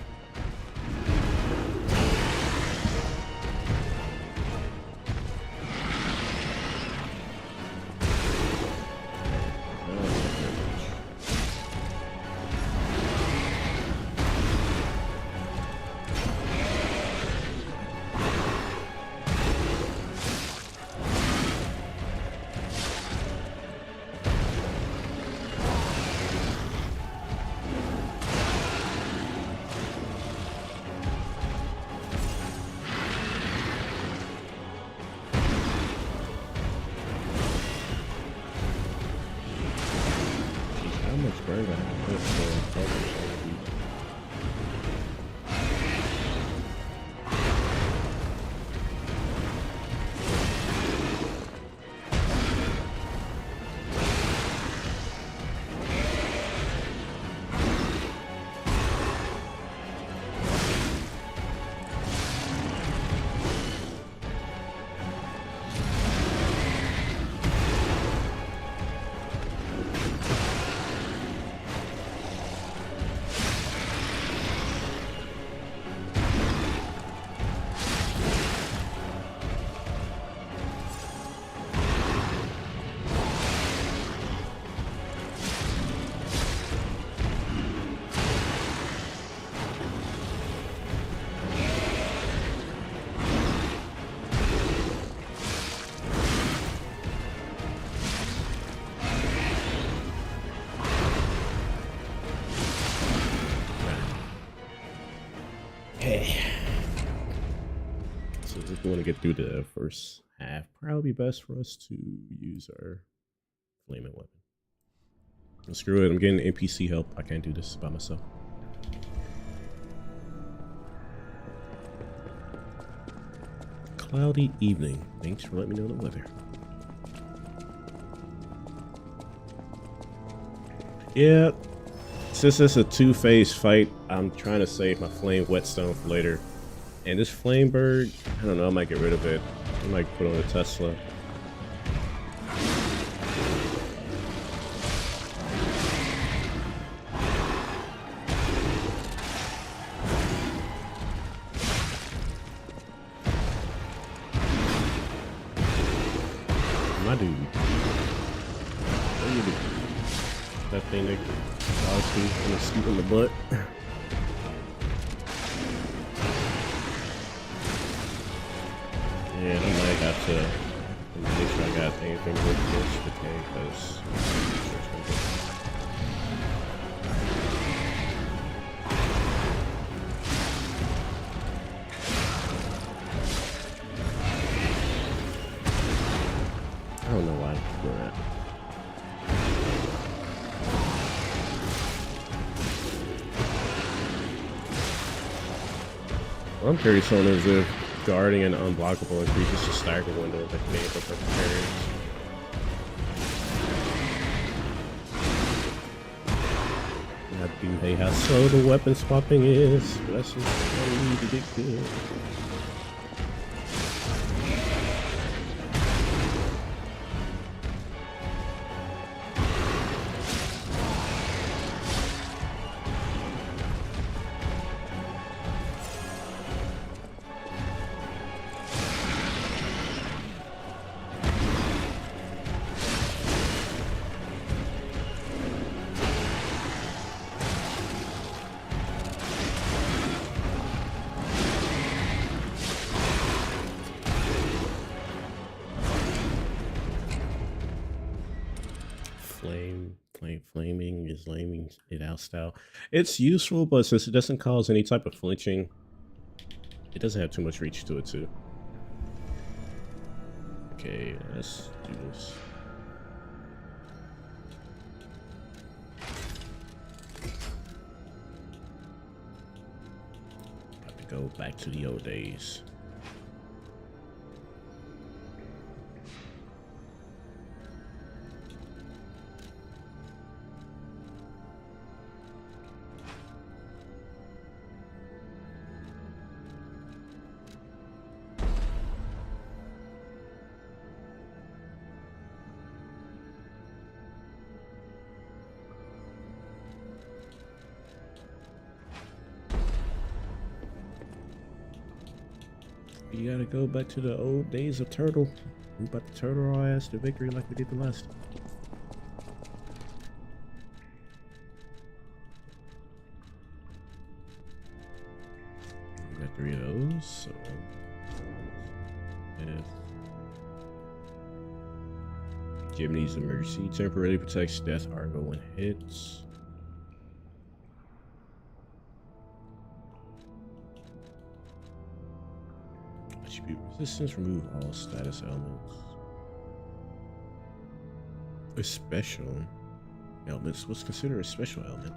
If we want to get through the first half, probably best for us to use our flaming weapon. Well, screw it, I'm getting NPC help. I can't do this by myself. Cloudy evening. Thanks for letting me know the weather. Yeah, since it's a two-phase fight, I'm trying to save my flame whetstone for later. And this flame bird, I don't know, I might get rid of it. I might put on a Tesla. My dude. What do you do? That thing that caused me to scoop in the butt. Yeah, I might have to make sure I got anything with this, okay, because I don't know why I'm doing that. Well, I'm curious on is if guarding an unblockable increases the stagger window that can enable perfect parries. I do hate how slow the weapon swapping is, but that's just what we need to get good. Flaming is laming it out style. It's useful, but since it doesn't cause any type of flinching, it doesn't have too much reach to it too. Okay, let's do this. Got to go back to the old days. You gotta go back to the old days of Turtle. We about to turtle our ass to victory like we did the last time. We got 3 of those, so yeah. Jimny's emergency temporarily protects Death Argo when hits. Attribute resistance, remove all status elements. A special elements. What's considered a special element?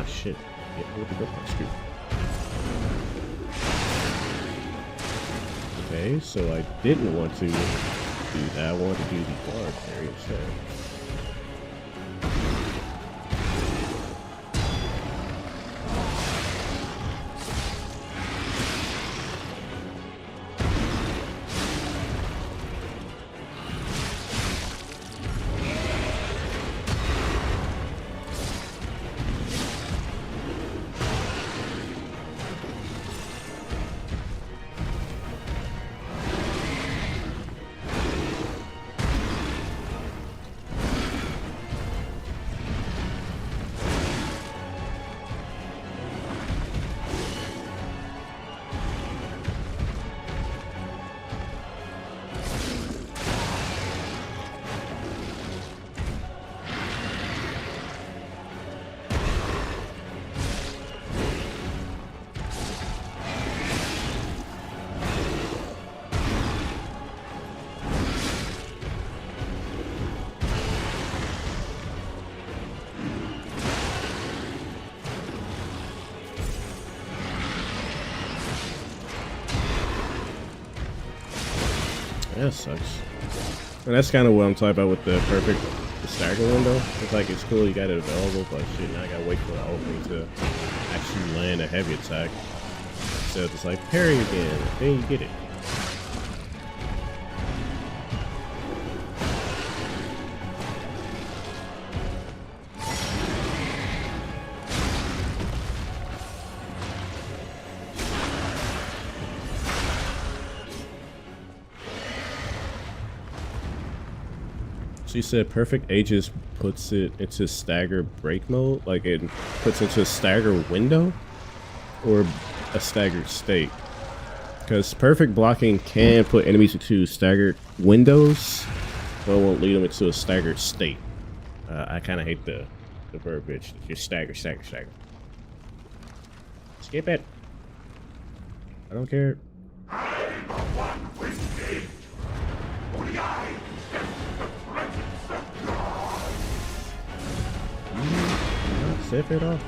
Shit. Yeah, with the grip scoop. Okay, so I didn't want to do that. I wanted to do the guard parry instead. That sucks. And that's kind of what I'm talking about with the perfect stagger window. It's like, it's cool you got it available, but shit, now I gotta wait for the opening to actually land a heavy attack. So it's like parry again, then you get it. You said perfect ages puts it into stagger break mode, like it puts into a stagger window or a staggered state, because perfect blocking can put enemies into staggered windows but won't lead them into a staggered state. I kind of hate the verbiage. Just stagger. Skip it. I don't care. Sip it off.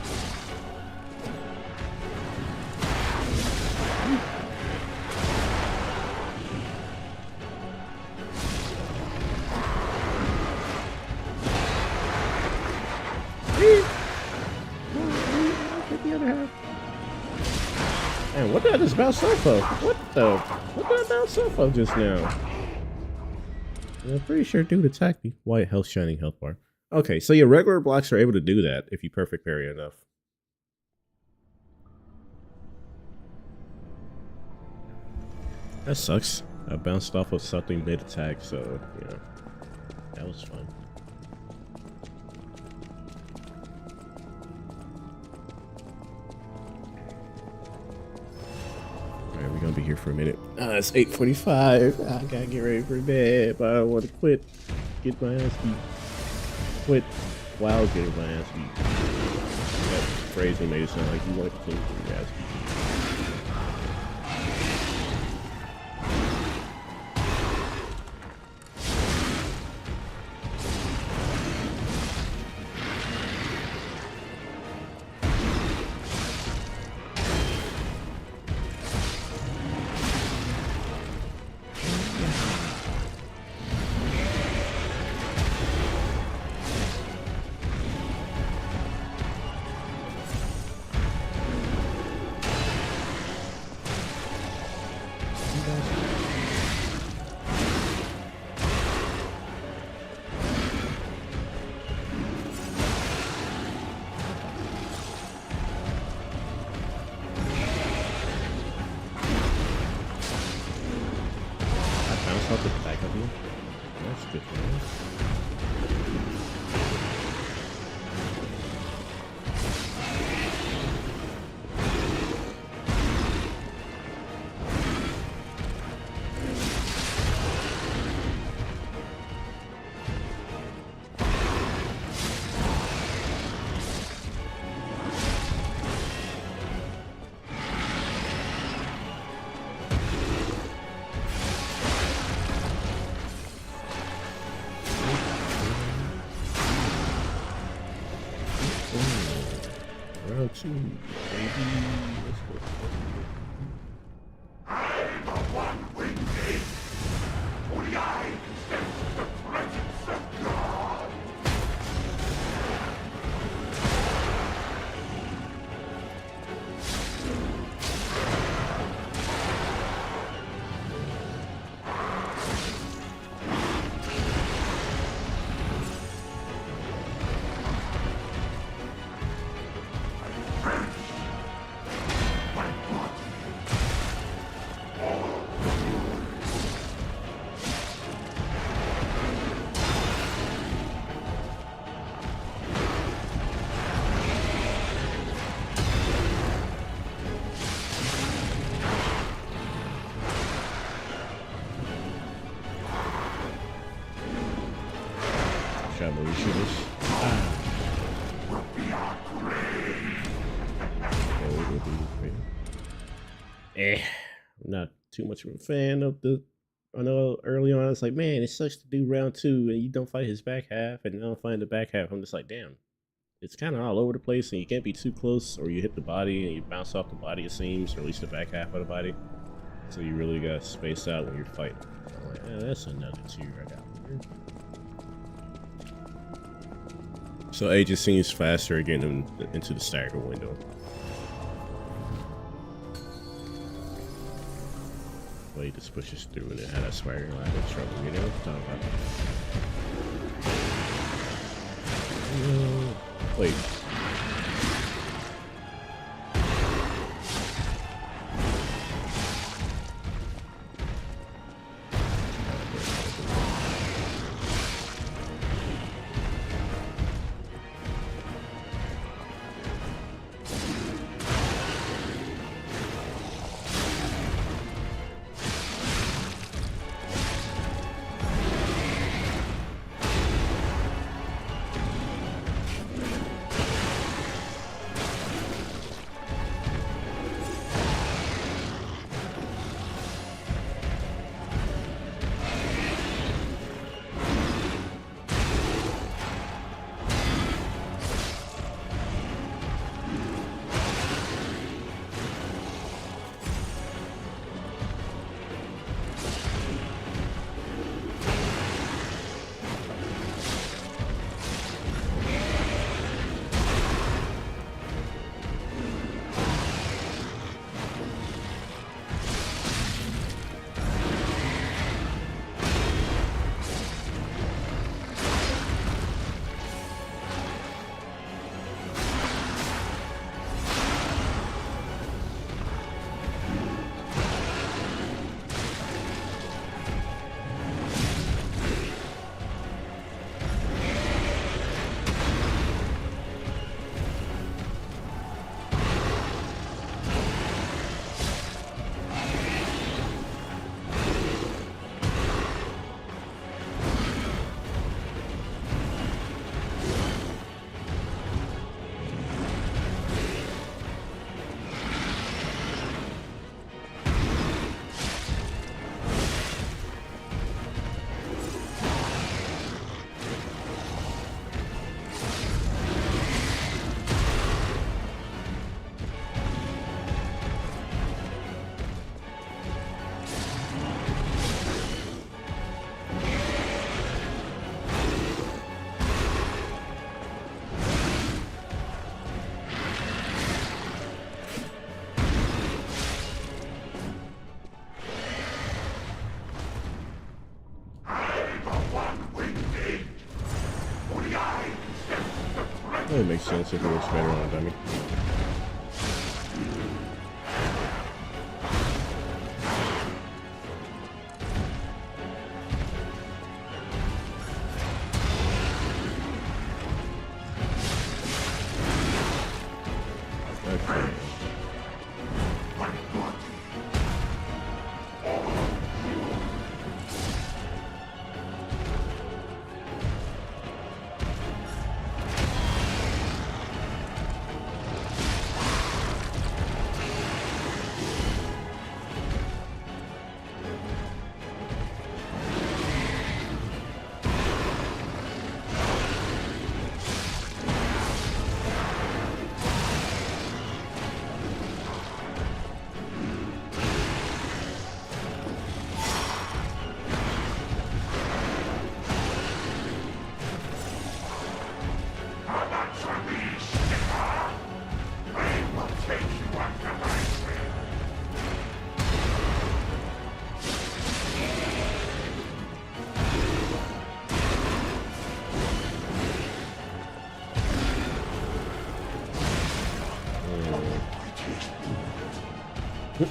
Man, what did I just bounce off of? What did I bounce off of just now? I'm pretty sure dude attacked me. White health, shining health bar. Okay, so your regular blocks are able to do that if you perfect parry enough. That sucks. I bounced off of something mid-attack, so, you know, that was fun. Alright, we're gonna be here for a minute. It's 8:45. I gotta get ready for bed, but I don't want to quit. Get my ass beat. Quit while getting my ass beat. that phrasing made it sound like you want to continue through your ass. Off the back of you. That's good news. Round 2, baby. Let's go. I'm the one with it. Only I can sense the presence of God. Not too much of a fan of the. I know early on it's like, man, it sucks to do round 2 and you don't fight his back half, and I don't find the back half. I'm just like, damn, it's kind of all over the place, and you can't be too close, or you hit the body and you bounce off the body, it seems, or at least the back half of the body. So you really gotta space out when you're fighting. I'm like, that's another tier I got here. So A just seems faster getting them into the stagger window. Well, he just pushes through and it had that swagger line of trouble, you know? Talking about. Wait. That makes sense if it looks better on a dummy.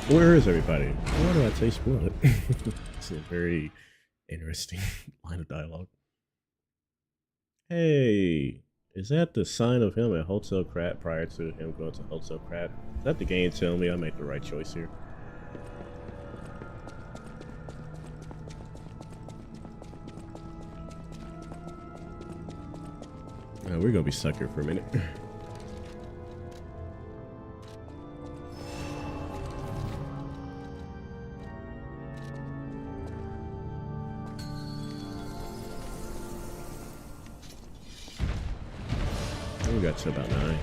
Where is everybody? Why do I taste blood? It's a very interesting line of dialogue. Hey, is that the sign of him at Hotel Krat prior to him going to Hotel Krat? Is that the game telling me I made the right choice here? We're gonna be stuck here for a minute. We got to about 9.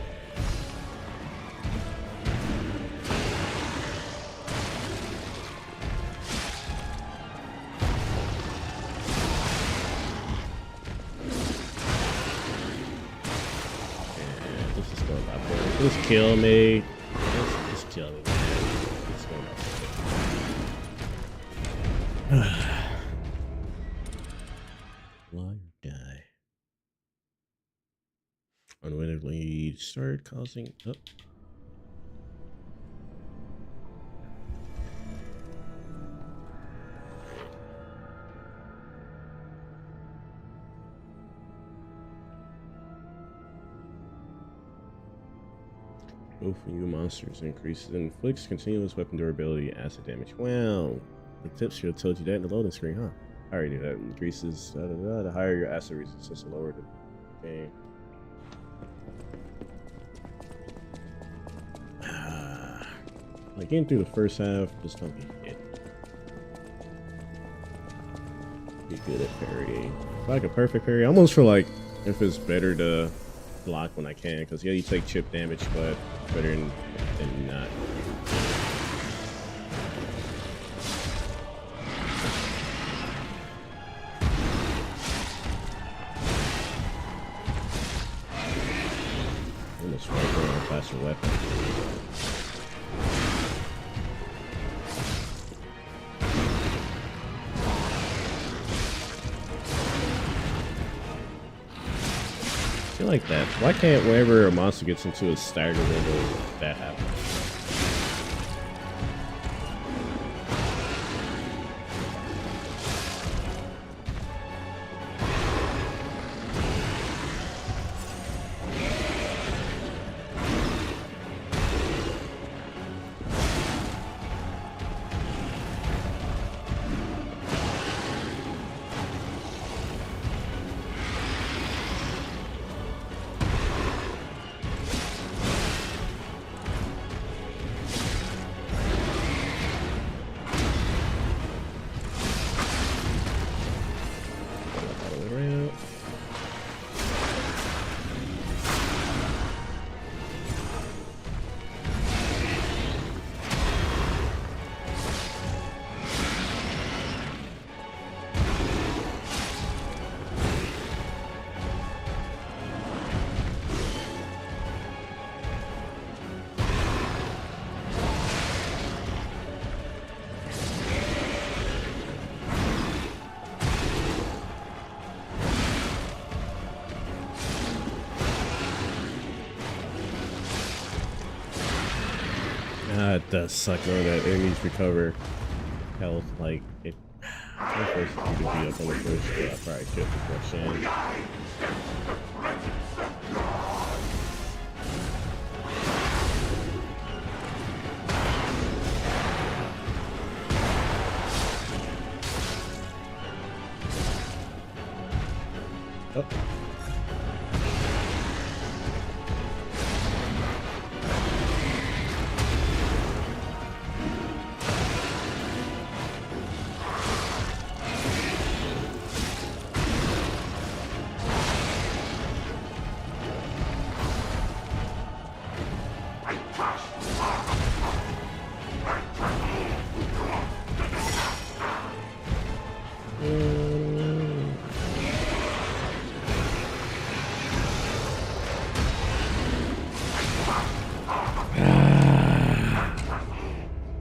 This is going up there. Just kill me. Just kill me, man. It's going up there. Fly or die. Unwittingly start causing up. Both of you monsters increases inflicts continuous weapon durability, acid damage. Wow, the tip should have told you that in the loading screen, huh? I already knew that. Increases the higher your acid resistance, the lower the game. Like getting through the first half, just don't get hit. Be good at parrying. Like a perfect parry. I almost feel like if it's better to block when I can, because yeah, you take chip damage, but better than not. Almost right there on a faster weapon. Like that. Why can't whenever a monster gets into a stagger window that happens? It does suck knowing that enemies recover health. Like, it. I'm supposed to be up on the first, I probably killed before Shan. Oh.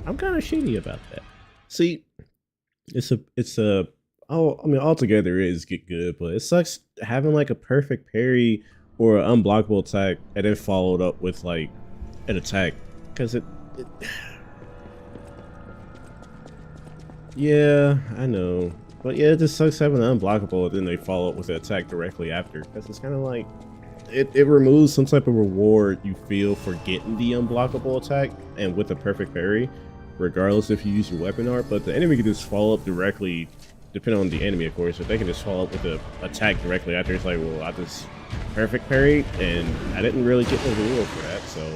I'm kind of shitty about that. See, altogether it is get good, but it sucks having like a perfect parry or an unblockable attack and then followed up with like an attack, because it yeah, I know, but yeah, it just sucks having an unblockable and then they follow up with an attack directly after, because it's kind of like it removes some type of reward you feel for getting the unblockable attack and with a perfect parry, regardless if you use your weapon art. But the enemy can just follow up directly, depending on the enemy, of course. If they can just follow up with the attack directly after, it's like, well, I just perfect parry and I didn't really get the reward for that, so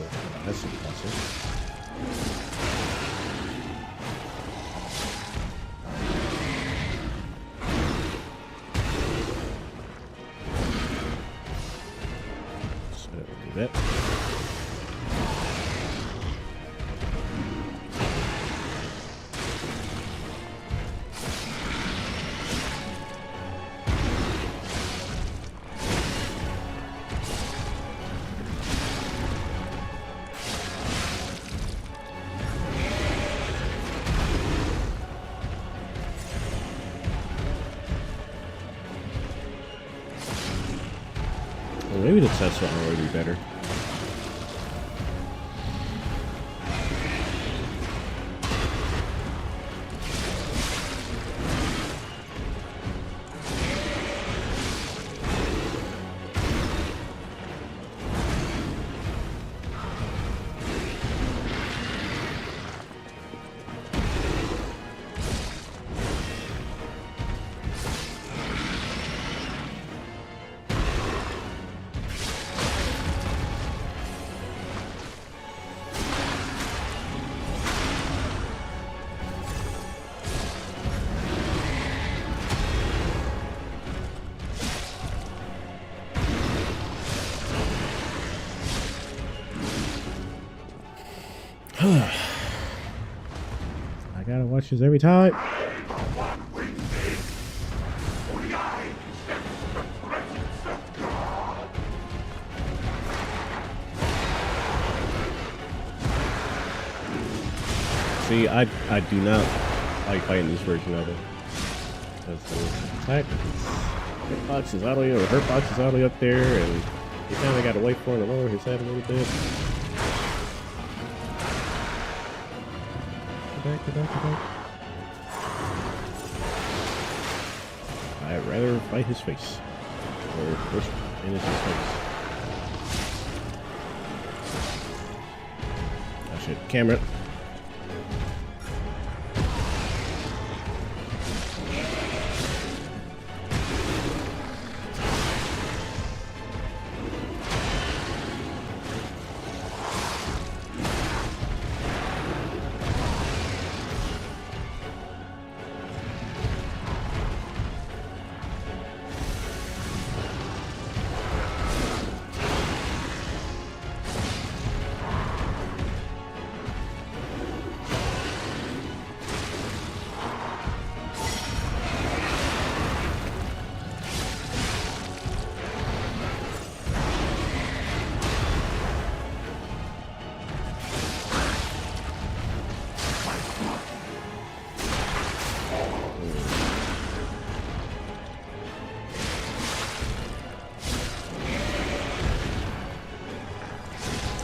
that's awesome. That. Well, maybe the Tesla will already be better. I gotta watch this every time. See, I do not like fighting this version of it. Because the attack hitbox is all the way, or hurt box is all the way up there, and you kind of got to wait for him to lower his head a little bit. Get back. I'd rather fight his face. Or push in his face. Oh shit, camera.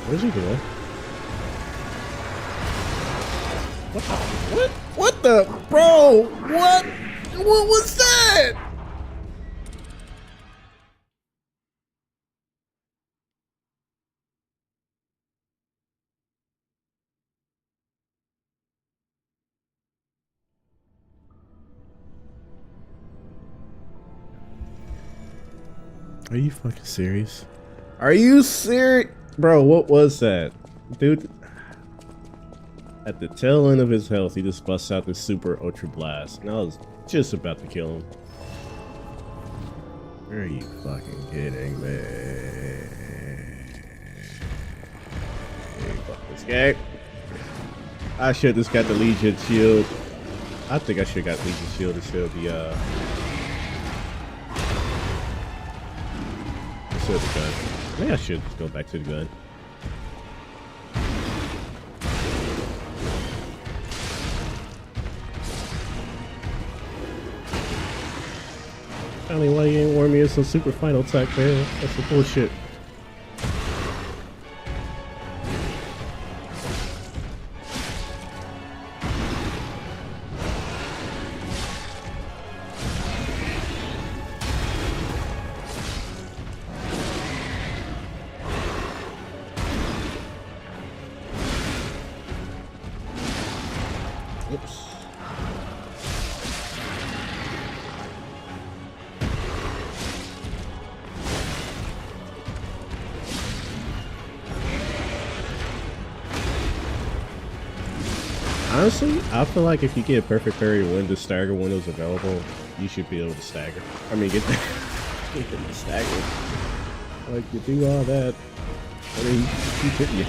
Where's he going? What the? Bro, what? What was that? Are you fucking serious? Are you serious? Bro, what was that? Dude, at the tail end of his health, he just busts out this super ultra blast. And I was just about to kill him. Are you fucking kidding me? Hey, fuck this guy. I should just got the Legion shield. I think I should have got Legion shield instead of the gun. Maybe I should just go back to the gun. I mean, why you ain't warn me it's a super final attack, man? That's some bullshit. Honestly, I feel like if you get a perfect parry when the stagger window's available, you should be able to stagger. I mean, get the stagger. Like, you do all that, I mean, keep hitting you.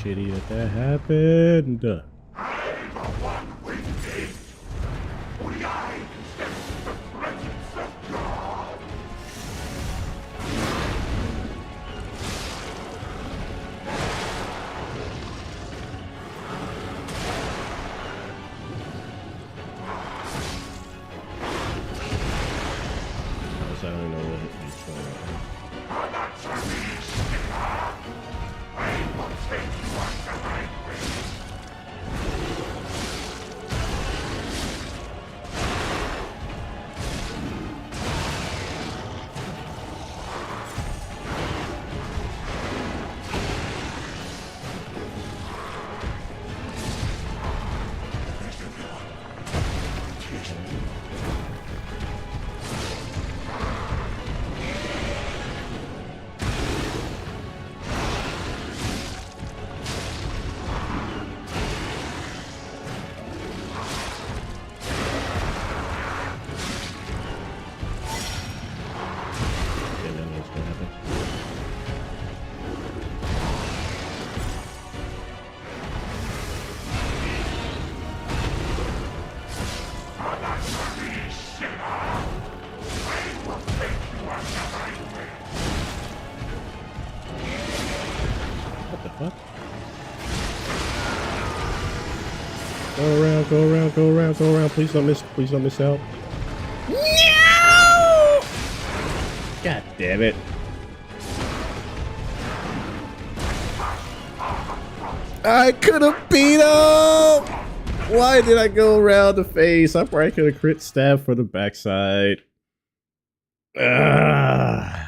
Shitty that happened. I don't know what he's Go around, go around, go around, go around. Please don't miss out. No! God damn it. I could have beat him! Why did I go around the face? I probably could have crit stab for the backside. I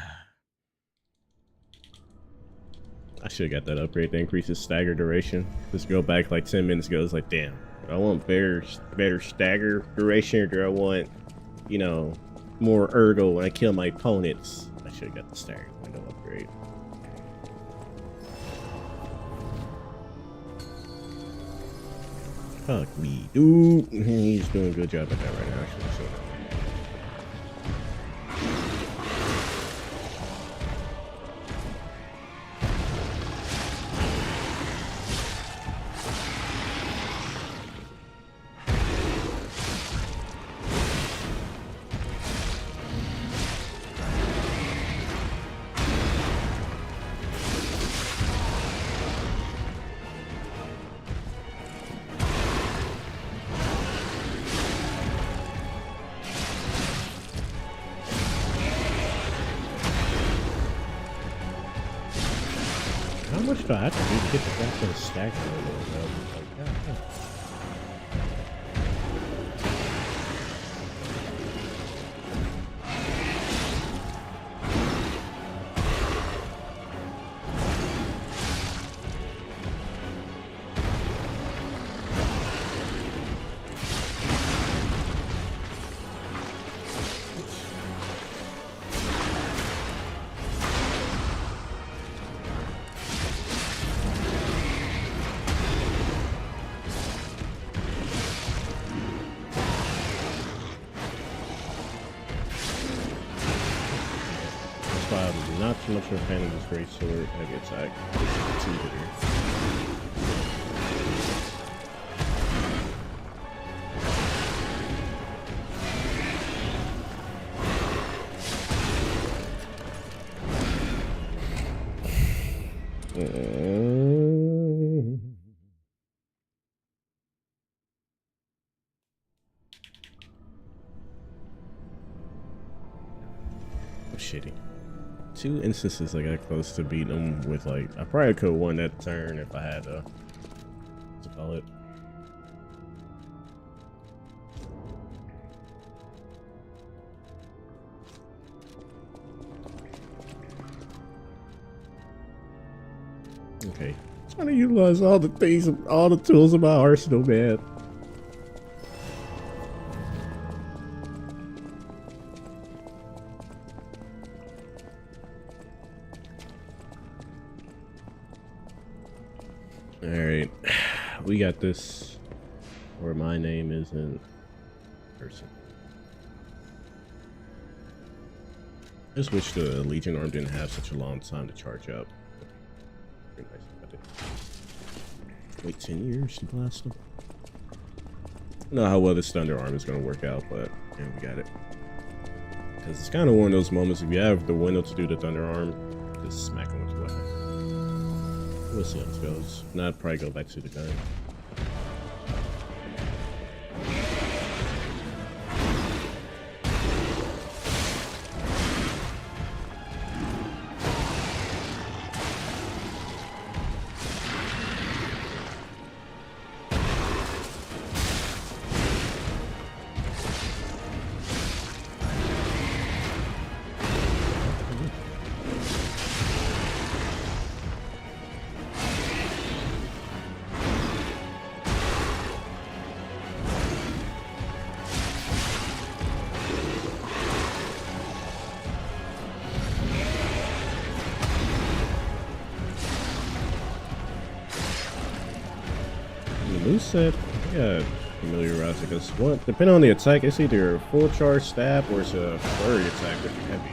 should have got that upgrade that increases stagger duration. Just go back like 10 minutes ago. It's like, damn, do I want better stagger duration, or do I want, you know, more ergo when I kill my opponents? I should have got the stagger window upgrade. Fuck me, dude. He's doing a good job at that right now, actually. So. much do I have to do to get the back of the stack going on, bro? Like, God, yeah. I'm not too much of a fan of this great sword heavy attack. It's too bitter. Oh, shitty. 2 instances I got close to beating him with, like, I probably could have won that turn if I had what's it call it? Okay. Trying to utilize all the things, all the tools in my arsenal, man. Alright, we got this, where my name isn't person. I just wish the Legion arm didn't have such a long time to charge up. Pretty nice about it. Wait 10 years to blast them. I don't know how well this Thunder arm is going to work out, but yeah, we got it. Because it's kind of one of those moments, if you have the window to do the Thunder arm, just smack them with your weapon. We'll see how this goes. Now I'd probably go back to the gun. Moveset, yeah, familiarize it because what depending on the attack, it's either a full charge stab or it's a flurry attack with your heavy.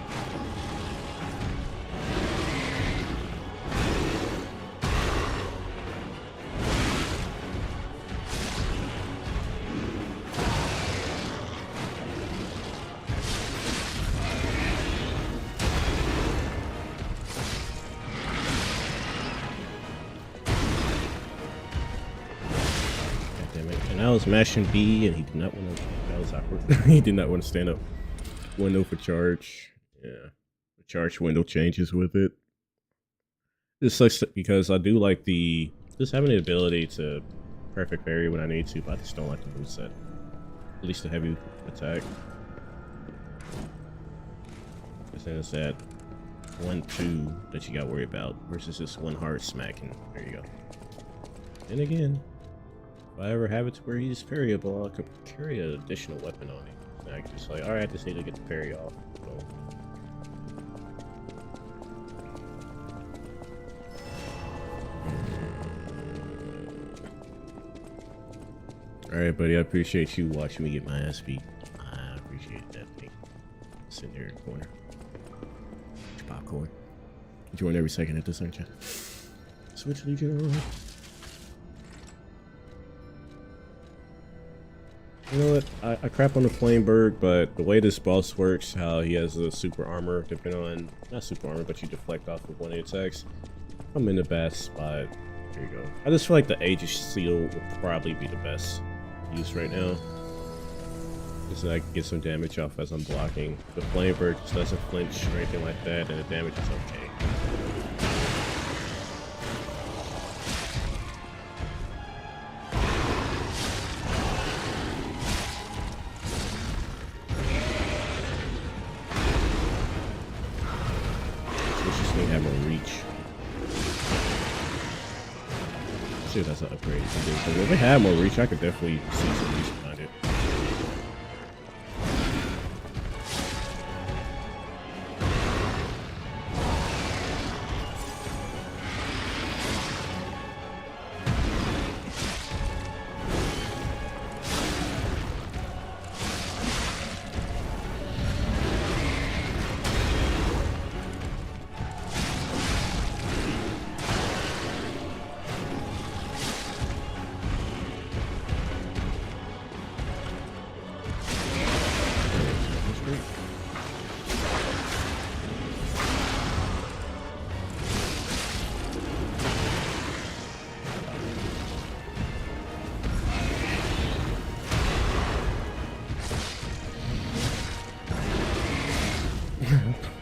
I was mashing B and he did not want to, that was awkward. He did not want to stand up. Window for charge. Yeah. The charge window changes with it. This sucks because I do like just having the ability to perfect parry when I need to, but I just don't like the moveset. At least the heavy attack. Because then it's that 1-2 that you got to worry about versus just one hard smacking. There you go. And again, if I ever have it to where he's parryable, I could carry an additional weapon on him. And I could just like, alright, I just need to get the parry off. So. Alright, buddy, I appreciate you watching me get my ass beat. I appreciate that thing. Sitting there in the corner. Popcorn. Enjoying every second of this, aren't you? Switch Legion on. You know what? I crap on the Flameberg, but the way this boss works, how he has a super armor, depending on, not super armor, but you deflect off of one of the attacks. I'm in the best spot. There you go. I just feel like the Aegis Seal would probably be the best use right now. Just so I can get some damage off as I'm blocking. The Flameberg just doesn't flinch or anything like that, and the damage is okay. see if that's an upgrade. Because if it had more reach, I could definitely see some use behind it.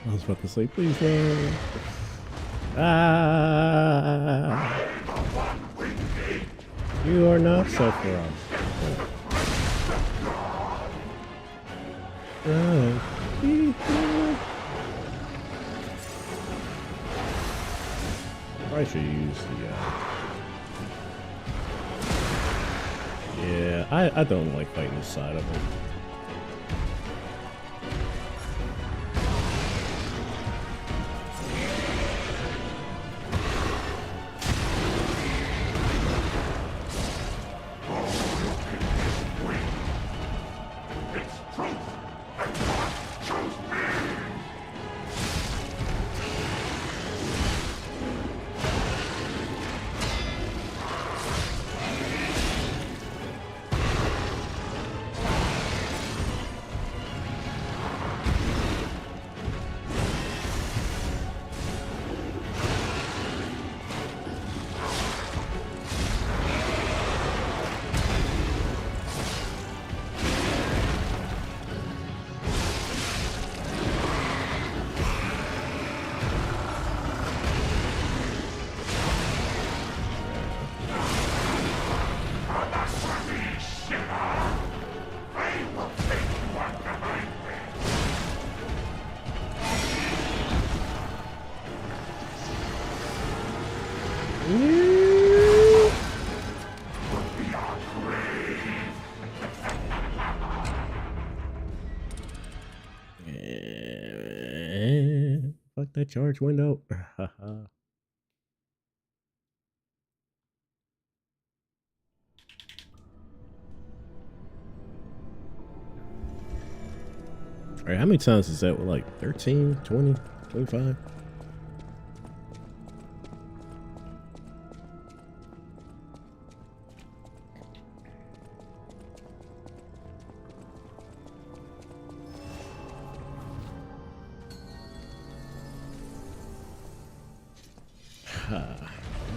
I was about to say, please no. Ah, you are not Sephiroth. I should use the. Yeah, I don't like fighting this side of it. Fuck that charge window. Alright, how many times is that? Like 13, 20, 25?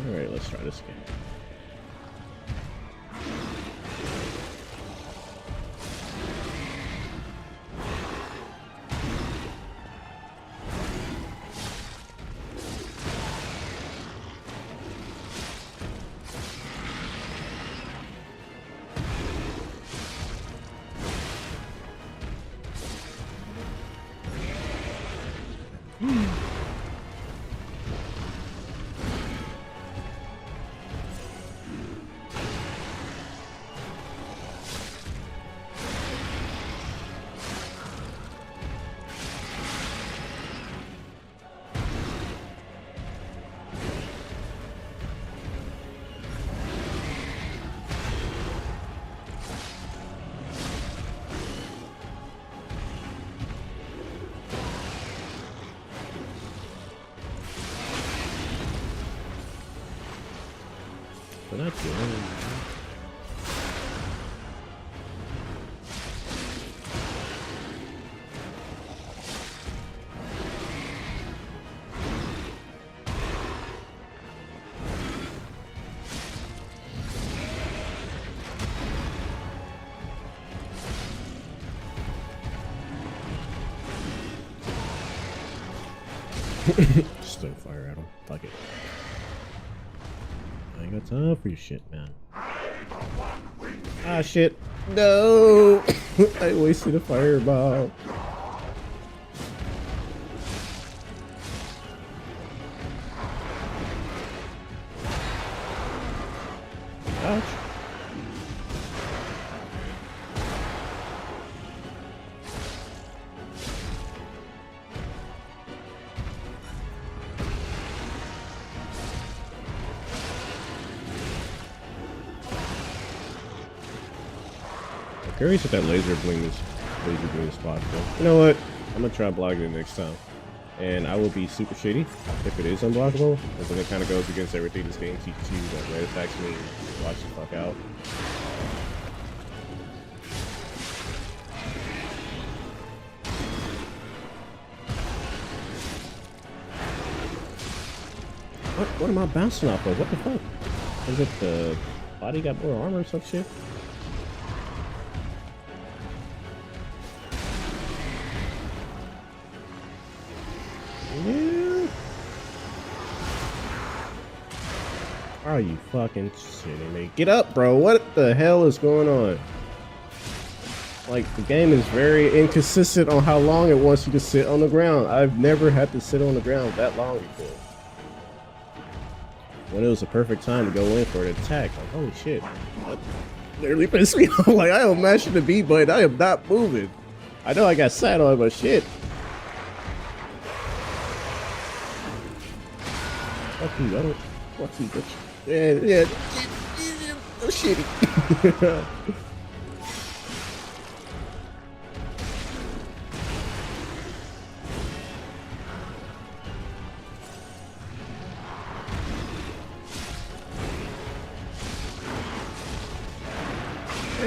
Alright, let's try this again. But that's good. Just don't fire at him. Fuck it. I ain't got time for your shit, man. Ah, shit. No! I wasted a fireball. curious if that laser beam is blockable. You know what? I'm gonna try blocking it next time. And I will be super shitty if it is unblockable, and then it kind of goes against everything this game teaches you, that red attacks me, watch the fuck out. What am I bouncing off of? What the fuck? Is it the body got more armor or some shit? Yeah. Are you fucking shitting me? Get up, bro. What the hell is going on? Like, the game is very inconsistent on how long it wants you to sit on the ground. I've never had to sit on the ground that long before. When it was the perfect time to go in for an attack, like, holy shit. That literally pissed me off. Like, I am mashing the B button. I am not moving. I know I got sat on, but shit. Fuck you, I don't. Fuck you, bitch. Yeah. Oh, shitty.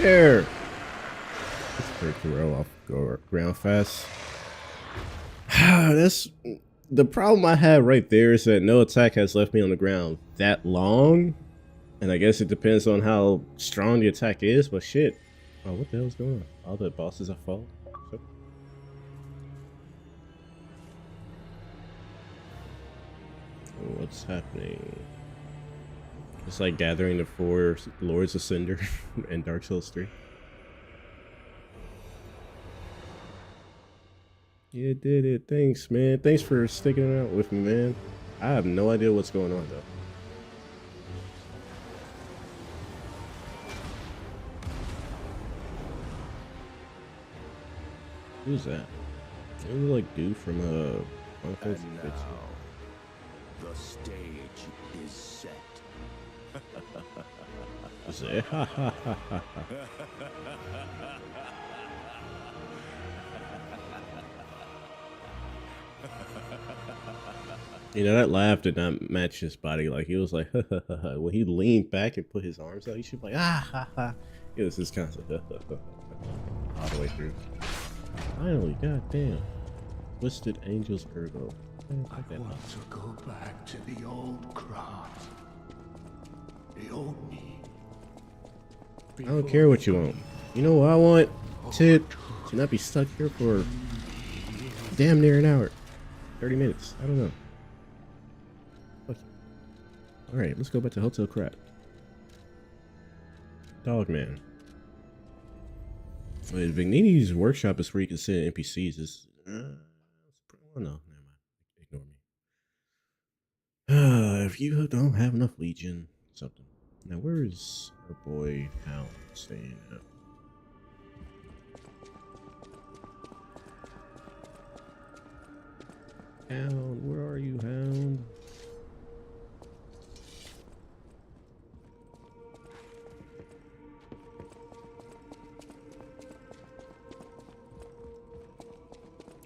There. Let's break the rail off, go ground fast. That's the problem I have right there, is that no attack has left me on the ground that long. And I guess it depends on how strong the attack is, but shit. Oh, what the hell is going on? All the bosses have fallen. What's happening? It's like gathering the 4 Lords of Cinder and Dark Souls 3. You did it. Thanks, man. Thanks for sticking it out with me, man. I have no idea what's going on, though. Who's that? It was like dude from Final Fantasy 15. The stage is set. You know, that laugh did not match his body. Like, he was like, when he leaned back and put his arms out, he should be like, ah, ha, ha. It was this kind of all the way through. Finally, goddamn. Twisted Angel's Ergo. I want to go back to the old craft. The old me. I don't care what you want. You know what I want? To not be stuck here for damn near an hour. 30 minutes. I don't know. Fuck you. Alright, let's go back to Hotel Crap. Dogman. Wait, Vignini's workshop is where you can send NPCs. Is oh no, never mind. Ignore me. If you don't have enough Legion, something. Now, where is our boy Hound staying at? Hound, where are you, Hound?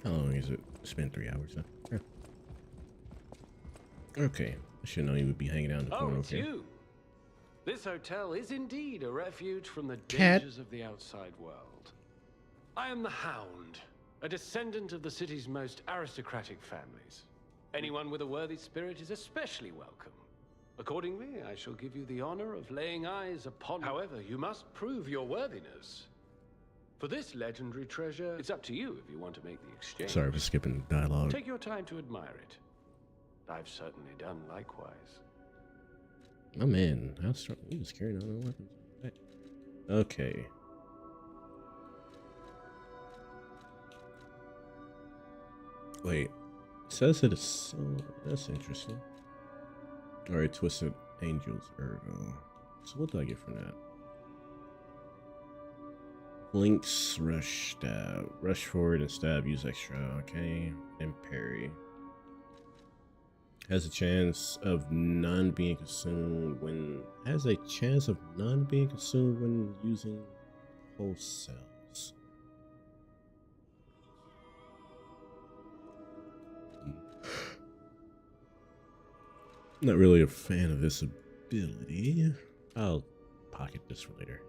How long is it? It's been 3 hours, huh? Yeah. Okay. I should know you would be hanging out in the corner. Oh, it's you. This hotel is indeed a refuge from the dangers of the outside world. I am the Hound, a descendant of the city's most aristocratic families. Anyone with a worthy spirit is especially welcome. Accordingly, I shall give you the honor of laying eyes upon. However, you must prove your worthiness. For this legendary treasure, it's up to you if you want to make the exchange. Sorry for skipping dialogue. Take your time to admire it. I've certainly done likewise. Oh man, how strong? He was carrying on weapons. Okay. Wait, it says that it's so. That's interesting. Alright, Twisted Angel's Ergo. So what do I get from that? Link's rush stab. Rush forward and stab, use extra. Okay. And parry. Has a chance of none being consumed when. Has a chance of none being consumed when using cells. Not really a fan of this ability. I'll pocket this for later.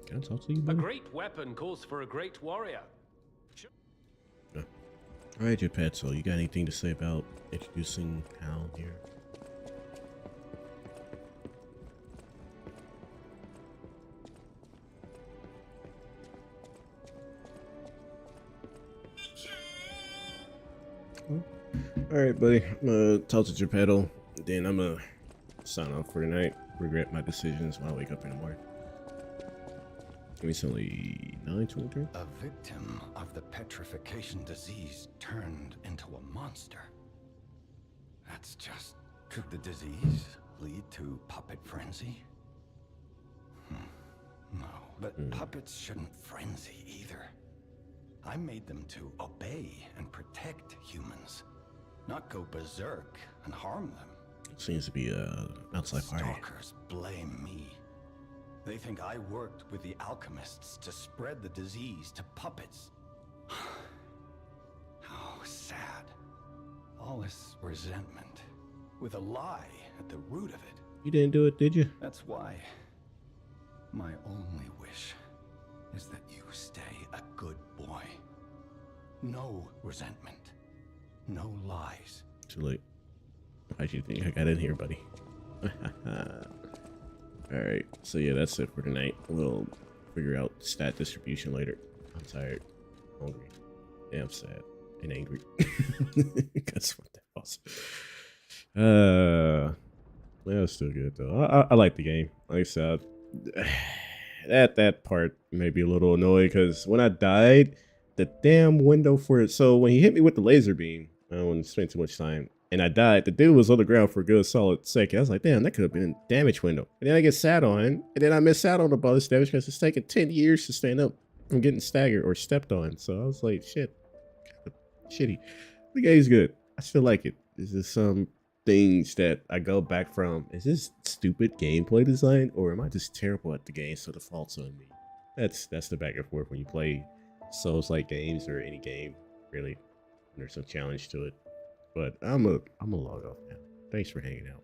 Can I talk to you, buddy? A great weapon calls for a great warrior. All right, Geppetto, you got anything to say about introducing Hal here? All right, buddy. I'm gonna talk to Geppetto, then I'm gonna sign off for tonight. Regret my decisions when I wake up in the morning. Recently, 9:23. A victim of the petrification disease turned into a monster. That's just... Could the disease lead to puppet frenzy? No, but puppets shouldn't frenzy either. I made them to obey and protect humans, not go berserk and harm them. Seems to be a outside party. Stalkers blame me. They think I worked with the alchemists to spread the disease to puppets. How sad. All this resentment, with a lie at the root of it. You didn't do it, did you? That's why my only wish is that you stay a good boy. No resentment. No lies. Too late. How'd you think I got in here, buddy? Alright, so yeah, that's it for tonight. We'll figure out stat distribution later. I'm tired, hungry, yeah, I'm sad, and angry. That's what that was. Yeah, it's still good though. I like the game. Like I said, at that part made me a little annoyed because when I died, the damn window for it. So when he hit me with the laser beam, I don't want to spend too much time. And I died. The dude was on the ground for a good solid second. I was like, damn, that could have been a damage window. And then I get sat on, and then I miss out on the bonus damage because it's taking 10 years to stand up from getting staggered or stepped on. So I was like, shit, kind of shitty. The game's good. I still like it. There's just some things that I go back from. Is this stupid gameplay design, or am I just terrible at the game, so the fault's on me? That's the back and forth when you play Souls-like games or any game, really. There's some challenge to it. But I'm a log off now. Thanks for hanging out.